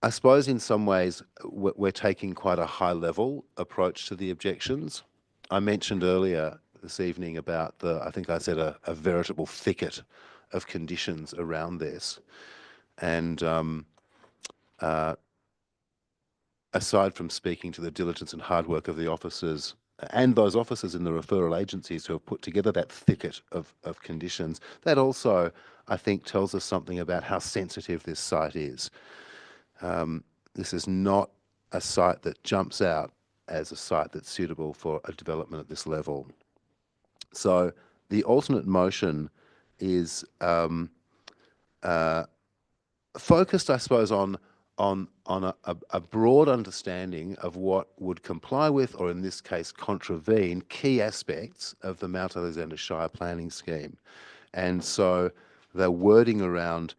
suppose in some ways we're taking quite a high level approach to the objections. I mentioned earlier this evening about I think I said a veritable thicket of conditions around this. And aside from speaking to the diligence and hard work of the officers and those officers in the referral agencies who have put together that thicket of conditions, that also, I think, tells us something about how sensitive this site is. This is not a site that jumps out as a site that's suitable for a development at this level. So the alternate motion is focused, I suppose, on a broad understanding of what would comply with, or in this case, contravene key aspects of the Mount Alexander Shire planning scheme. And so the wording around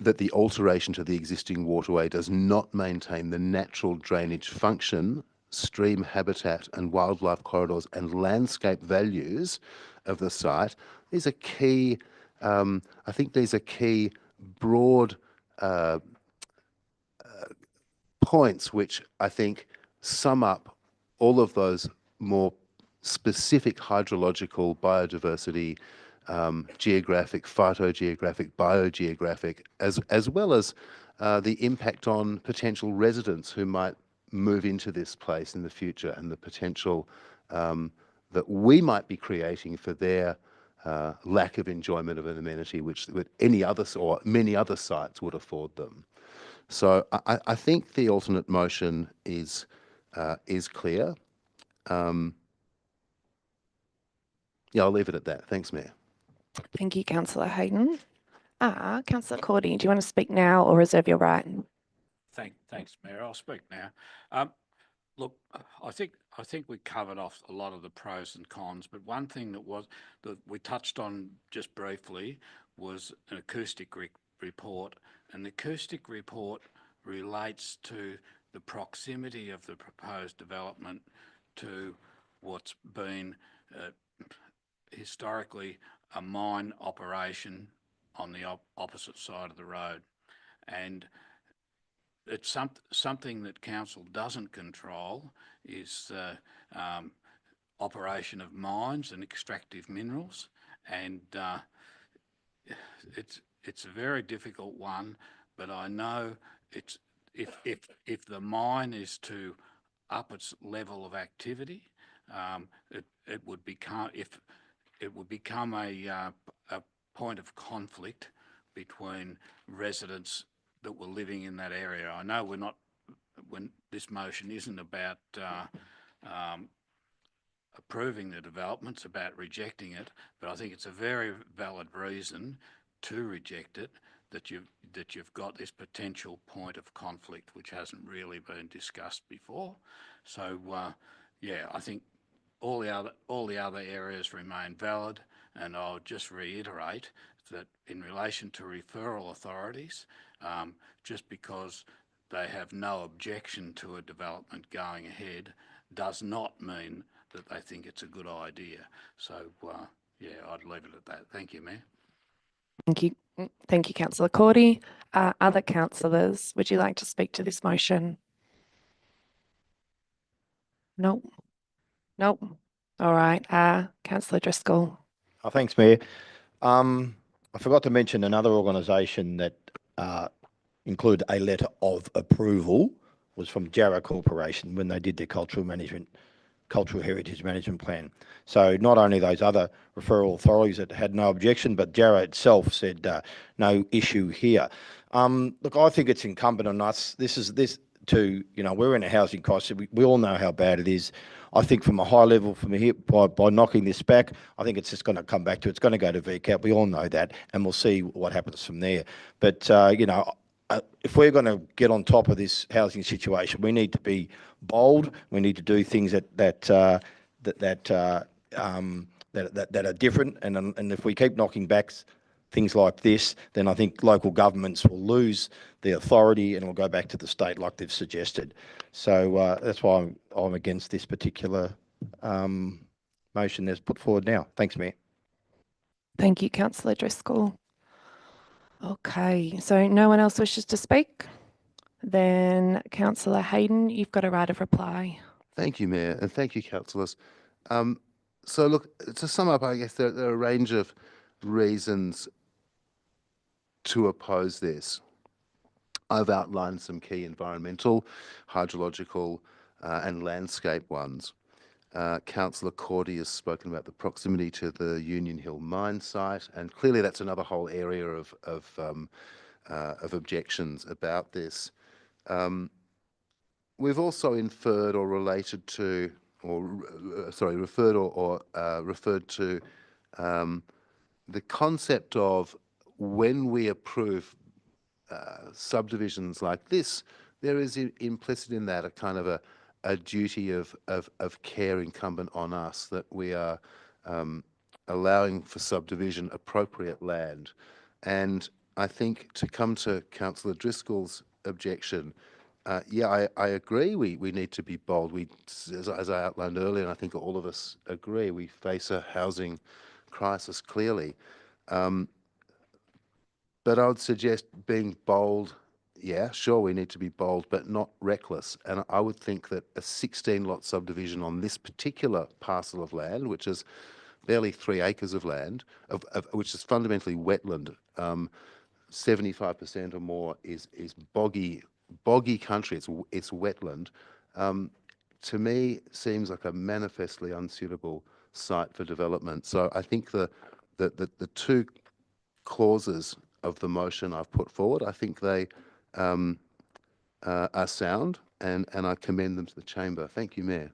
that the alteration to the existing waterway does not maintain the natural drainage function, stream habitat and wildlife corridors and landscape values of the site. These are key, I think these are key broad points which I think sum up all of those more specific hydrological, biodiversity, geographic, phytogeographic, biogeographic, as well as the impact on potential residents who might move into this place in the future, and the potential that we might be creating for their lack of enjoyment of an amenity which any other or many other sites would afford them. So I think the alternate motion is clear. Yeah, I'll leave it at that. Thanks, Mayor. Thank you, Councillor Hayden. Councillor Cordy, do you want to speak now or reserve your right? Thanks, Mayor. I'll speak now. Look, I think we covered off a lot of the pros and cons, but one thing that we touched on just briefly was an acoustic report, and the acoustic report relates to the proximity of the proposed development to what's been historically a mine operation on the opposite side of the road, and it's something that council doesn't control is operation of mines and extractive minerals, and it's a very difficult one. But I know it's if the mine is to up its level of activity, it would become a point of conflict between residents that were living in that area. I know when this motion isn't about approving the development, it's about rejecting it, but I think it's a very valid reason to reject it, that you've got this potential point of conflict which hasn't really been discussed before. So yeah, I think all the other areas remain valid, and I'll just reiterate that in relation to referral authorities, just because they have no objection to a development going ahead does not mean that they think it's a good idea. So yeah, I'd leave it at that. Thank you, Mayor. Thank you, Councillor Cordy. Other councillors, would you like to speak to this motion? No. All right. Councillor Driscoll. Thanks, Mayor. I forgot to mention another organisation that included a letter of approval was from Jarrah Corporation when they did their cultural heritage management plan. So not only those other referral authorities that had no objection, but Jarrah itself said no issue here. Look, I think it's incumbent on us. We're in a housing crisis. We all know how bad it is. I think from a high level, from here, by knocking this back, I think it's just going to come back to, it's going to go to VCAT. We all know that, and we'll see what happens from there. But, if we're going to get on top of this housing situation, we need to be bold. We need to do things that are different. And if we keep knocking back things like this, then I think local governments will lose the authority and will go back to the state like they've suggested. So that's why I'm against this particular motion that's put forward now. Thanks, Mayor. Thank you, Councillor Driscoll. Okay, so no one else wishes to speak? Then Councillor Hayden, you've got a right of reply. Thank you, Mayor, and thank you, councillors. So look, to sum up, I guess there are a range of reasons to oppose this. I've outlined some key environmental, hydrological, and landscape ones. Councillor Cordy has spoken about the proximity to the Union Hill mine site, and clearly that's another whole area of objections about this. We've also inferred or related to, referred to the concept of when we approve subdivisions like this, there is implicit in that a kind of a duty of care incumbent on us, that we are allowing for subdivision appropriate land. And I think, to come to Councillor Driscoll's objection, I agree we need to be bold. As I outlined earlier, and I think all of us agree, we face a housing crisis clearly. But I would suggest being bold. Yeah, sure, we need to be bold, but not reckless. And I would think that a 16-lot subdivision on this particular parcel of land, which is barely 3 acres of land, which is fundamentally wetland, 75% or more is boggy country. It's wetland. To me, seems like a manifestly unsuitable site for development. So I think the two clauses of the motion I've put forward, I think they are sound, and I commend them to the chamber. Thank you, Mayor.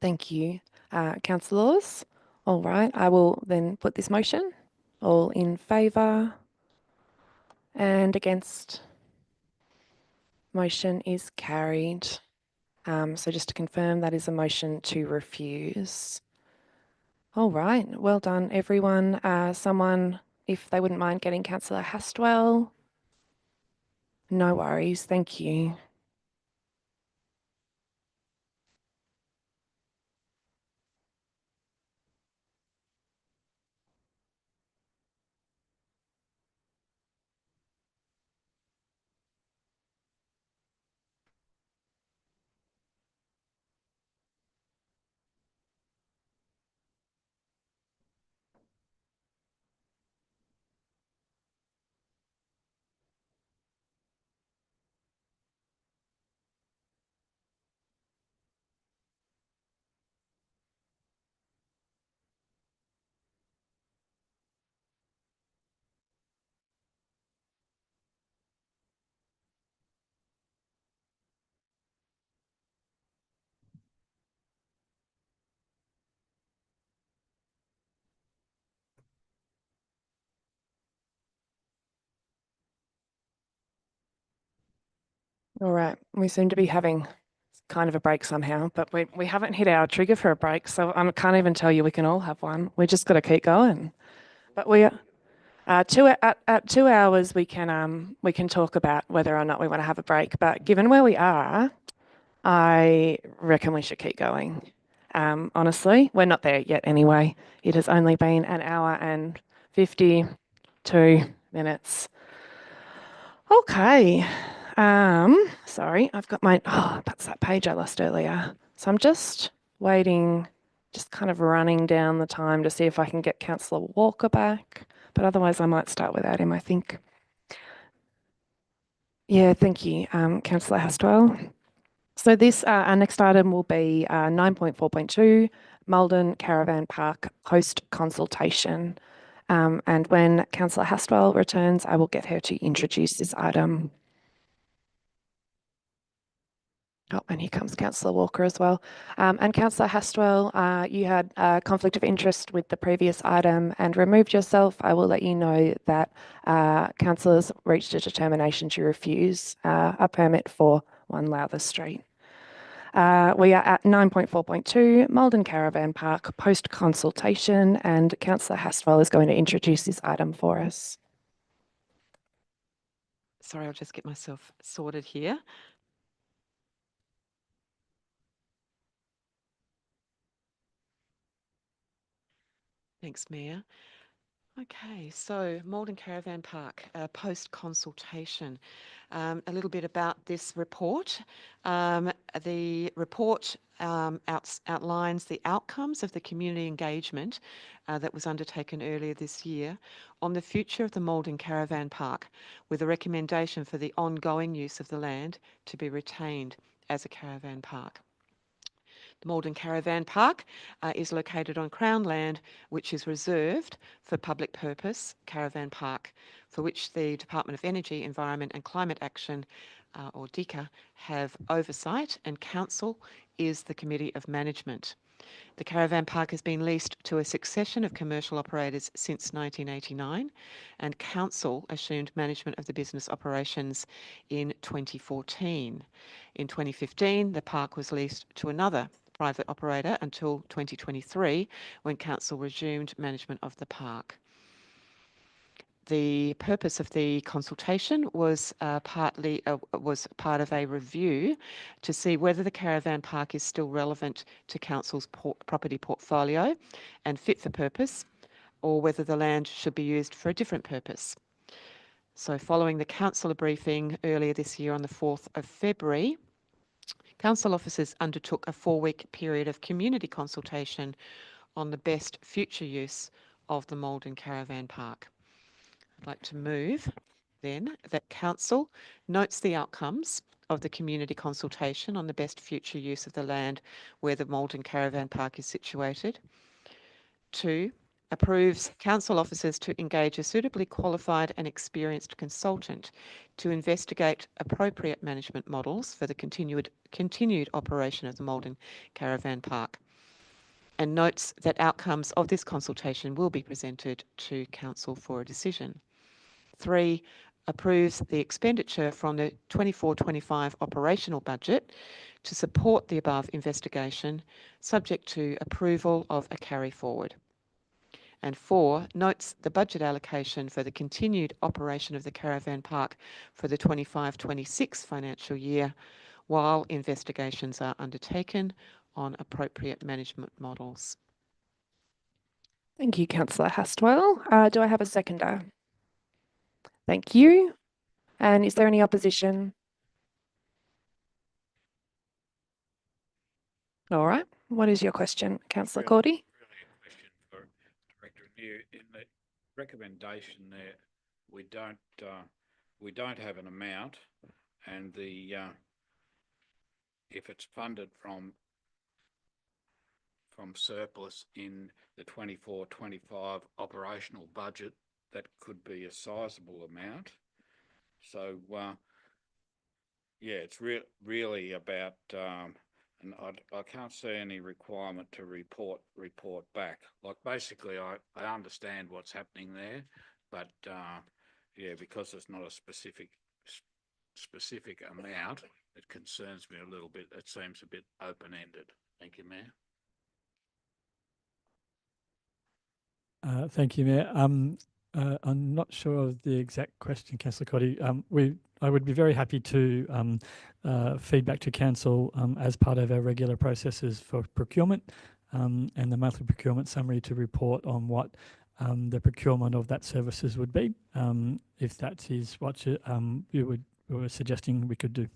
Thank you. Councillors? All right, I will then put this motion. All in favour and against? Motion is carried. So just to confirm, that is a motion to refuse. All right, well done, everyone. Someone, if they wouldn't mind getting Councillor Hastwell. No worries, thank you. All right, we seem to be having kind of a break somehow, but we haven't hit our trigger for a break, so I can't even tell you we can all have one. We're just got to keep going. But we at 2 hours we can talk about whether or not we want to have a break. But given where we are, I reckon we should keep going. Honestly, we're not there yet anyway. It has only been 1 hour and 52 minutes. Okay. Sorry, I've got my, that's that page I lost earlier. So I'm just waiting Just kind of running down the time to see if I can get Councillor Walker back, but otherwise I might start without him, I think. Yeah, thank you, Councillor Hastwell. So this, our next item will be 9.4.2, Malden Caravan Park post-consultation. And when Councillor Hastwell returns, I will get her to introduce this item. Oh, and here comes Councillor Walker as well. And Councillor Hastwell, you had a conflict of interest with the previous item and removed yourself. I will let you know that councillors reached a determination to refuse a permit for 1 Lowther Street. We are at 9.4.2, Malden Caravan Park post-consultation, and Councillor Hastwell is going to introduce this item for us. Sorry, I'll just get myself sorted here. Thanks, Mayor. Okay, so Malden Caravan Park, post-consultation. A little bit about this report. The report outlines the outcomes of the community engagement that was undertaken earlier this year on the future of the Malden Caravan Park, with a recommendation for the ongoing use of the land to be retained as a caravan park. The Malden Caravan Park is located on Crown land, which is reserved for public purpose caravan park, for which the Department of Energy, Environment and Climate Action, or DECA, have oversight, and Council is the Committee of Management. The caravan park has been leased to a succession of commercial operators since 1989, and Council assumed management of the business operations in 2014. In 2015, the park was leased to another private operator until 2023, when Council resumed management of the park. The purpose of the consultation was part of a review to see whether the caravan park is still relevant to Council's property portfolio and fit for purpose, or whether the land should be used for a different purpose. So following the councillor briefing earlier this year on the 4th of February, Council officers undertook a 4-week period of community consultation on the best future use of the Malden Caravan Park. I'd like to move then that Council notes the outcomes of the community consultation on the best future use of the land where the Malden Caravan Park is situated. 2, approves Council officers to engage a suitably qualified and experienced consultant to investigate appropriate management models for the continued operation of the Malden Caravan Park, and notes that outcomes of this consultation will be presented to Council for a decision. 3, approves the expenditure from the 24-25 operational budget to support the above investigation, subject to approval of a carry forward. And 4, notes the budget allocation for the continued operation of the caravan park for the 25-26 financial year, while investigations are undertaken on appropriate management models. Thank you, Councillor Hastwell. Do I have a seconder? Thank you. And is there any opposition? All right. What is your question, Councillor Cordy? Really a question for Director New. In the recommendation there, we don't have an amount, and the if it's funded from surplus in the 24-25 operational budget, that could be a sizable amount. So yeah, it's really about and I can't see any requirement to report back. Like, basically, I understand what's happening there, but yeah, because it's not a specific amount, it concerns me a little bit. It seems a bit open-ended. Thank you, Mayor. Thank you, Mayor. I'm not sure of the exact question, Councillor Coddy. I would be very happy to feedback to Council as part of our regular processes for procurement and the monthly procurement summary to report on what the procurement of that services would be, if that is what you were suggesting we could do.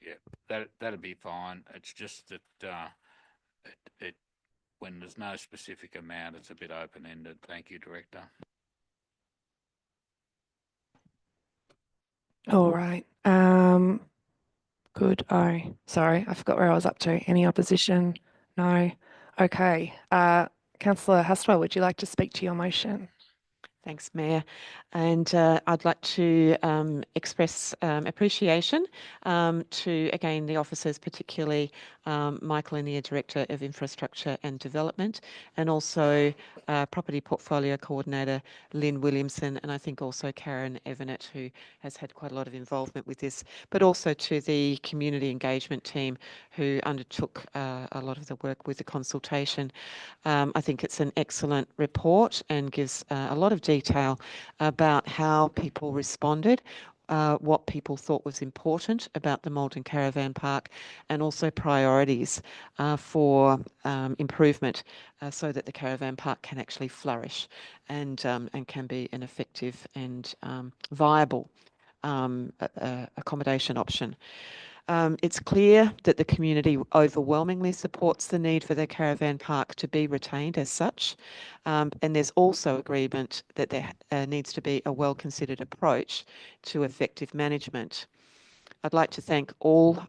Yeah, that'd be fine. It's just that it, when there's no specific amount, it's a bit open-ended. Thank you, Director. All right. Good. Oh, sorry, I forgot where I was up to. Any opposition? No. Okay. Councillor Hastwell, would you like to speak to your motion? Thanks, Mayor. And I'd like to express appreciation to, again, the officers, particularly Michael Lanier, Director of Infrastructure and Development, and also Property Portfolio Coordinator Lynn Williamson, and I think also Karen Evanet, who has had quite a lot of involvement with this, but also to the community engagement team who undertook a lot of the work with the consultation. I think it's an excellent report and gives a lot of detail about how people responded, what people thought was important about the Maldon Caravan Park, and also priorities for improvement so that the caravan park can actually flourish and can be an effective and viable accommodation option. It's clear that the community overwhelmingly supports the need for the caravan park to be retained as such. And there's also agreement that there needs to be a well-considered approach to effective management. I'd like to thank all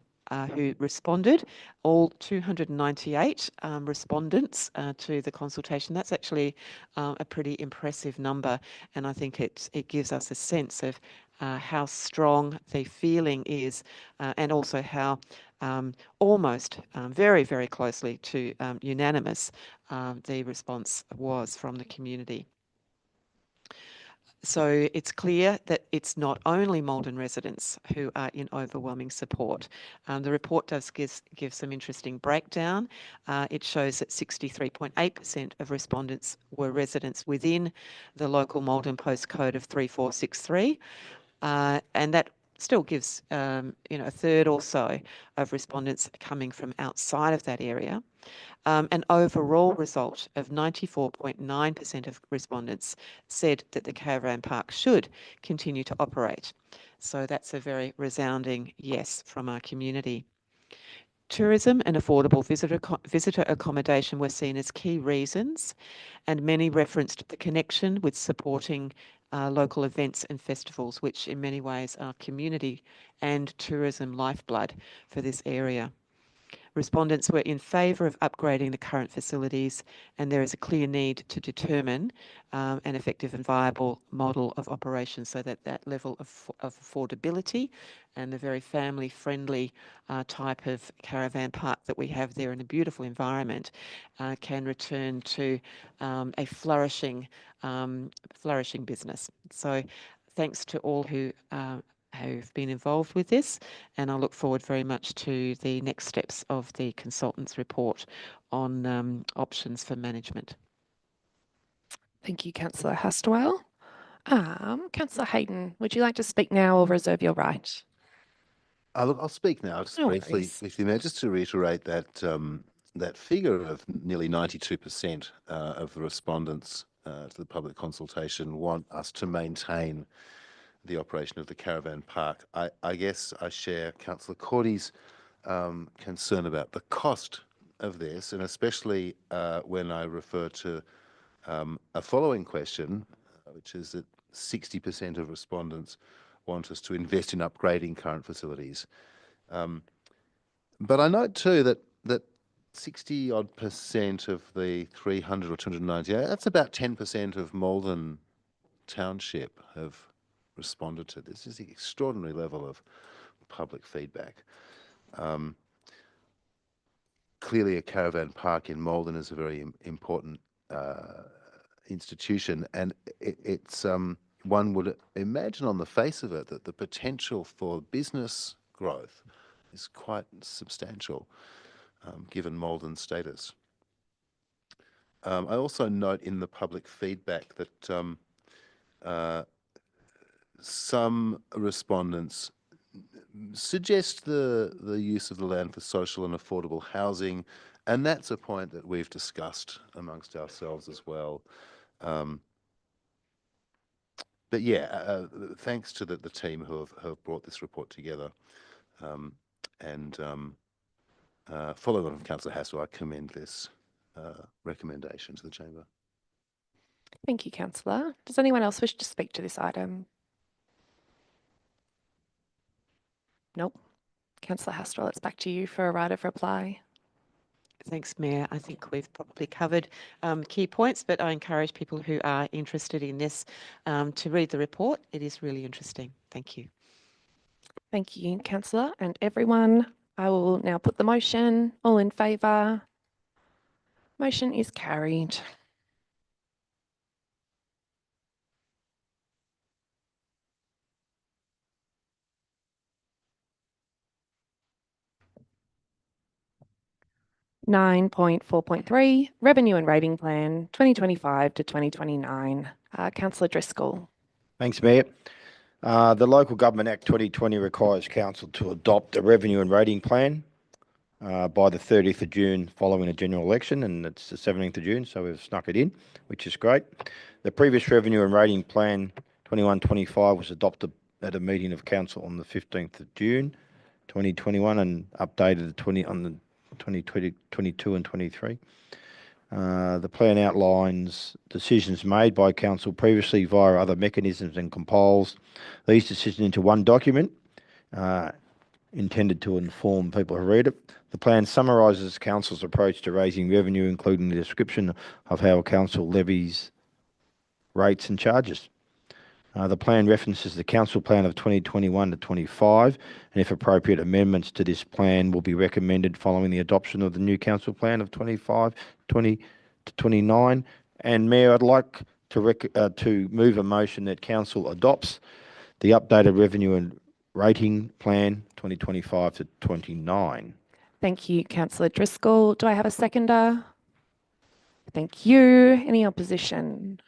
who responded, all 298 respondents to the consultation. That's actually a pretty impressive number, and I think it gives us a sense of how strong the feeling is, and also how almost very, very closely to unanimous the response was from the community. So it's clear that it's not only Maldon residents who are in overwhelming support. The report does give some interesting breakdown. It shows that 63.8% of respondents were residents within the local Maldon postcode of 3463, and that still gives a third or so of respondents coming from outside of that area. An overall result of 94.9% of respondents said that the caravan park should continue to operate. So that's a very resounding yes from our community. Tourism and affordable visitor accommodation were seen as key reasons, and many referenced the connection with supporting local events and festivals, which in many ways are community and tourism lifeblood for this area. Respondents were in favour of upgrading the current facilities, and there is a clear need to determine an effective and viable model of operation so that that level of affordability and the very family-friendly type of caravan park that we have there in a beautiful environment can return to a flourishing business. So thanks to all who've been involved with this, and I look forward very much to the next steps of the consultant's report on options for management. Thank you, Councillor Hastwell. Councillor Hayden, would you like to speak now or reserve your right? I'll speak now, just No briefly, worries. with you, Mayor, just to reiterate that that figure of nearly 92% of the respondents to the public consultation want us to maintain the operation of the caravan park. I guess I share Councillor Cordy's concern about the cost of this, and especially when I refer to a following question, which is that 60% of respondents want us to invest in upgrading current facilities. But I note too that 60 odd percent of the 300 or 290, that's about 10% of Maldon Township have responded to this. This is an extraordinary level of public feedback. Clearly a caravan park in Maldon is a very important institution, and it's one would imagine on the face of it that the potential for business growth is quite substantial given Maldon's status. I also note in the public feedback that some respondents suggest the use of the land for social and affordable housing, and that's a point that we've discussed amongst ourselves as well. But yeah, thanks to the team who have brought this report together, and following on from Councillor Hassel, I commend this recommendation to the chamber. Thank you, Councillor. Does anyone else wish to speak to this item? Nope. Councillor Hastrell, it's back to you for a right of reply. Thanks, Mayor. I think we've probably covered key points, but I encourage people who are interested in this to read the report. It is really interesting. Thank you. Thank you, Councillor, and everyone. I will now put the motion. All in favour? Motion is carried. (9.4.3) Revenue and Rating Plan 2025 to 2029. Councillor Driscoll. Thanks, Mayor. The Local Government Act 2020 requires council to adopt a revenue and rating plan by the 30th of June following a general election, and it's the 17th of June, so we've snuck it in, which is great. The previous revenue and rating plan 21-25 was adopted at a meeting of council on the 15th of June 2021 and updated on the 2020, 22 and 23. The plan outlines decisions made by council previously via other mechanisms and compiles these decisions into one document intended to inform people who read it. The plan summarises council's approach to raising revenue, including the description of how council levies rates and charges. The plan references the council plan of 2021 to 25, and if appropriate, amendments to this plan will be recommended following the adoption of the new council plan of 25, 20 to 29. And Mayor, I'd like to move a motion that council adopts the updated revenue and rating plan 2025 to 29. Thank you, Councillor Driscoll. Do I have a seconder? Thank you. Any opposition?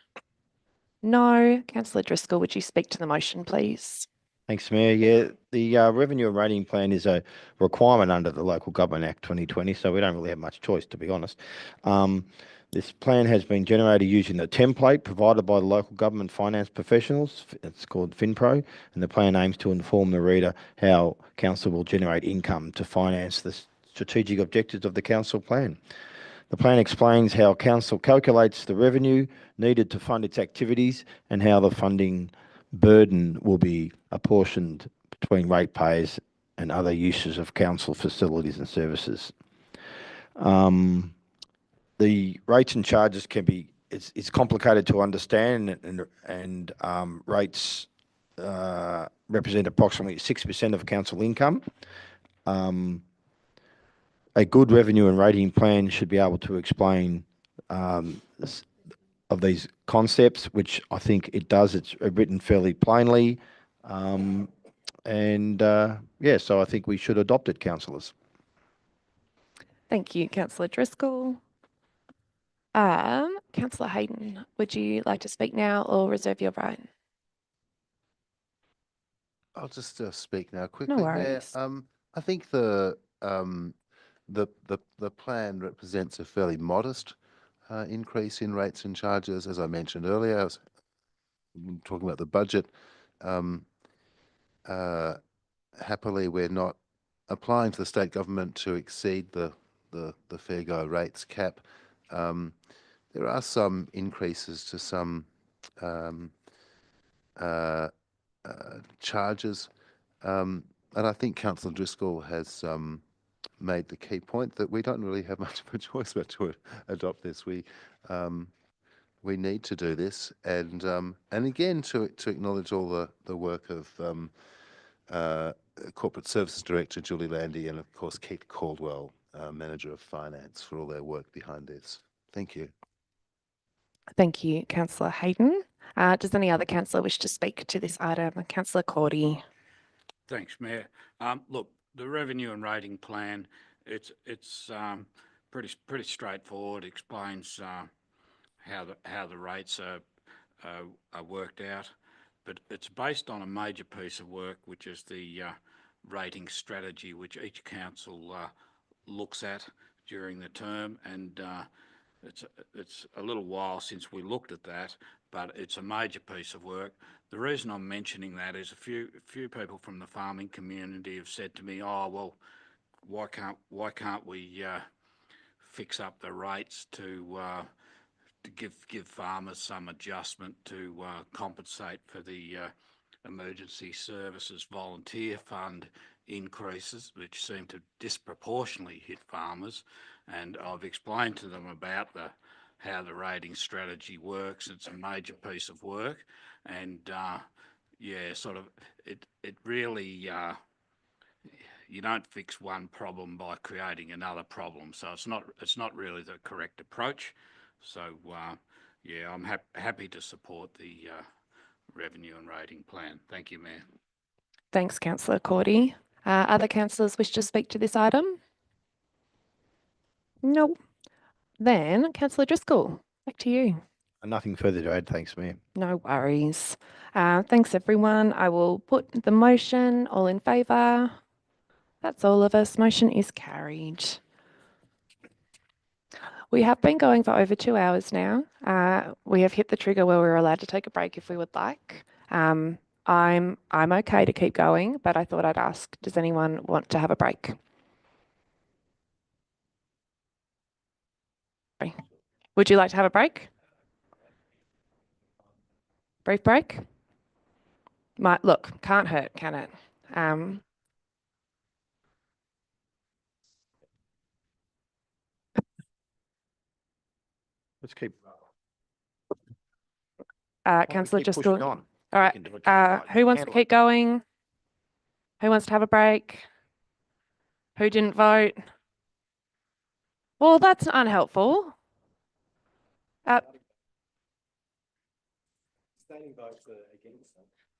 No. Councillor Driscoll, would you speak to the motion, please? Thanks, Mayor. Yeah, the revenue and rating plan is a requirement under the Local Government Act 2020, so we don't really have much choice, to be honest. This plan has been generated using the template provided by the local government finance professionals. It's called FinPro, and the plan aims to inform the reader how council will generate income to finance the strategic objectives of the council plan. The plan explains how council calculates the revenue needed to fund its activities and how the funding burden will be apportioned between ratepayers and other uses of council facilities and services. The rates and charges can be, it's complicated to understand, and rates represent approximately 6% of council income. A good revenue and rating plan should be able to explain of these concepts, which I think it does. It's written fairly plainly. Yeah, so I think we should adopt it, councillors. Thank you, Councillor Driscoll. Councillor Hayden, would you like to speak now or reserve your right? I'll just speak now quickly. No Mayor. worries. I think the plan represents a fairly modest increase in rates and charges. As I mentioned earlier, I was talking about the budget. Happily, we're not applying to the state government to exceed the fair go rates cap. There are some increases to some charges, and I think Councillor Driscoll has made the key point that we don't really have much of a choice but to adopt this. We need to do this, and again to acknowledge all the work of Corporate Services Director Julie Landy and of course Keith Caldwell, Manager of Finance, for all their work behind this. Thank you. Thank you, Councillor Hayden. Does any other councillor wish to speak to this item? Councillor Cordy. Thanks, Mayor. Look, the revenue and rating plan, it's pretty straightforward. Explains how the rates are worked out, but it's based on a major piece of work, which is the rating strategy, which each council looks at during the term, and it's a little while since we looked at that, but it's a major piece of work. The reason I'm mentioning that is a few people from the farming community have said to me, "Oh, well, why can't we fix up the rates to give farmers some adjustment to compensate for the emergency services volunteer fund increases, which seem to disproportionately hit farmers. And I've explained to them about how the rating strategy works. It's a major piece of work, and yeah, sort of it really you don't fix one problem by creating another problem. So it's not really the correct approach. So yeah, I'm happy to support the revenue and rating plan. Thank you, Mayor. Thanks, Councillor Cordy. Other councillors wish to speak to this item? No. Then, Councillor Driscoll, back to you. Nothing further to add, thanks, Mayor. No worries. Thanks, everyone. I will put the motion. All in favour? That's all of us. Motion is carried. We have been going for over 2 hours now. We have hit the trigger where we're allowed to take a break if we would like. I'm okay to keep going, but I thought I'd ask, does anyone want to have a break? Would you like to have a break? Brief break? Look, can't hurt, can it? Let's keep. Councillor keep pushing Driscoll. on. All right. can do it. Who wants to Handle it. keep going? Who wants to have a break? Who didn't vote? Well, that's unhelpful.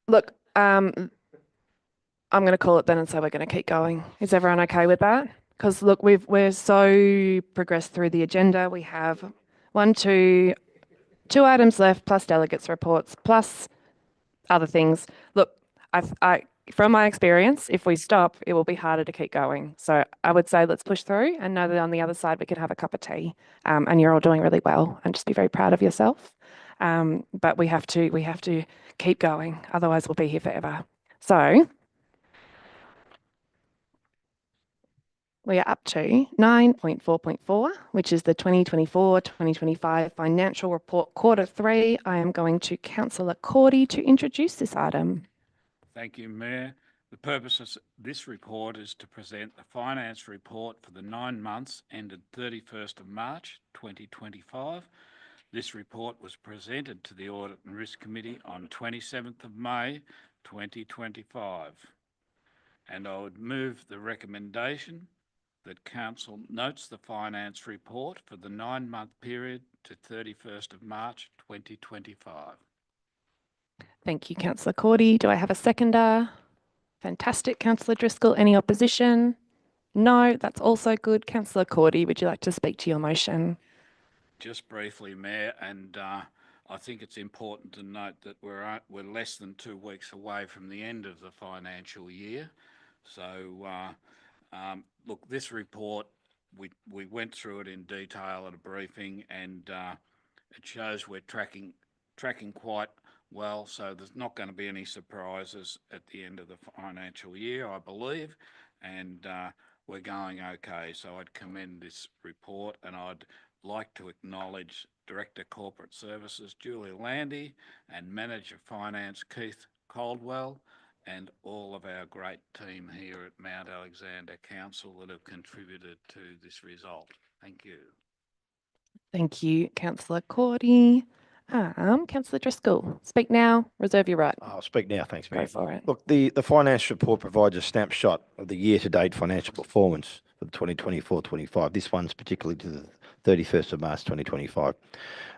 Look, I'm going to call it then and say we're going to keep going. Is everyone okay with that? Because look, we're so progressed through the agenda. We have two items left, plus delegates' reports, plus other things. Look, from my experience, if we stop, it will be harder to keep going. So I would say let's push through and know that on the other side we can have a cup of tea. And you're all doing really well, and just be very proud of yourself. But we have to keep going, otherwise we'll be here forever. So we are up to 9.4.4, which is the 2024-2025 financial report, quarter 3. I am going to Councillor Cordy to introduce this item. Thank you, Mayor. The purpose of this report is to present the finance report for the 9 months ended 31st of March 2025. This report was presented to the Audit and Risk Committee on 27th of May 2025. And I would move the recommendation that Council notes the finance report for the 9-month period to 31st of March 2025. Thank you, Councillor Cordy. Do I have a seconder? Fantastic, Councillor Driscoll. Any opposition? No, that's also good. Councillor Cordy, would you like to speak to your motion? Just briefly, Mayor, and I think it's important to note that we're less than 2 weeks away from the end of the financial year. So, look, this report, we went through it in detail at a briefing, and it shows we're tracking quite well. So there's not going to be any surprises at the end of the financial year, I believe, and we're going okay. So I'd commend this report, and I'd like to acknowledge Director Corporate Services Julia Landy and Manager Finance Keith Caldwell, and all of our great team here at Mount Alexander Council that have contributed to this result. Thank you. Thank you, Councillor Cordy. Councillor Driscoll, speak now, reserve your right. I'll speak now, thanks, Mayor. Go for it. Look, the finance report provides a snapshot of the year-to-date financial performance for the 2024-25. This one's particularly to the 31st of March 2025.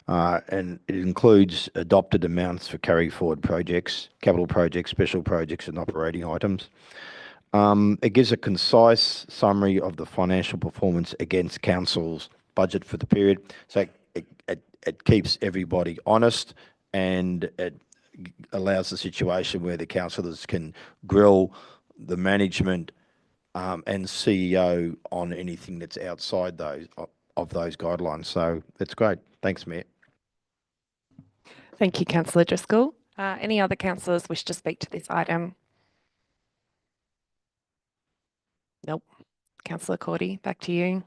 And it includes adopted amounts for carry forward projects, capital projects, special projects and operating items. It gives a concise summary of the financial performance against Council's budget for the period. So it keeps everybody honest, and it allows the situation where the councillors can grill the management and CEO on anything that's outside those guidelines. So that's great. Thanks, Mayor. Thank you, Councillor Driscoll. Any other councillors wish to speak to this item? Nope. Councillor Cordy, back to you.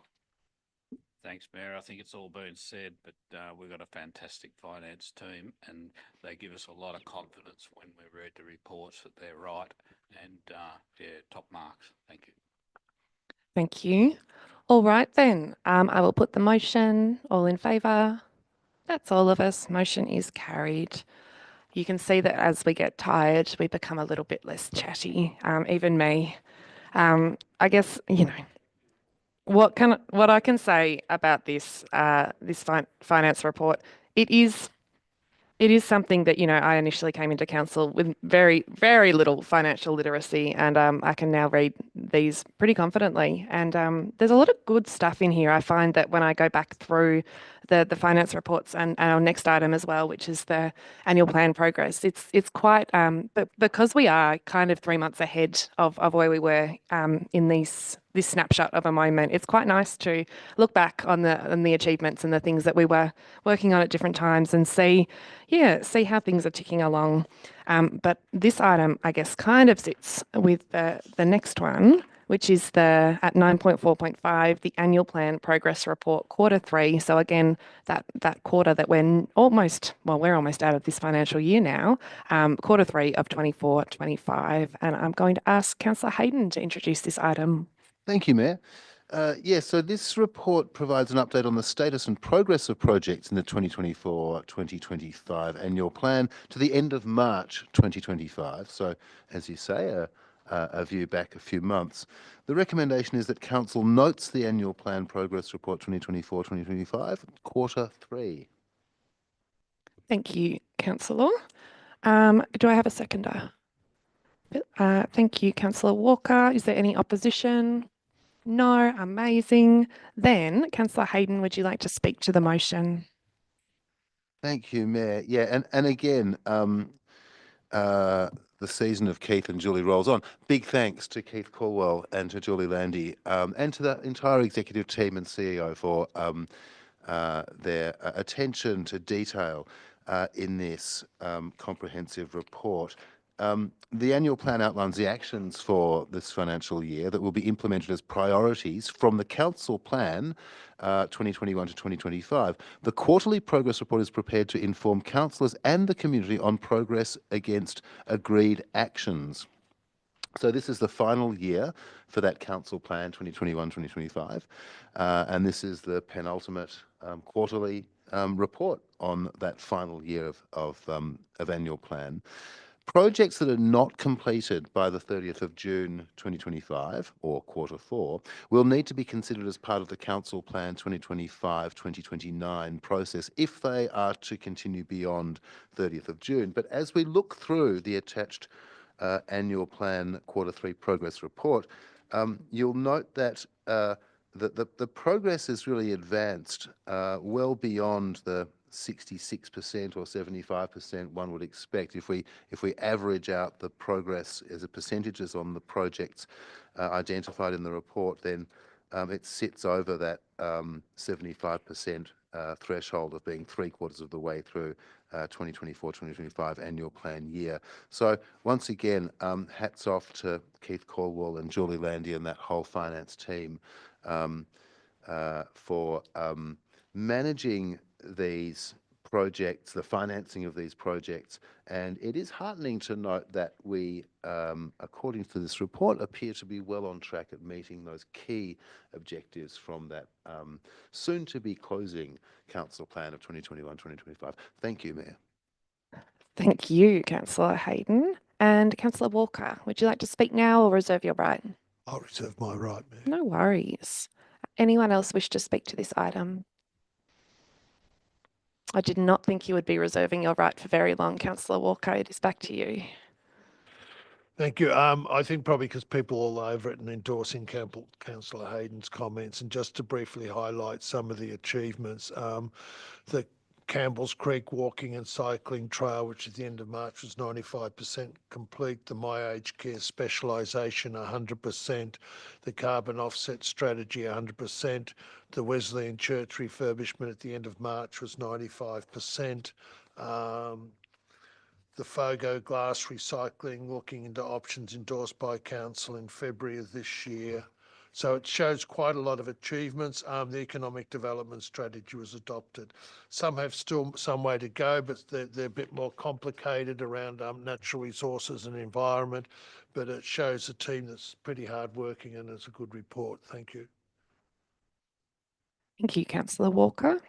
Thanks, Mayor. I think it's all been said, but we've got a fantastic finance team and they give us a lot of confidence when we read the reports that they're right and yeah, top marks. Thank you. Thank you. All right then, I will put the motion. All in favour? That's all of us. Motion is carried. You can see that as we get tired, we become a little bit less chatty, even me. I guess, you know, what I can say about this finance report, it is something that, you know, I initially came into council with very, very little financial literacy, and I can now read these pretty confidently. And there's a lot of good stuff in here. I find that when I go back through the finance reports and our next item as well, which is the annual plan progress, it's quite, but because we are kind of 3 months ahead of where we were in this snapshot of a moment, it's quite nice to look back on the achievements and the things that we were working on at different times and see how things are ticking along. But this item, I guess, kind of sits with the next one, which is at 9.4.5, the annual plan progress report, Q3. So again, that quarter that we're almost out of this financial year now, Q3 of 24-25. And I'm going to ask Councillor Hayden to introduce this item. Thank you, Mayor. So this report provides an update on the status and progress of projects in the 2024-2025 annual plan to the end of March 2025. So, as you say, a view back a few months. The recommendation is that Council notes the annual plan progress report 2024-2025, Q3. Thank you, Councillor. Do I have a seconder? Thank you, Councillor Walker. Is there any opposition? No, amazing. Then, Councillor Hayden, would you like to speak to the motion? Thank you, Mayor. Yeah, and again, the season of Keith and Julie rolls on. Big thanks to Keith Caldwell and to Julie Landy and to the entire executive team and CEO for their attention to detail in this comprehensive report. The annual plan outlines the actions for this financial year that will be implemented as priorities from the council plan 2021 to 2025. The quarterly progress report is prepared to inform councillors and the community on progress against agreed actions. So this is the final year for that council plan 2021-2025, and this is the penultimate quarterly report on that final year of annual plan. Projects that are not completed by the 30th of June 2025 or Q4 will need to be considered as part of the Council Plan 2025-2029 process if they are to continue beyond 30th of June. But as we look through the attached annual plan Q3 progress report, you'll note that the progress is really advanced well beyond the 66% or 75% one would expect if we average out the progress as a percentages on the projects identified in the report, then it sits over that 75% threshold of being 3/4 of the way through 2024-2025 annual plan year. So once again, hats off to Keith Caldwell and Julie Landy and that whole finance team for managing these projects, the financing of these projects. And it is heartening to note that we, according to this report, appear to be well on track at meeting those key objectives from that soon to be closing council plan of 2021-2025. Thank you, Mayor. Thank you, Councillor Hayden. And Councillor Walker, would you like to speak now or reserve your right? I'll reserve my right, Mayor. No worries. Anyone else wish to speak to this item? I did not think you would be reserving your right for very long, Councillor Walker. It is back to you. Thank you. I think probably because people all over it and endorsing Councillor Hayden's comments, and just to briefly highlight some of the achievements, the Campbell's Creek walking and cycling trail, which at the end of March was 95% complete, the My Aged Care specialisation 100%, the carbon offset strategy 100%, the Wesleyan Church refurbishment at the end of March was 95%, the Fogo glass recycling, looking into options endorsed by Council in February of this year, So it shows quite a lot of achievements. The economic development strategy was adopted. Some have still some way to go, but they're a bit more complicated around natural resources and environment. But it shows a team that's pretty hardworking, and it's a good report. Thank you. Thank you, Councillor Walker.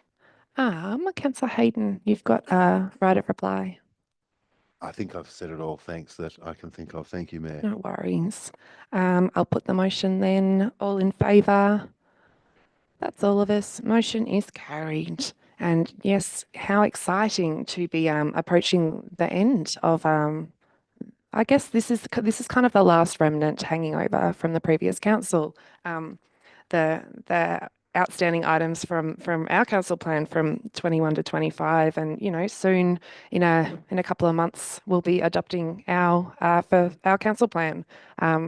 Councillor Hayden, you've got a right of reply. I think I've said it all. Thanks that I can think of. Thank you, Mayor. No worries. I'll put the motion then. All in favour? That's all of us. Motion is carried. And yes, how exciting to be approaching the end of I guess this is kind of the last remnant hanging over from the previous council. The outstanding items from our council plan from 21 to 25, and you know, soon in a couple of months we'll be adopting our for our council plan,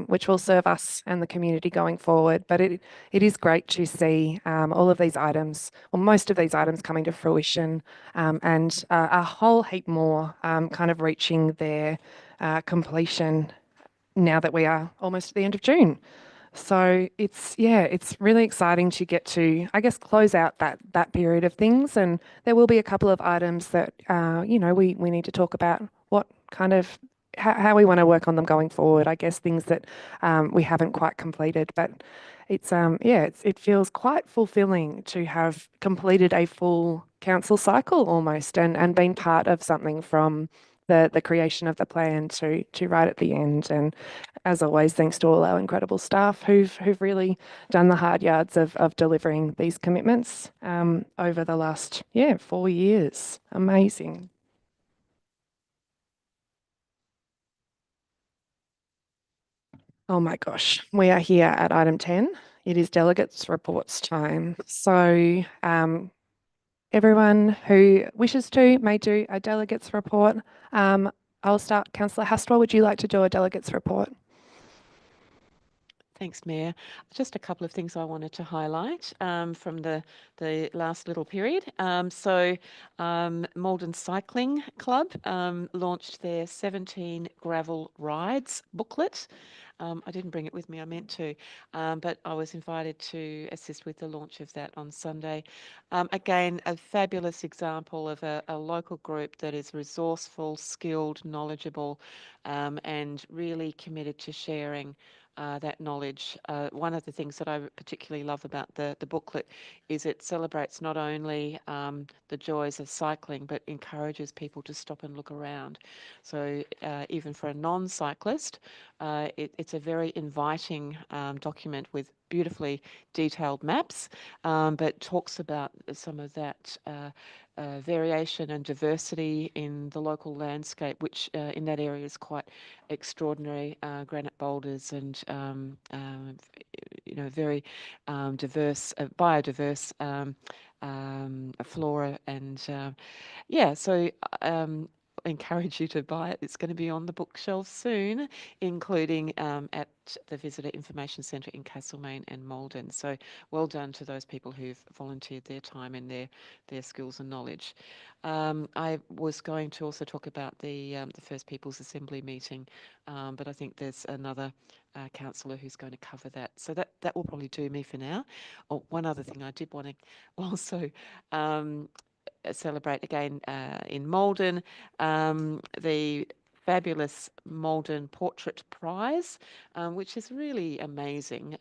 which will serve us and the community going forward. But it is great to see all of these items, or most of these items, coming to fruition, and a whole heap more kind of reaching their completion now that we are almost at the end of June. So it's really exciting to get to, I guess, close out that period of things. And there will be a couple of items that you know, we need to talk about what kind of how we want to work on them going forward. I guess things that we haven't quite completed, but it feels quite fulfilling to have completed a full council cycle almost, and been part of something from the creation of the plan to right at the end. And as always, thanks to all our incredible staff who've really done the hard yards of delivering these commitments over the last 4 years. Amazing. Oh my gosh, we are here at item 10. It is delegates reports time. So everyone who wishes to may do a delegates report. I'll start. Councillor Hastwell, would you like to do a delegates report? Thanks, Mayor. Just a couple of things I wanted to highlight from the last little period. Maldon Cycling Club launched their 17 gravel rides booklet. I didn't bring it with me, I meant to, but I was invited to assist with the launch of that on Sunday. Again, a fabulous example of a local group that is resourceful, skilled, knowledgeable, and really committed to sharing that knowledge. One of the things that I particularly love about the booklet is it celebrates not only the joys of cycling, but encourages people to stop and look around. So even for a non-cyclist, it's a very inviting document with beautifully detailed maps, but talks about some of that variation and diversity in the local landscape, which in that area is quite extraordinary. Granite boulders and very diverse, biodiverse flora, and so encourage you to buy it. It's going to be on the bookshelf soon, including at the Visitor Information Centre in Castlemaine and Maldon. So well done to those people who've volunteered their time and their skills and knowledge. I was going to also talk about the First Peoples Assembly meeting, but I think there's another councillor who's going to cover that. So that will probably do me for now. Oh, one other thing I did want to also celebrate again in Maldon, the fabulous Maldon Portrait Prize, which is really amazing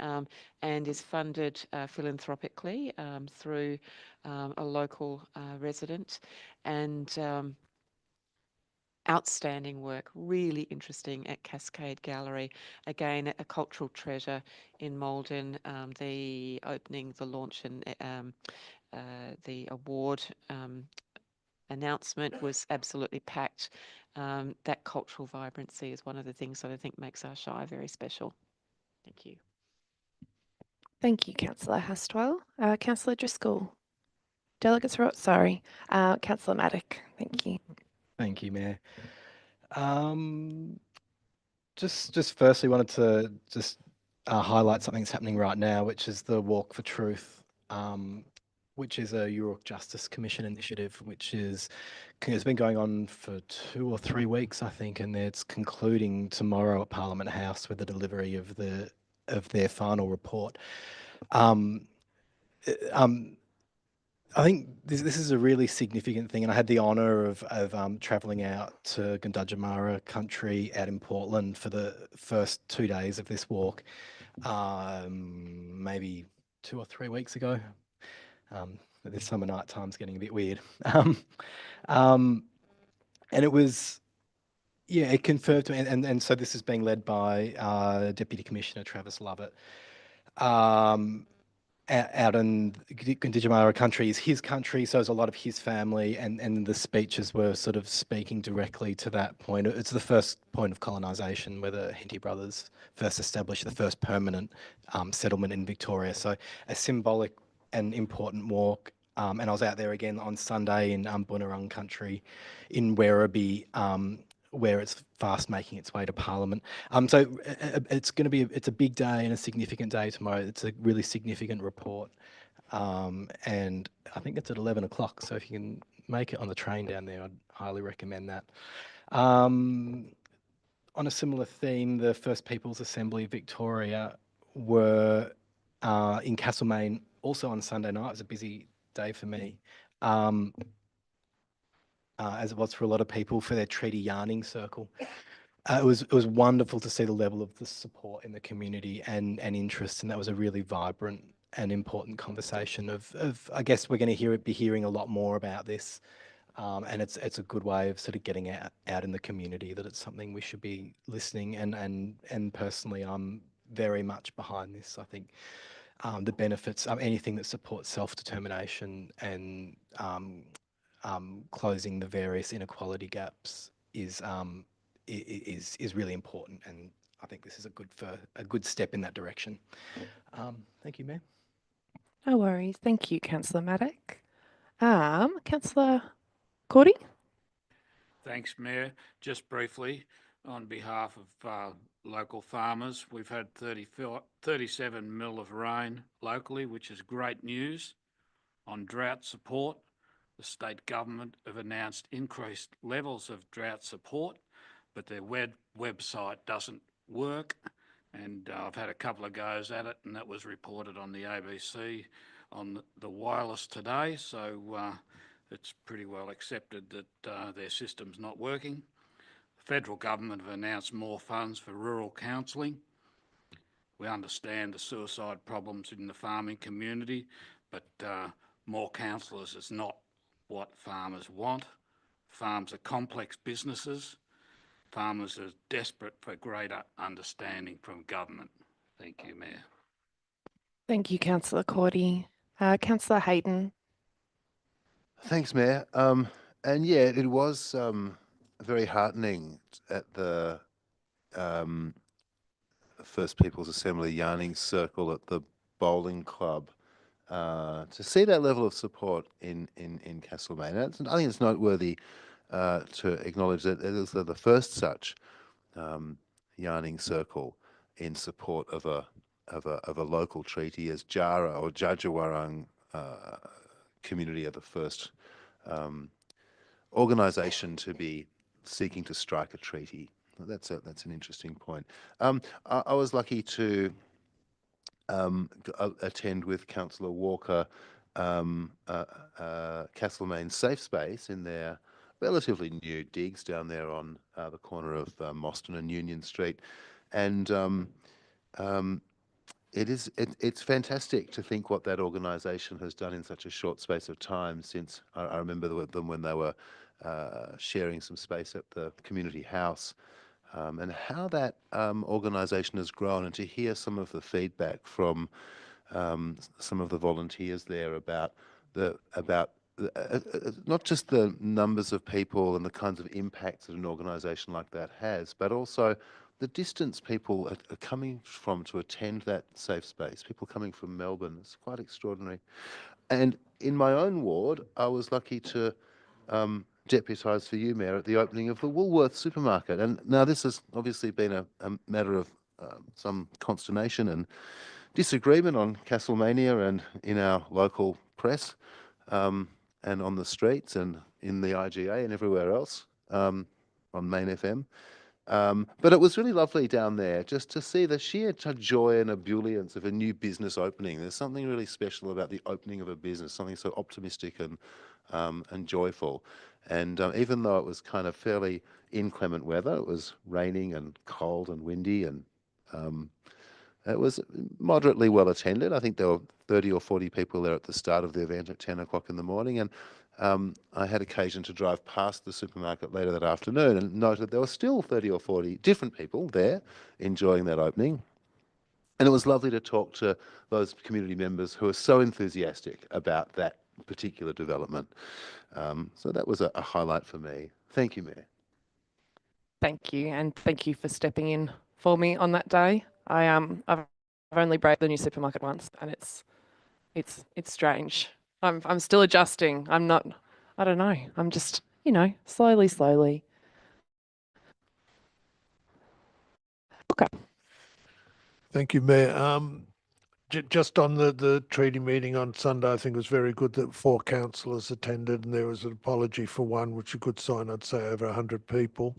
and is funded philanthropically through a local resident, and outstanding work, really interesting at Cascade Gallery. Again, a cultural treasure in Maldon. The opening, the launch, and the award announcement was absolutely packed. That cultural vibrancy is one of the things that I think makes our Shire very special. Thank you. Thank you, Councillor Hastwell. Councillor Driscoll. Delegates, sorry. Councillor Maddock. Thank you. Thank you, Mayor. Just firstly wanted to just highlight something that's happening right now, which is the Walk for Truth, which is a York Justice Commission initiative, which has been going on for 2 or 3 weeks, I think, and it's concluding tomorrow at Parliament House with the delivery of the of their final report. I think this is a really significant thing, and I had the honour of travelling out to Gunditjmara country out in Portland for the first 2 days of this walk, maybe 2 or 3 weeks ago. But this summer night time's getting a bit weird. And it was, yeah, it confirmed to me, and so this is being led by Deputy Commissioner Travis Lovett. Out in Gunditjmara country is his country, so there's a lot of his family, and the speeches were sort of speaking directly to that point. It's the first point of colonisation where the Henty brothers first established the first permanent settlement in Victoria. So a symbolic and important walk. And I was out there again on Sunday in Boonwurrung country in Werribee, where it's fast making its way to Parliament. So it's going to be, it's a big day and a significant day tomorrow. It's a really significant report. And I think it's at 11 o'clock. So if you can make it on the train down there, I'd highly recommend that. On a similar theme, the First Peoples Assembly Victoria were in Castlemaine also on Sunday night. It was a busy day for me. As it was for a lot of people, for their treaty yarning circle. It was wonderful to see the level of the support in the community and interest, and that was a really vibrant and important conversation of I guess we're going to be hearing a lot more about this, and it's a good way of sort of getting out in the community that it's something we should be listening, and personally I'm very much behind this. I think the benefits of anything that supports self-determination and closing the various inequality gaps is really important, and I think this is a good step in that direction. Thank you, Mayor. No worries. Thank you, Councillor Maddock. Councillor Cordy? Thanks, Mayor. Just briefly, on behalf of local farmers, we've had 37 mil of rain locally, which is great news. On drought support, the state government have announced increased levels of drought support, but their website doesn't work. And I've had a couple of goes at it, and that was reported on the ABC on the wireless today. So it's pretty well accepted that their system's not working. The federal government have announced more funds for rural counselling. We understand the suicide problems in the farming community, but more counsellors is not what farmers want. Farms are complex businesses. Farmers are desperate for greater understanding from government. Thank you, Mayor. Thank you, Councillor Cordy. Councillor Hayden? Thanks, Mayor. And yeah, it was very heartening at the First Peoples Assembly yarning circle at the bowling club to see that level of support in Castlemaine. I think it's noteworthy to acknowledge that it is the first such yarning circle in support of a local treaty, as Jara or Djadjawurrung community are the first organisation to be seeking to strike a treaty. That's an interesting point. I was lucky to attend with Councillor Walker Castlemaine Safe Space in their relatively new digs down there on the corner of Mostyn and Union Street, and it's fantastic to think what that organisation has done in such a short space of time. Since I remember them when they were sharing some space at the community house, and how that organisation has grown, and to hear some of the feedback from some of the volunteers there about not just the numbers of people and the kinds of impacts that an organisation like that has, but also the distance people are coming from to attend that safe space. People coming from Melbourne, it's quite extraordinary. And in my own ward, I was lucky to deputise for you, Mayor, at the opening of the Woolworths supermarket. And now this has obviously been a matter of some consternation and disagreement on Castlemania and in our local press, and on the streets and in the IGA and everywhere else, on Main FM. But it was really lovely down there just to see the sheer joy and ebullience of a new business opening. There's something really special about the opening of a business, something so optimistic and joyful. And even though it was kind of fairly inclement weather, it was raining and cold and windy, and it was moderately well attended. I think there were 30 or 40 people there at the start of the event at 10 o'clock in the morning. And I had occasion to drive past the supermarket later that afternoon and noted there were still 30 or 40 different people there enjoying that opening. And it was lovely to talk to those community members who are so enthusiastic about that particular development. So that was a highlight for me. Thank you, Mayor. Thank you, and thank you for stepping in for me on that day. I've only braved the new supermarket once, and it's strange. I'm still adjusting. I don't know. I'm just, slowly. Okay. Thank you, Mayor. Just on the treaty meeting on Sunday, I think it was very good that 4 councillors attended, and there was an apology for one, which is a good sign. I'd say over 100 people.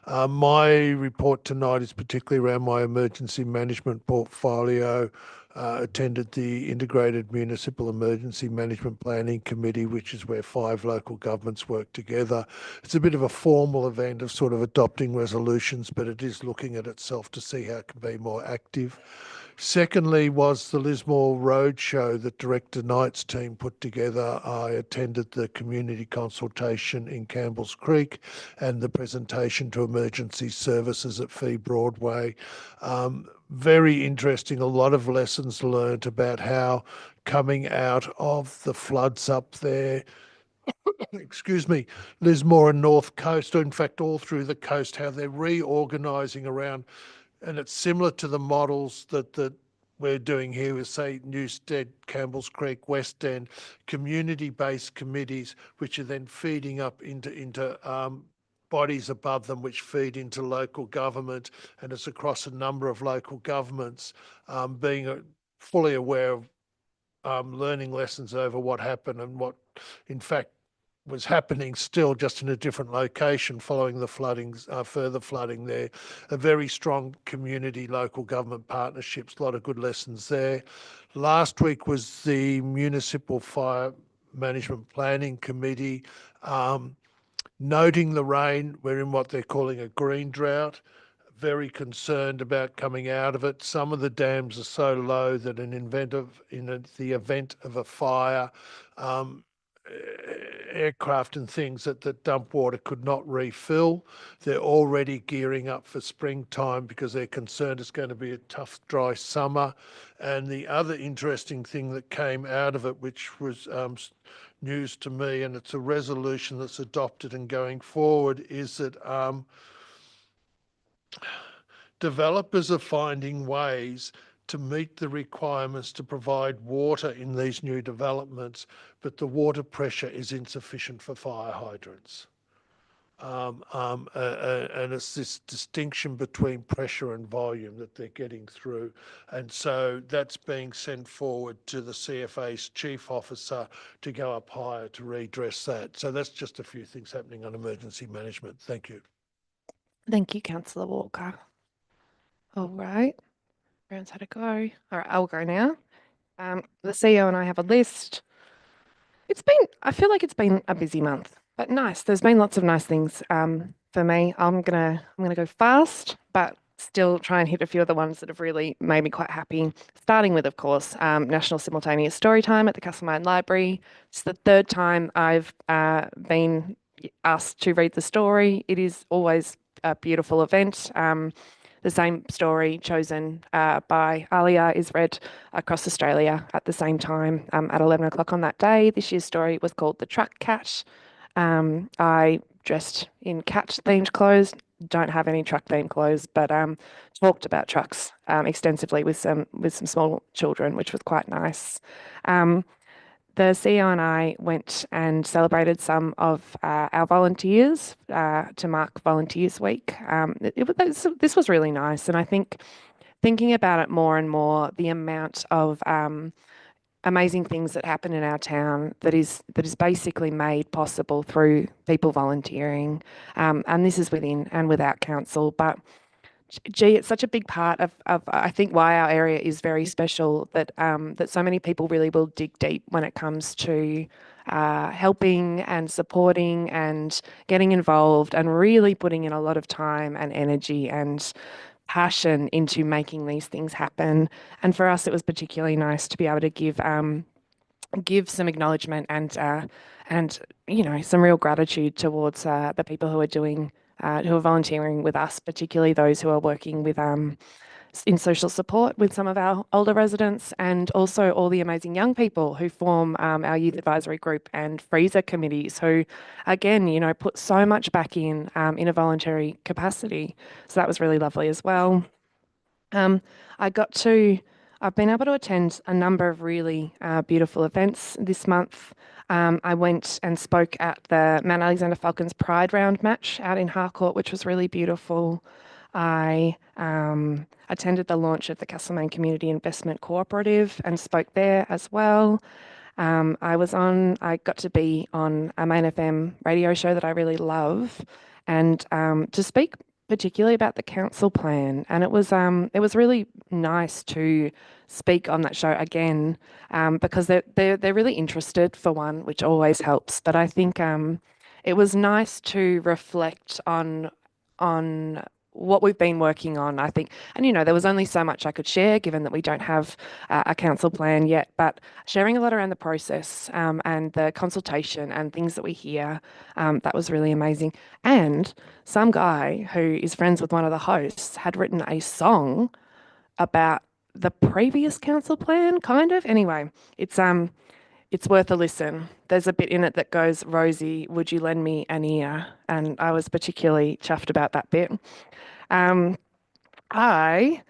My report tonight is particularly around my emergency management portfolio. Attended the Integrated Municipal Emergency Management Planning Committee, which is where 5 local governments work together. It's a bit of a formal event of sort of adopting resolutions, but it is looking at itself to see how it can be more active. Secondly was the Lismore Roadshow that Director Knight's team put together. I attended the community consultation in Campbell's Creek and the presentation to emergency services at Fee Broadway. Very interesting, a lot of lessons learned about how coming out of the floods up there, excuse me, Lismore and North Coast, or in fact all through the coast, how they're reorganising around. And it's similar to the models that we're doing here with, say, Newstead, Campbell's Creek, West End, community-based committees, which are then feeding up into bodies above them, which feed into local government, and it's across a number of local governments, being fully aware of learning lessons over what happened and what, in fact, was happening still, just in a different location following the floodings, further flooding there. A very strong community, local government partnerships, a lot of good lessons there. Last week was the Municipal Fire Management Planning Committee. Noting the rain, we're in what they're calling a green drought. Very concerned about coming out of it. Some of the dams are so low that in the event of a fire, aircraft and things that dump water could not refill. They're already gearing up for springtime because they're concerned it's going to be a tough, dry summer. And the other interesting thing that came out of it, which was news to me, and it's a resolution that's adopted and going forward, is that developers are finding ways to meet the requirements to provide water in these new developments, but the water pressure is insufficient for fire hydrants. And it's this distinction between pressure and volume that they're getting through. And so that's being sent forward to the CFA's chief officer to go up higher to redress that. So that's just a few things happening on emergency management. Thank you. Thank you, Councillor Walker. All right. Everyone's had a go. All right, I'll go now. The CEO and I have a list. I feel like it's been a busy month, but nice. There's been lots of nice things for me. I'm gonna go fast, but still try and hit a few of the ones that have really made me quite happy. Starting with, of course, National Simultaneous Storytime at the Castlemaine Library. It's the 3rd time I've been asked to read the story. It is always a beautiful event. The same story chosen by Alia is read across Australia at the same time at 11 o'clock on that day. This year's story was called The Truck Cat. I dressed in cat-themed clothes, don't have any truck-themed clothes, but talked about trucks extensively with some small children, which was quite nice. The CEO and I went and celebrated some of our volunteers to mark Volunteers Week. This was really nice, and I think thinking about it more and more, the amount of amazing things that happen in our town that is basically made possible through people volunteering, and this is within and without council. But gee, it's such a big part of I think why our area is very special, that that so many people really will dig deep when it comes to helping and supporting and getting involved and really putting in a lot of time and energy and passion into making these things happen. And for us, it was particularly nice to be able to give some acknowledgement and some real gratitude towards the people who are doing who are volunteering with us, particularly those who are working with in social support with some of our older residents, and also all the amazing young people who form our youth advisory group and freezer committees, who again, put so much back in a voluntary capacity. So that was really lovely as well. I've been able to attend a number of really beautiful events this month. I went and spoke at the Mount Alexander Falcons Pride Round match out in Harcourt, which was really beautiful. I attended the launch of the Castlemaine Community Investment Cooperative and spoke there as well. I got to be on a Main FM radio show that I really love, and to speak particularly about the council plan. And it was really nice to speak on that show again, because they're really interested, for one, which always helps. But I think it was nice to reflect on what we've been working on, I think. And, there was only so much I could share, given that we don't have a council plan yet, but sharing a lot around the process and the consultation and things that we hear, that was really amazing. And some guy who is friends with one of the hosts had written a song about the previous council plan, kind of. Anyway, it's worth a listen. There's a bit in it that goes, "Rosie, would you lend me an ear?" And I was particularly chuffed about that bit. I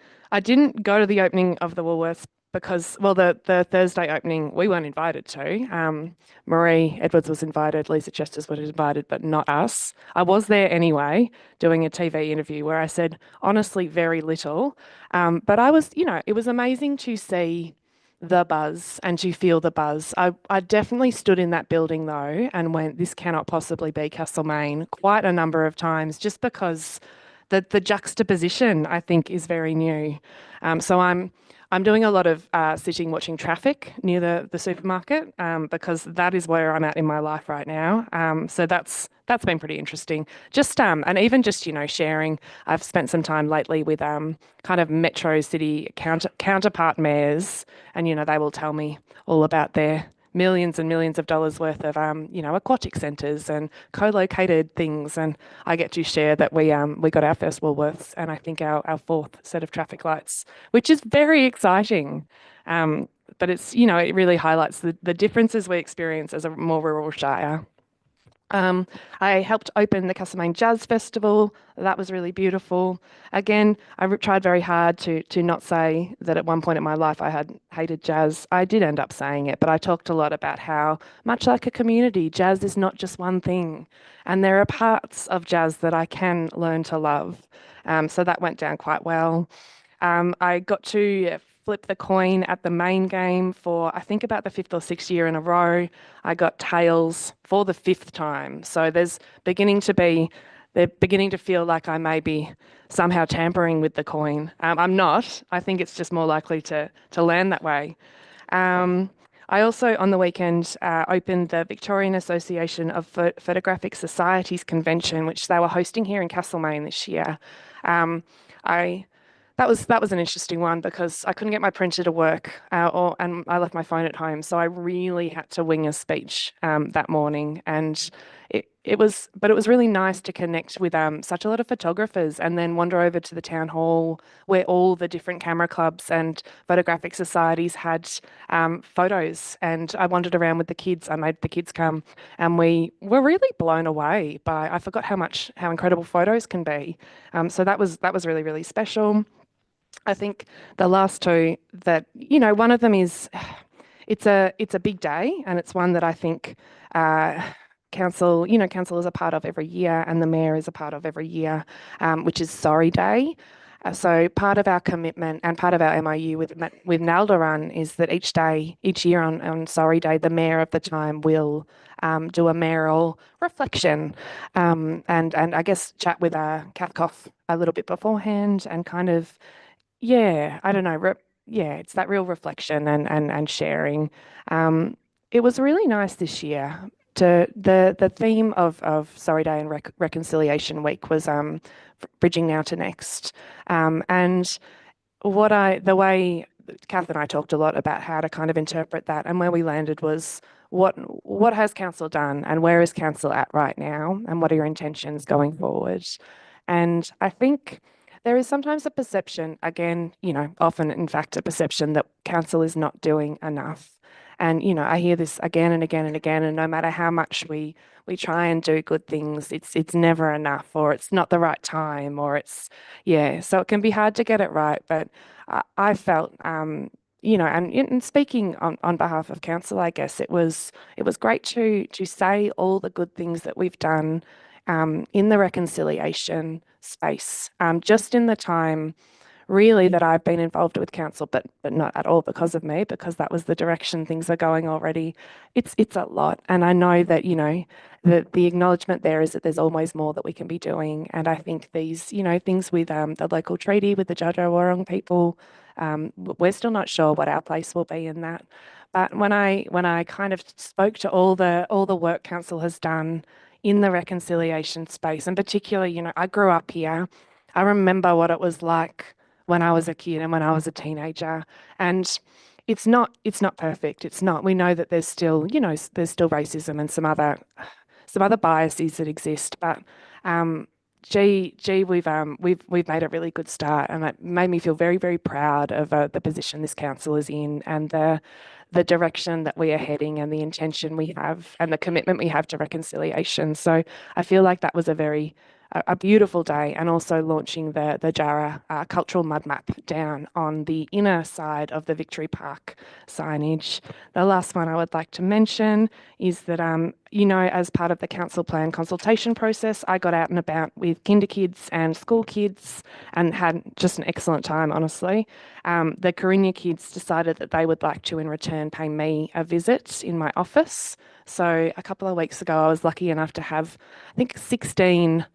didn't go to the opening of the Woolworths because, well, the Thursday opening we weren't invited to. Marie Edwards was invited, Lisa Chesters was invited, but not us. I was there anyway, doing a TV interview where I said, honestly, very little. But I was, it was amazing to see the buzz and to feel the buzz. I definitely stood in that building though and went, this cannot possibly be Castlemaine, quite a number of times, just because the juxtaposition, I think, is very new. So I'm doing a lot of sitting watching traffic near the supermarket, because that is where I'm at in my life right now. So that's been pretty interesting. Just and even just sharing. I've spent some time lately with kind of metro city counterpart mayors, and they will tell me all about their millions and millions of dollars worth of aquatic centres and co-located things, and I get to share that we got our first Woolworths, and I think our fourth set of traffic lights, which is very exciting. But it's it really highlights the differences we experience as a more rural shire. I helped open the Castlemaine Jazz Festival. That was really beautiful. Again, I tried very hard to not say that at one point in my life I had hated jazz. I did end up saying it, but I talked a lot about how, much like a community, jazz is not just one thing. And there are parts of jazz that I can learn to love. So that went down quite well. I got to flip the coin at the main game for, I think, about the 5th or 6th year in a row. I got tails for the 5th time. So they're beginning to feel like I may be somehow tampering with the coin. I'm not. I think it's just more likely to land that way. I also, on the weekend, opened the Victorian Association of Photographic Societies Convention, which they were hosting here in Castlemaine this year. That was an interesting one because I couldn't get my printer to work, and I left my phone at home, so I really had to wing a speech that morning. And it was really nice to connect with such a lot of photographers, and then wander over to the town hall where all the different camera clubs and photographic societies had photos. And I wandered around with the kids. I made the kids come, and we were really blown away by, I forgot how incredible photos can be. So that was really, really special. I think the last two that, one of them is, it's a big day, and it's one that I think council is a part of every year, and the mayor is a part of every year, which is Sorry Day. So part of our commitment and part of our MOU with Nalderun is that each year on Sorry Day, the mayor of the time will do a mayoral reflection and I guess chat with Kath Koff a little bit beforehand and kind of, yeah, I don't know, it's that real reflection and sharing. It was really nice this year. The theme of Sorry Day and Reconciliation Week was bridging now to next, and the way Kath and I talked a lot about how to kind of interpret that, and where we landed was what has council done and where is council at right now, and what are your intentions going forward? And I think there is sometimes a perception, again, often in fact a perception that council is not doing enough. And I hear this again and again and again, and no matter how much we try and do good things, it's never enough, or it's not the right time, or so it can be hard to get it right. But I felt, and speaking on behalf of council, I guess it was great to say all the good things that we've done in the reconciliation space, just in the time really that I've been involved with council, but not at all because of me, because that was the direction things are going already. It's a lot, and I know that the acknowledgement there is that there's always more that we can be doing, and I think these things with the local treaty with the Dja Dja Wurrung people, we're still not sure what our place will be in that. But when I kind of spoke to all the work council has done in the reconciliation space, and particularly, I grew up here. I remember what it was like when I was a kid and when I was a teenager, and it's not perfect. It's not. We know that there's still racism and some other biases that exist, but we've made a really good start, and it made me feel very, very proud of the position this council is in, and the direction that we are heading, and the intention we have, and the commitment we have to reconciliation. So I feel like that was a beautiful day, and also launching the Jarrah cultural mud map down on the inner side of the Victory Park signage. The last one I would like to mention is that, as part of the council plan consultation process, I got out and about with kinder kids and school kids and had just an excellent time, honestly. The Karinya kids decided that they would like to, in return, pay me a visit in my office. So a couple of weeks ago, I was lucky enough to have, I think, 16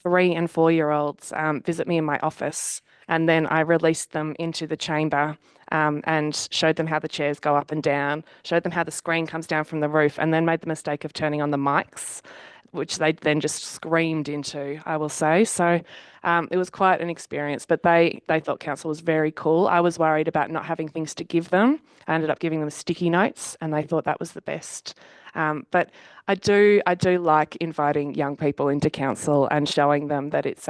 3 and 4-year-olds visit me in my office, and then I released them into the chamber and showed them how the chairs go up and down, showed them how the screen comes down from the roof, and then made the mistake of turning on the mics, which they then just screamed into, I will say. So it was quite an experience, but they thought council was very cool. I was worried about not having things to give them. I ended up giving them sticky notes, and they thought that was the best. But I do like inviting young people into council and showing them that it's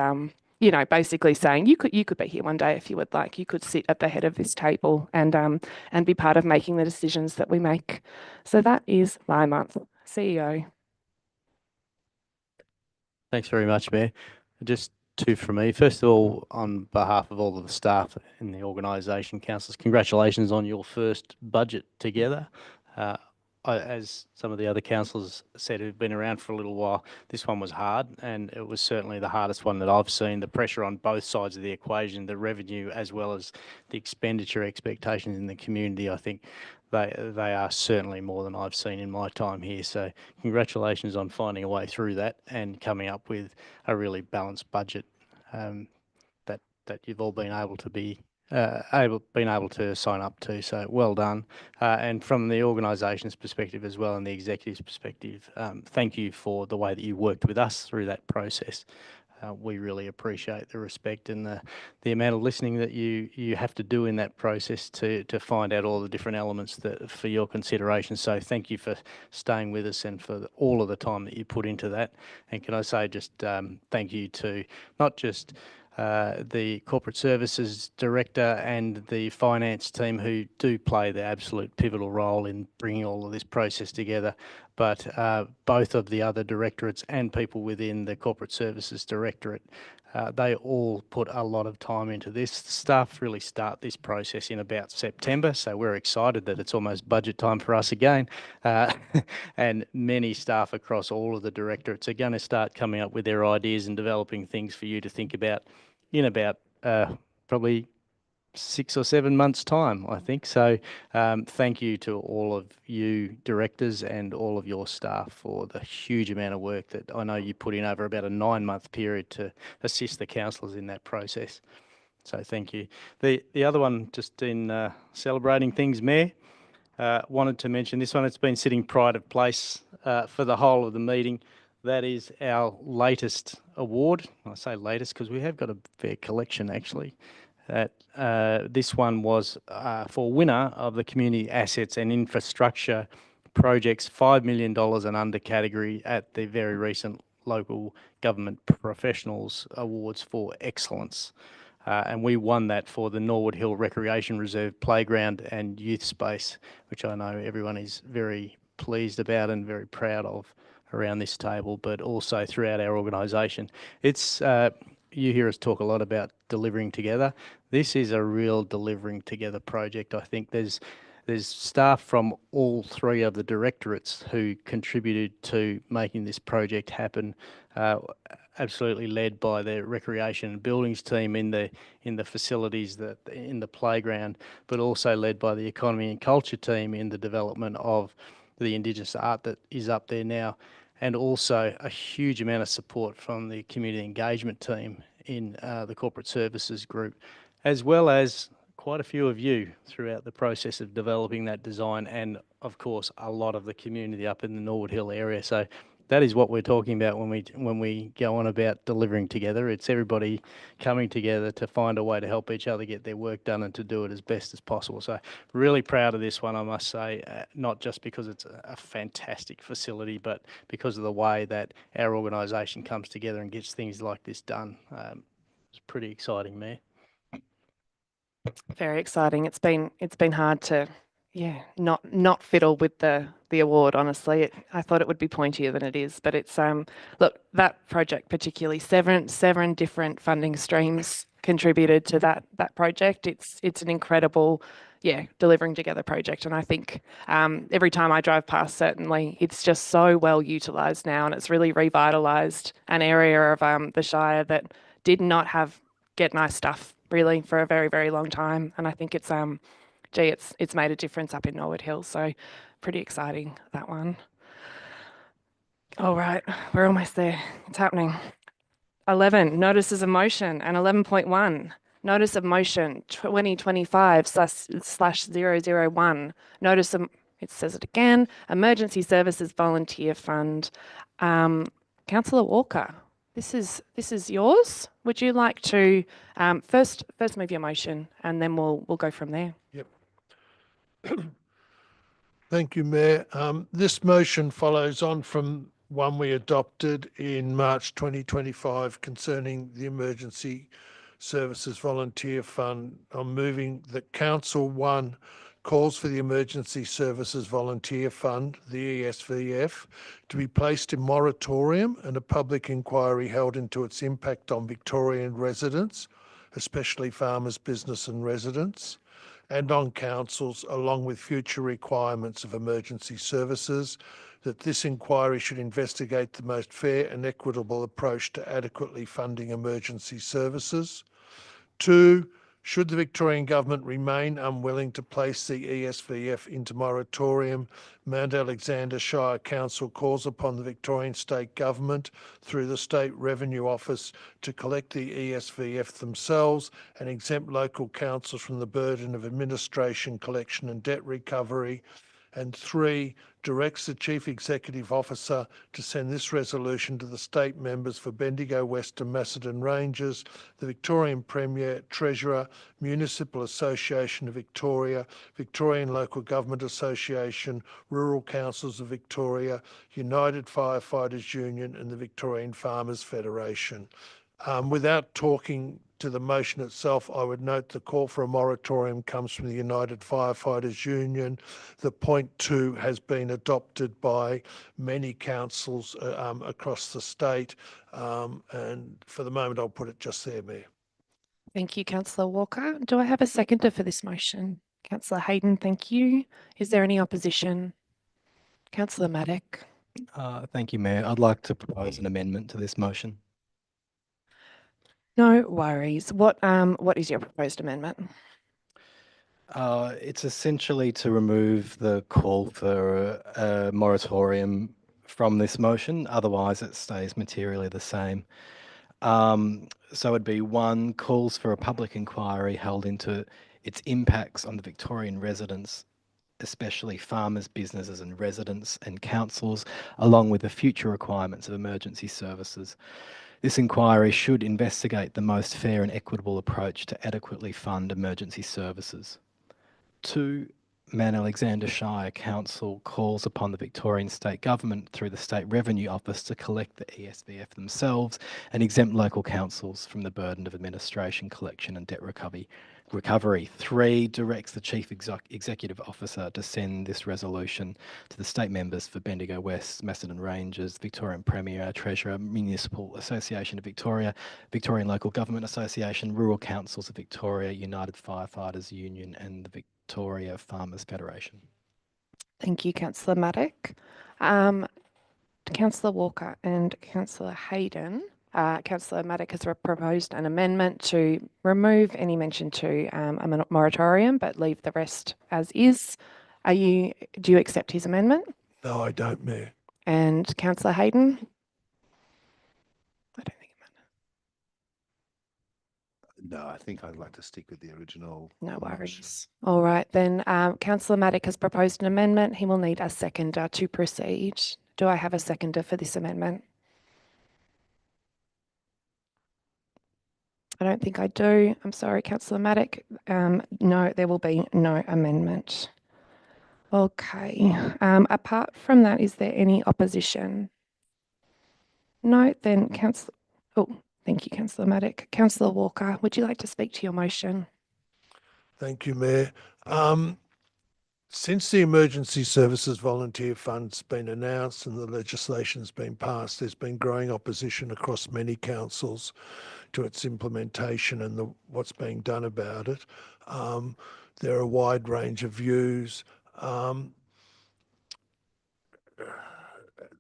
basically saying you could be here one day if you would like. You could sit at the head of this table and be part of making the decisions that we make. So that is my month. CEO. Thanks very much, Mayor. Just two from me. First of all, on behalf of all of the staff in the organisation, councillors, congratulations on your first budget together. As some of the other councillors said who've been around for a little while, this one was hard, and it was certainly the hardest one that I've seen. The pressure on both sides of the equation, the revenue as well as the expenditure expectations in the community, I think they are certainly more than I've seen in my time here. So congratulations on finding a way through that and coming up with a really balanced budget that you've all been able to sign up to. So well done. And from the organisation's perspective as well, and the executive's perspective, thank you for the way that you worked with us through that process. We really appreciate the respect and the amount of listening that you have to do in that process to find out all the different elements for your consideration. So thank you for staying with us and for all of the time that you put into that. And can I say just thank you to not just the corporate services director and the finance team, who do play the absolute pivotal role in bringing all of this process together, but both of the other directorates and people within the corporate services directorate. They all put a lot of time into this. Staff really start this process in about September, so we're excited that it's almost budget time for us again. And many staff across all of the directorates are going to start coming up with their ideas and developing things for you to think about in about probably 6 or 7 months' time, I think. So thank you to all of you directors and all of your staff for the huge amount of work that I know you put in over about a 9-month period to assist the councillors in that process. So thank you. The other one, just in celebrating things, Mayor, wanted to mention this one. It's been sitting pride of place for the whole of the meeting. That is our latest award. I say latest because we have got a fair collection actually. This one was for winner of the Community Assets and Infrastructure Projects $5 million and under category at the very recent Local Government Professionals Awards for Excellence. And we won that for the Norwood Hill Recreation Reserve Playground and Youth Space, which I know everyone is very pleased about and very proud of around this table, but also throughout our organisation. It's you hear us talk a lot about delivering together. This is a real delivering together project. I think there's staff from all 3 of the directorates who contributed to making this project happen. Absolutely led by the recreation and buildings team in the facilities, in the playground, but also led by the economy and culture team in the development of the Indigenous art that is up there now, and also a huge amount of support from the community engagement team in the corporate services group, as well as quite a few of you throughout the process of developing that design, and of course a lot of the community up in the Norwood Hill area. So that is what we're talking about when we go on about delivering together. It's everybody coming together to find a way to help each other get their work done and to do it as best as possible. So really proud of this one, I must say, not just because it's a fantastic facility, but because of the way that our organisation comes together and gets things like this done. It's pretty exciting, Mayor. Very exciting. It's been hard to, not fiddle with the award. Honestly, I thought it would be pointier than it is, but it's look, that project particularly, seven different funding streams contributed to that project. It's an incredible, delivering together project, and I think every time I drive past, certainly it's just so well utilised now, and it's really revitalised an area of the Shire that did not have Get Nice stuff really for a very, very long time. And I think it's it's made a difference up in Norwood Hill. So pretty exciting, that one. All right, we're almost there. It's happening. 11, notices of motion, and 11.1, notice of motion 2025/001, notice of, it says it again, Emergency Services Volunteer Fund. Councillor Walker, this is yours. Would you like to first move your motion, and then we'll go from there? Yep. Thank you, Mayor. This motion follows on from one we adopted in March 2025 concerning the Emergency Services Volunteer Fund. I'm moving that Council 1 calls for the Emergency Services Volunteer Fund, the ESVF, to be placed in moratorium and a public inquiry held into its impact on Victorian residents, especially farmers, business and residents, and on councils, along with future requirements of emergency services, that this inquiry should investigate the most fair and equitable approach to adequately funding emergency services. 2, should the Victorian Government remain unwilling to place the ESVF into moratorium, Mount Alexander Shire Council calls upon the Victorian State Government through the State Revenue Office to collect the ESVF themselves and exempt local councils from the burden of administration, collection and debt recovery. And 3, directs the Chief Executive Officer to send this resolution to the state members for Bendigo West and Macedon Ranges, the Victorian Premier, Treasurer, Municipal Association of Victoria, Victorian Local Government Association, Rural Councils of Victoria, United Firefighters Union and the Victorian Farmers Federation. Without talking to the motion itself, I would note the call for a moratorium comes from the United Firefighters Union. The point 2 has been adopted by many councils across the state. And for the moment, I'll put it just there, Mayor. Thank you, Councillor Walker. Do I have a seconder for this motion? Councillor Hayden, thank you. Is there any opposition? Councillor Maddock. Thank you, Mayor. I'd like to propose an amendment to this motion. No worries. What is your proposed amendment? It's essentially to remove the call for a moratorium from this motion. Otherwise, it stays materially the same. So it'd be one, calls for a public inquiry held into its impacts on the Victorian residents, especially farmers, businesses and residents and councils, along with the future requirements of emergency services. This inquiry should investigate the most fair and equitable approach to adequately fund emergency services. 2, Mount Alexander Shire Council calls upon the Victorian State Government through the State Revenue Office to collect the ESVF themselves and exempt local councils from the burden of administration, collection and debt recovery. 3, directs the Chief Executive Officer to send this resolution to the state members for Bendigo West, Macedon Rangers, Victorian Premier, Treasurer, Municipal Association of Victoria, Victorian Local Government Association, Rural Councils of Victoria, United Firefighters Union and the Victoria Farmers Federation. Thank you, Councillor Maddock. Councillor Walker and Councillor Hayden. Councillor Maddock has proposed an amendment to remove any mention to a moratorium, but leave the rest as is. Do you accept his amendment? No, I don't, Mayor. And Councillor Hayden? I don't think No, I think I'd like to stick with the original. No motion. worries. All right, then Councillor Maddock has proposed an amendment. He will need a seconder to proceed. Do I have a seconder for this amendment? I don't think I do. I'm sorry, Councillor Maddock. No, there will be no amendment. Okay. Apart from that, is there any opposition? No, then Councillor. Oh, thank you, Councillor Maddock. Councillor Walker, would you like to speak to your motion? Thank you, Mayor. Since the Emergency Services Volunteer Fund's been announced and the legislation's been passed, there's been growing opposition across many councils to its implementation and what's being done about it. There are a wide range of views.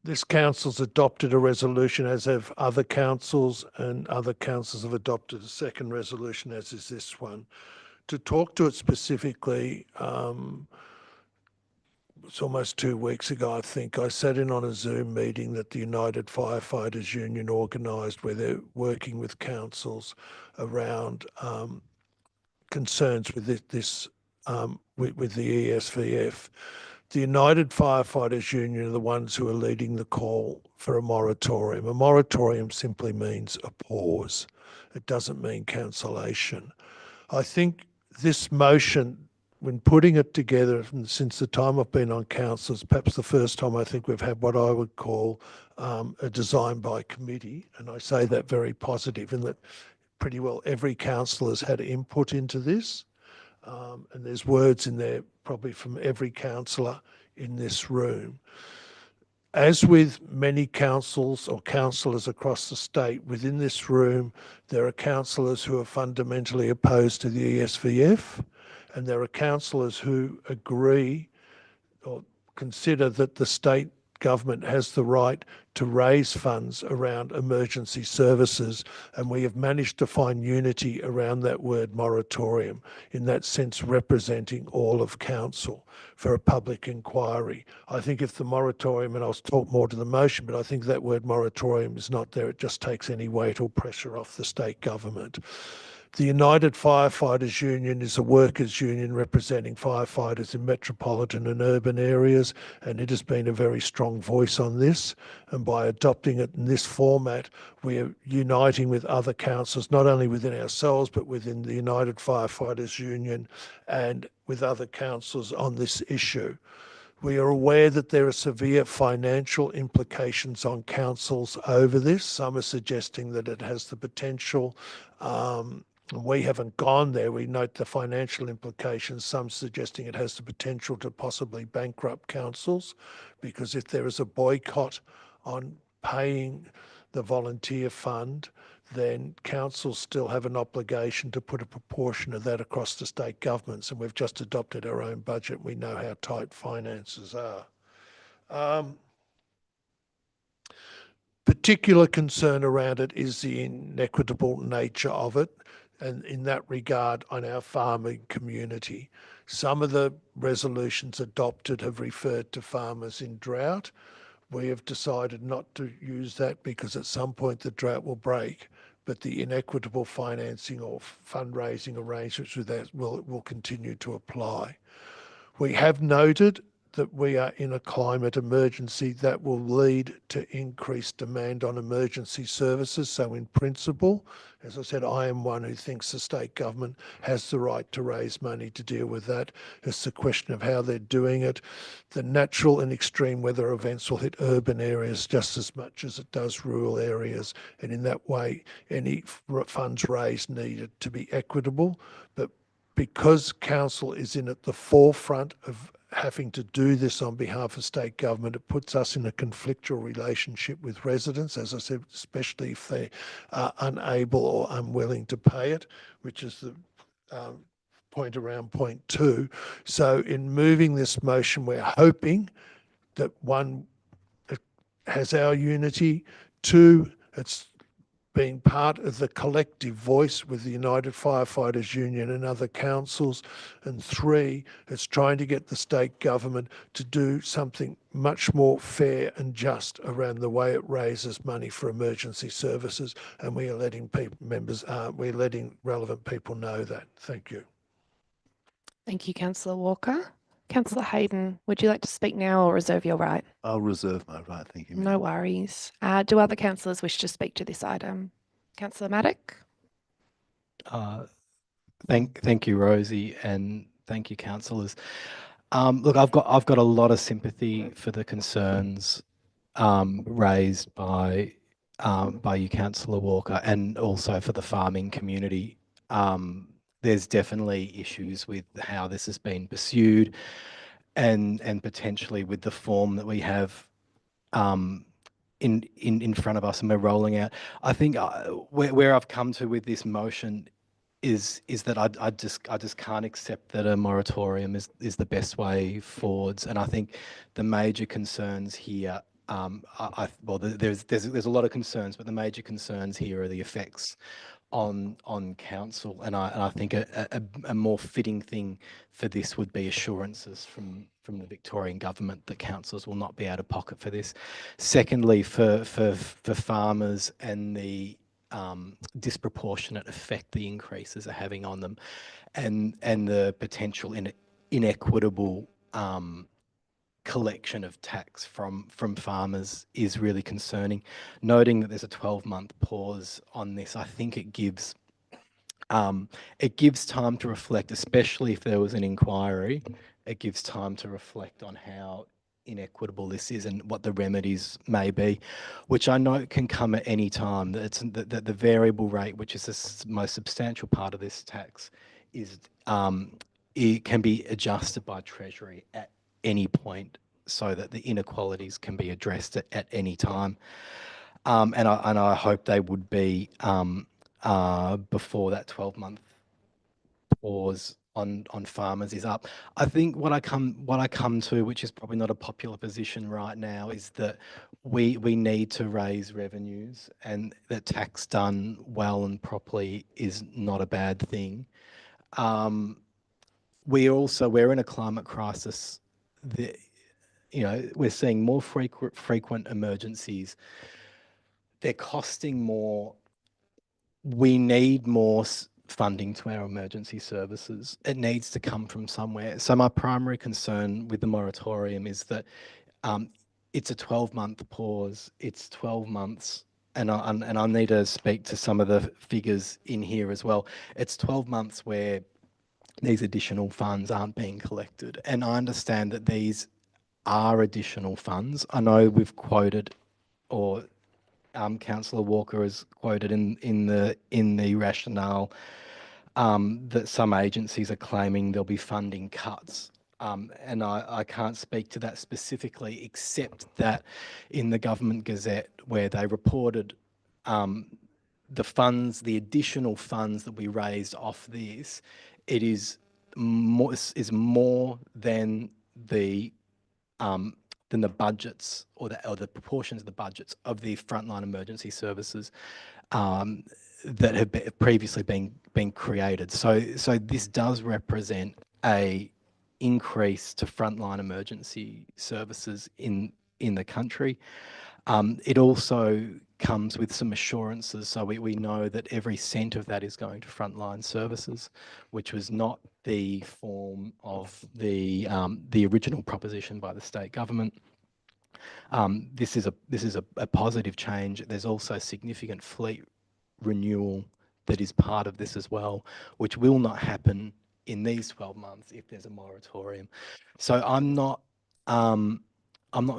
This council's adopted a resolution, as have other councils, and other councils have adopted a second resolution, as is this one. To talk to it specifically, it's almost 2 weeks ago, I think, I sat in on a Zoom meeting that the United Firefighters Union organised, where they're working with councils around concerns with with the ESVF. The United Firefighters Union are the ones who are leading the call for a moratorium. A moratorium simply means a pause. It doesn't mean cancellation. I think this motion, when putting it together since the time I've been on council, is perhaps the first time I think we've had what I would call a design by committee. And I say that very positive, in that pretty well every councillor has had input into this. And there's words in there probably from every councillor in this room. As with many councils or councillors across the state, within this room, there are councillors who are fundamentally opposed to the ESVF, and there are councillors who agree or consider that the state government has the right to raise funds around emergency services, and we have managed to find unity around that word moratorium, in that sense representing all of council for a public inquiry. I think if the moratorium, and I'll talk more to the motion, but I think that word moratorium is not there, it just takes any weight or pressure off the state government. The United Firefighters Union is a workers' union representing firefighters in metropolitan and urban areas, and it has been a very strong voice on this. And by adopting it in this format, we are uniting with other councils, not only within ourselves, but within the United Firefighters Union and with other councils on this issue. We are aware that there are severe financial implications on councils over this. Some are suggesting that it has the potential, we haven't gone there. We note the financial implications, some suggesting it has the potential to possibly bankrupt councils, because if there is a boycott on paying the volunteer fund, then councils still have an obligation to put a proportion of that across the state governments. And we've just adopted our own budget. We know how tight finances are. particular concern around it is the inequitable nature of it, and in that regard on our farming community. Some of the resolutions adopted have referred to farmers in drought. We have decided not to use that because at some point the drought will break, but the inequitable financing or fundraising arrangements with that will continue to apply. We have noted that we are in a climate emergency that will lead to increased demand on emergency services. So in principle, as I said, I am one who thinks the state government has the right to raise money to deal with that. It's the question of how they're doing it. The natural and extreme weather events will hit urban areas just as much as it does rural areas. And in that way, any funds raised needed to be equitable. But because council is in at the forefront of having to do this on behalf of state government, it puts us in a conflictual relationship with residents, as I said, especially if they are unable or unwilling to pay it, which is the point around point 2. So in moving this motion, we're hoping that 1, it has our unity, 2, it's being part of the collective voice with the United Firefighters Union and other councils, and 3, it's trying to get the state government to do something much more fair and just around the way it raises money for emergency services, and we are letting we're letting relevant people know that. Thank you. Thank you, Councillor Walker. Councillor Hayden, would you like to speak now or reserve your right? I'll reserve my right. Thank you, Mayor. No worries. Do other councillors wish to speak to this item? Councillor Maddock? Thank you, Rosie, and thank you, councillors. Look, I've got a lot of sympathy for the concerns raised by you, Councillor Walker, and also for the farming community. There's definitely issues with how this has been pursued, and potentially with the form that we have in front of us, and we're rolling out. I think where I've come to with this motion is that I just can't accept that a moratorium is the best way forwards. And I think the major concerns here, well, there's a lot of concerns, but the major concerns here are the effects on council, and I think a more fitting thing for this would be assurances from the Victorian government that councils will not be out of pocket for this. Secondly, for farmers and the disproportionate effect the increases are having on them, and the potential inequitable collection of tax from farmers is really concerning. Noting that there's a 12-month pause on this, I think it gives time to reflect, especially if there was an inquiry. It gives time to reflect on how inequitable this is and what the remedies may be, which I know can come at any time. That the variable rate, which is the most substantial part of this tax, is it can be adjusted by Treasury at any point, so that the inequalities can be addressed at any time. And I hope they would be before that 12-month pause on farmers is up. I think what I come to, which is probably not a popular position right now, is that we need to raise revenues, and that tax done well and properly is not a bad thing. We're in a climate crisis. We're seeing more frequent emergencies. They're costing more. We need more funding to our emergency services. It needs to come from somewhere. So my primary concern with the moratorium is that it's a 12-month pause. It's 12 months, and I need to speak to some of the figures in here as well. It's 12 months where these additional funds aren't being collected, and I understand that these are additional funds. I know we've quoted, or Councillor Walker has quoted in the rationale that some agencies are claiming there'll be funding cuts. And I can't speak to that specifically, except that in the Government Gazette, where they reported the additional funds that we raised off this, it is more than the than the budgets or the proportions of the budgets of the frontline emergency services that have previously been created. So this does represent a increase to frontline emergency services in the country. It also comes with some assurances. So we know that every cent of that is going to frontline services, which was not the form of the original proposition by the state government. This is a positive change. There's also significant fleet renewal that is part of this as well, which will not happen in these 12 months if there's a moratorium. So I'm not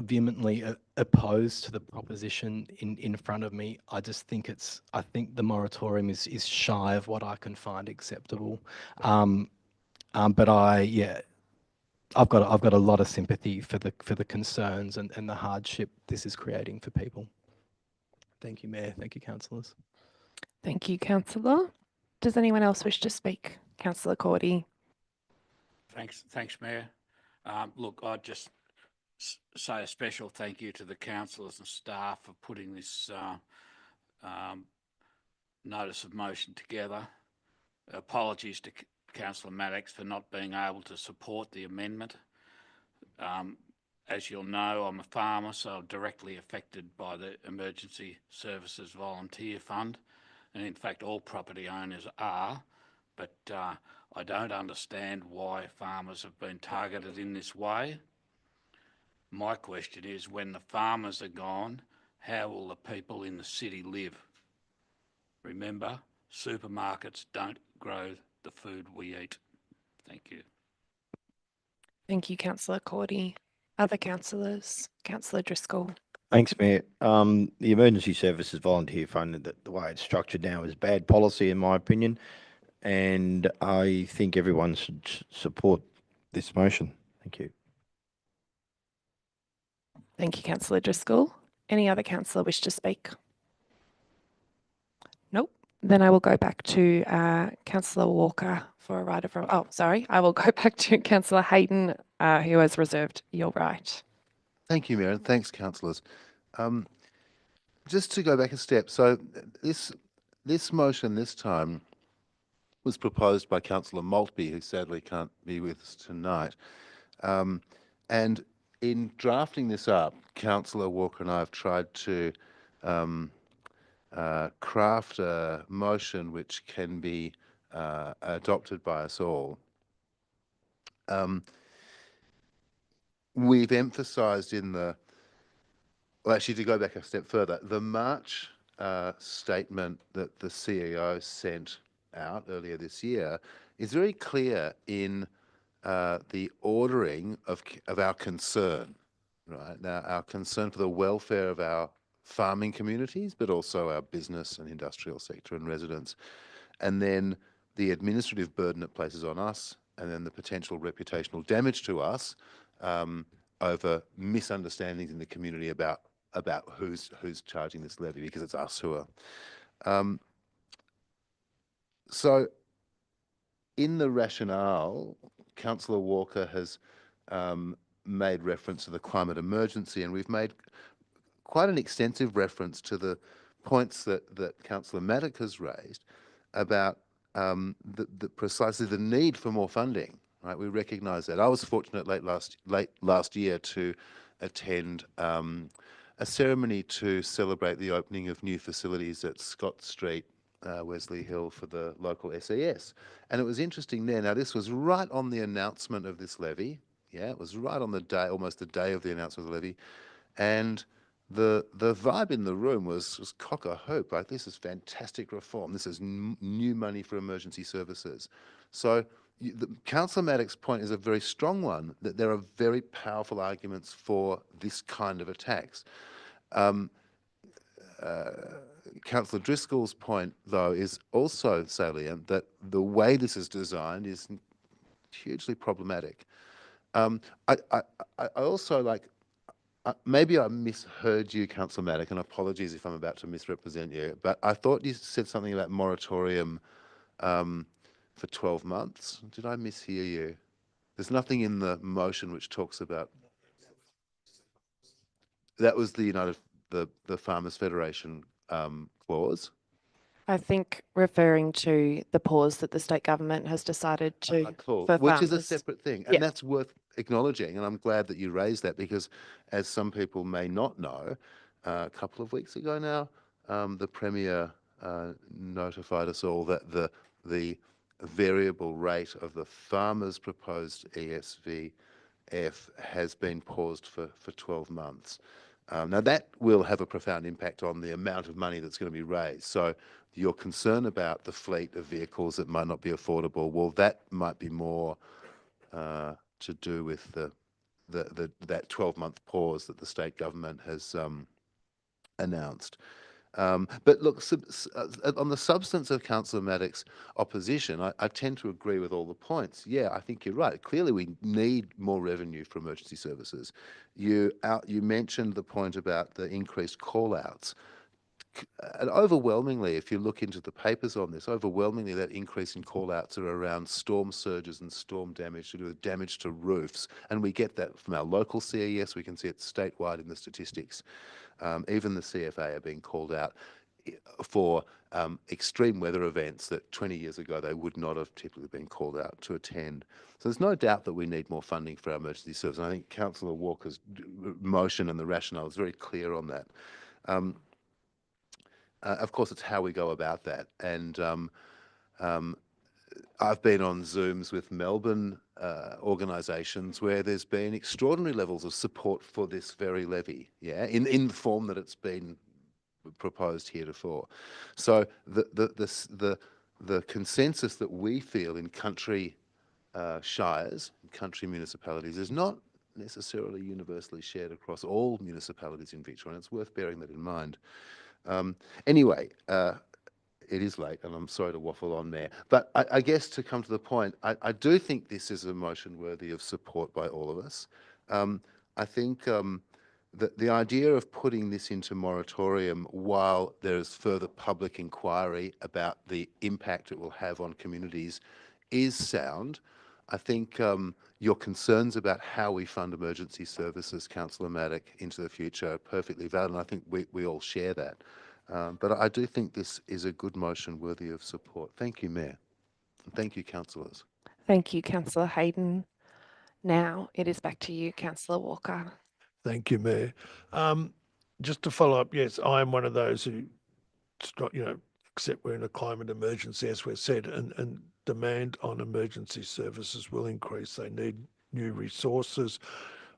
vehemently opposed to the proposition in front of me. I just think I think the moratorium is shy of what I can find acceptable. But I've got a lot of sympathy for the concerns and the hardship this is creating for people. Thank you, Mayor. Thank you, councillors. Thank you, Councillor. Does anyone else wish to speak? Councillor Cordy. Thanks, Mayor. Look, I'd just say a special thank you to the councillors and staff for putting this notice of motion together. Apologies to Councillor Maddox for not being able to support the amendment. As you'll know, I'm a farmer, so I'm directly affected by the Emergency Services Volunteer Fund. And in fact, all property owners are, but I don't understand why farmers have been targeted in this way. My question is, when the farmers are gone, how will the people in the city live? Remember, supermarkets don't grow the food we eat. Thank you. Thank you, Councillor Cordy. Other councillors? Councillor Driscoll. Thanks, Mayor. The Emergency Services Volunteer Fund, the way it's structured now, is bad policy, in my opinion, and I think everyone should support this motion. Thank you. Thank you, Councillor Driscoll. Any other councillor wish to speak? Nope. Then I will go back to Councillor Walker for a right of... Oh, sorry. I will go back to Councillor Hayden, who has reserved your right. Thank you, Mayor, and thanks, councillors. Just to go back a step, so this motion this time was proposed by Councillor Maltby, who sadly can't be with us tonight. And in drafting this up, Councillor Walker and I have tried to craft a motion which can be adopted by us all. We've emphasised in the, well, actually, to go back a step further, the March statement that the CEO sent out earlier this year is very clear in the ordering of our concern, right? Now, our concern for the welfare of our farming communities, but also our business and industrial sector and residents, and then the administrative burden it places on us, and then the potential reputational damage to us over misunderstandings in the community about who's charging this levy, because it's us who are. So in the rationale, Councillor Walker has made reference to the climate emergency, and we've made quite an extensive reference to the points that Councillor Maddox has raised about precisely the need for more funding. Right, we recognise that. I was fortunate late last year to attend a ceremony to celebrate the opening of new facilities at Scott Street, Wesley Hill, for the local SAS. And it was interesting there. Now, this was right on the announcement of this levy. Yeah, it was right on the day, almost the day of the announcement of the levy. And the vibe in the room was cock a hoop. Like, this is fantastic reform. This is new money for emergency services. So Councillor Maddox's point is a very strong one, that there are very powerful arguments for this kind of a tax. Councillor Driscoll's point, though, is also salient, that the way this is designed is hugely problematic. I also maybe I misheard you, Councillor Maddox, and apologies if I'm about to misrepresent you, but I thought you said something about moratorium for 12 months. Did I mishear you? There's nothing in the motion which talks about... That was the the Farmers Federation clause. I think referring to the pause that the state government has decided to Cool. for Which is a farmers. separate thing. Yeah. And that's worth acknowledging. And I'm glad that you raised that because, as some people may not know, a couple of weeks ago now, the Premier notified us all that the variable rate of the farmers' proposed ESVF has been paused for 12 months. Now, that will have a profound impact on the amount of money that's going to be raised. So your concern about the fleet of vehicles that might not be affordable, well, that might be more to do with that 12-month pause that the state government has announced. But look, on the substance of Councillor Maddox's opposition, I tend to agree with all the points. Yeah, I think you're right. Clearly, we need more revenue for emergency services. You mentioned the point about the increased call-outs. And overwhelmingly, if you look into the papers on this, overwhelmingly that increase in call-outs are around storm surges and storm damage to do with damage to roofs. And we get that from our local CES. We can see it statewide in the statistics. Even the CFA are being called out for extreme weather events that 20 years ago they would not have typically been called out to attend. So there's no doubt that we need more funding for our emergency service. And I think Councillor Walker's motion and the rationale is very clear on that. Of course, it's how we go about that. And I've been on Zooms with Melbourne organisations where there's been extraordinary levels of support for this very levy, yeah, in the form that it's been proposed heretofore. So the consensus that we feel in country shires, country municipalities, is not necessarily universally shared across all municipalities in Victoria, and it's worth bearing that in mind. Anyway, it is late, and I'm sorry to waffle on there. But I guess to come to the point, I do think this is a motion worthy of support by all of us. I think that the idea of putting this into moratorium while there is further public inquiry about the impact it will have on communities is sound. I think your concerns about how we fund emergency services, Councillor Maddock, into the future are perfectly valid, and I think we all share that. But I do think this is a good motion worthy of support. Thank you, Mayor. And thank you, councillors. Thank you, Councillor Hayden. Now it is back to you, Councillor Walker. Thank you, Mayor. Just to follow up, yes, I am one of those who, accept we're in a climate emergency, as we've said, and demand on emergency services will increase. They need new resources.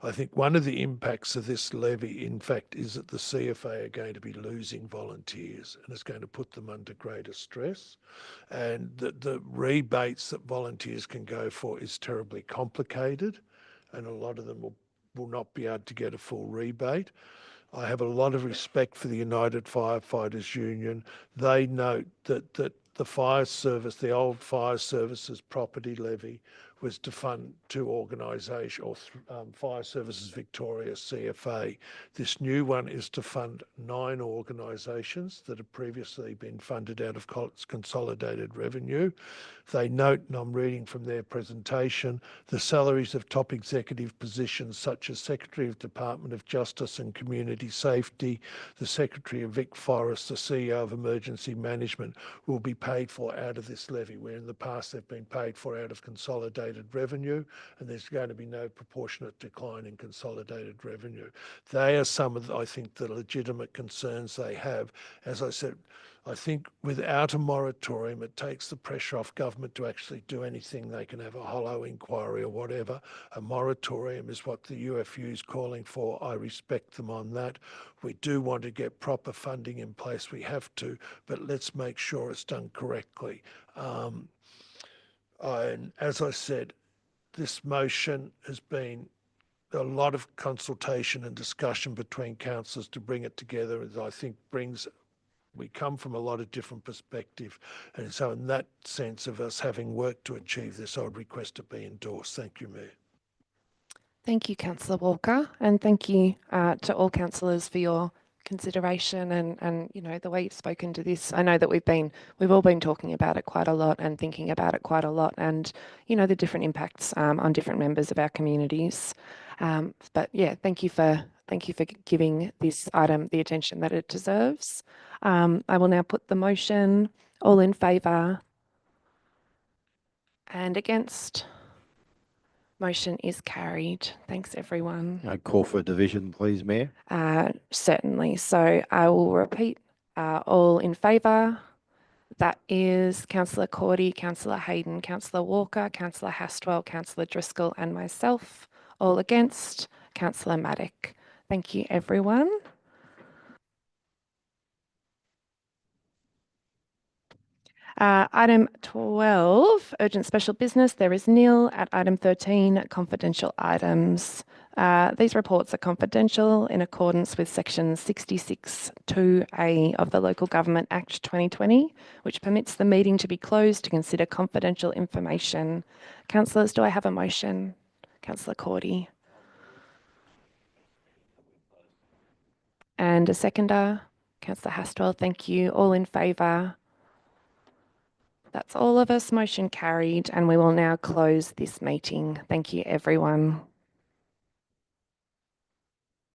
I think one of the impacts of this levy, in fact, is that the CFA are going to be losing volunteers, and it's going to put them under greater stress. And the rebates that volunteers can go for is terribly complicated, and a lot of them will not be able to get a full rebate. I have a lot of respect for the United Firefighters Union. They note that the fire service, the old fire services property levy, was to fund two organisations, or Fire Services Victoria, CFA. This new one is to fund 9 organisations that have previously been funded out of consolidated revenue. They note, and I'm reading from their presentation, the salaries of top executive positions such as Secretary of Department of Justice and Community Safety, the Secretary of Vic Forest, the CEO of Emergency Management will be paid for out of this levy, where in the past they've been paid for out of consolidated revenue, and there's going to be no proportionate decline in consolidated revenue. They are some of, I think, the legitimate concerns they have. As I said, I think without a moratorium, it takes the pressure off government to actually do anything. They can have a hollow inquiry or whatever. A moratorium is what the UFU is calling for. I respect them on that. We do want to get proper funding in place. We have to, but let's make sure it's done correctly. And as I said, this motion has been a lot of consultation and discussion between councillors to bring it together, as I think we come from a lot of different perspectives. And so in that sense of us having worked to achieve this, I would request it be endorsed. Thank you, Mayor. Thank you, Councillor Walker, and thank you to all councillors for your consideration and the way you've spoken to this. I know that we've all been talking about it quite a lot and thinking about it quite a lot, and the different impacts on different members of our communities. But yeah, thank you for Thank you for giving this item the attention that it deserves. I will now put the motion. All in favour? And against? Motion is carried. Thanks, everyone. Call for a division, please, Mayor. Certainly. So I will repeat, all in favour. That is Councillor Cordy, Councillor Hayden, Councillor Walker, Councillor Hastwell, Councillor Driscoll and myself. All against, Councillor Maddock. Thank you, everyone. Item 12, urgent special business. There is nil. At item 13, confidential items. These reports are confidential in accordance with section 66(2)(a) of the Local Government Act 2020, which permits the meeting to be closed to consider confidential information. Councillors, do I have a motion? Councillor Cordy. And a seconder? Councillor Hastwell, thank you. All in favour? That's all of us. Motion carried, and we will now close this meeting. Thank you, everyone.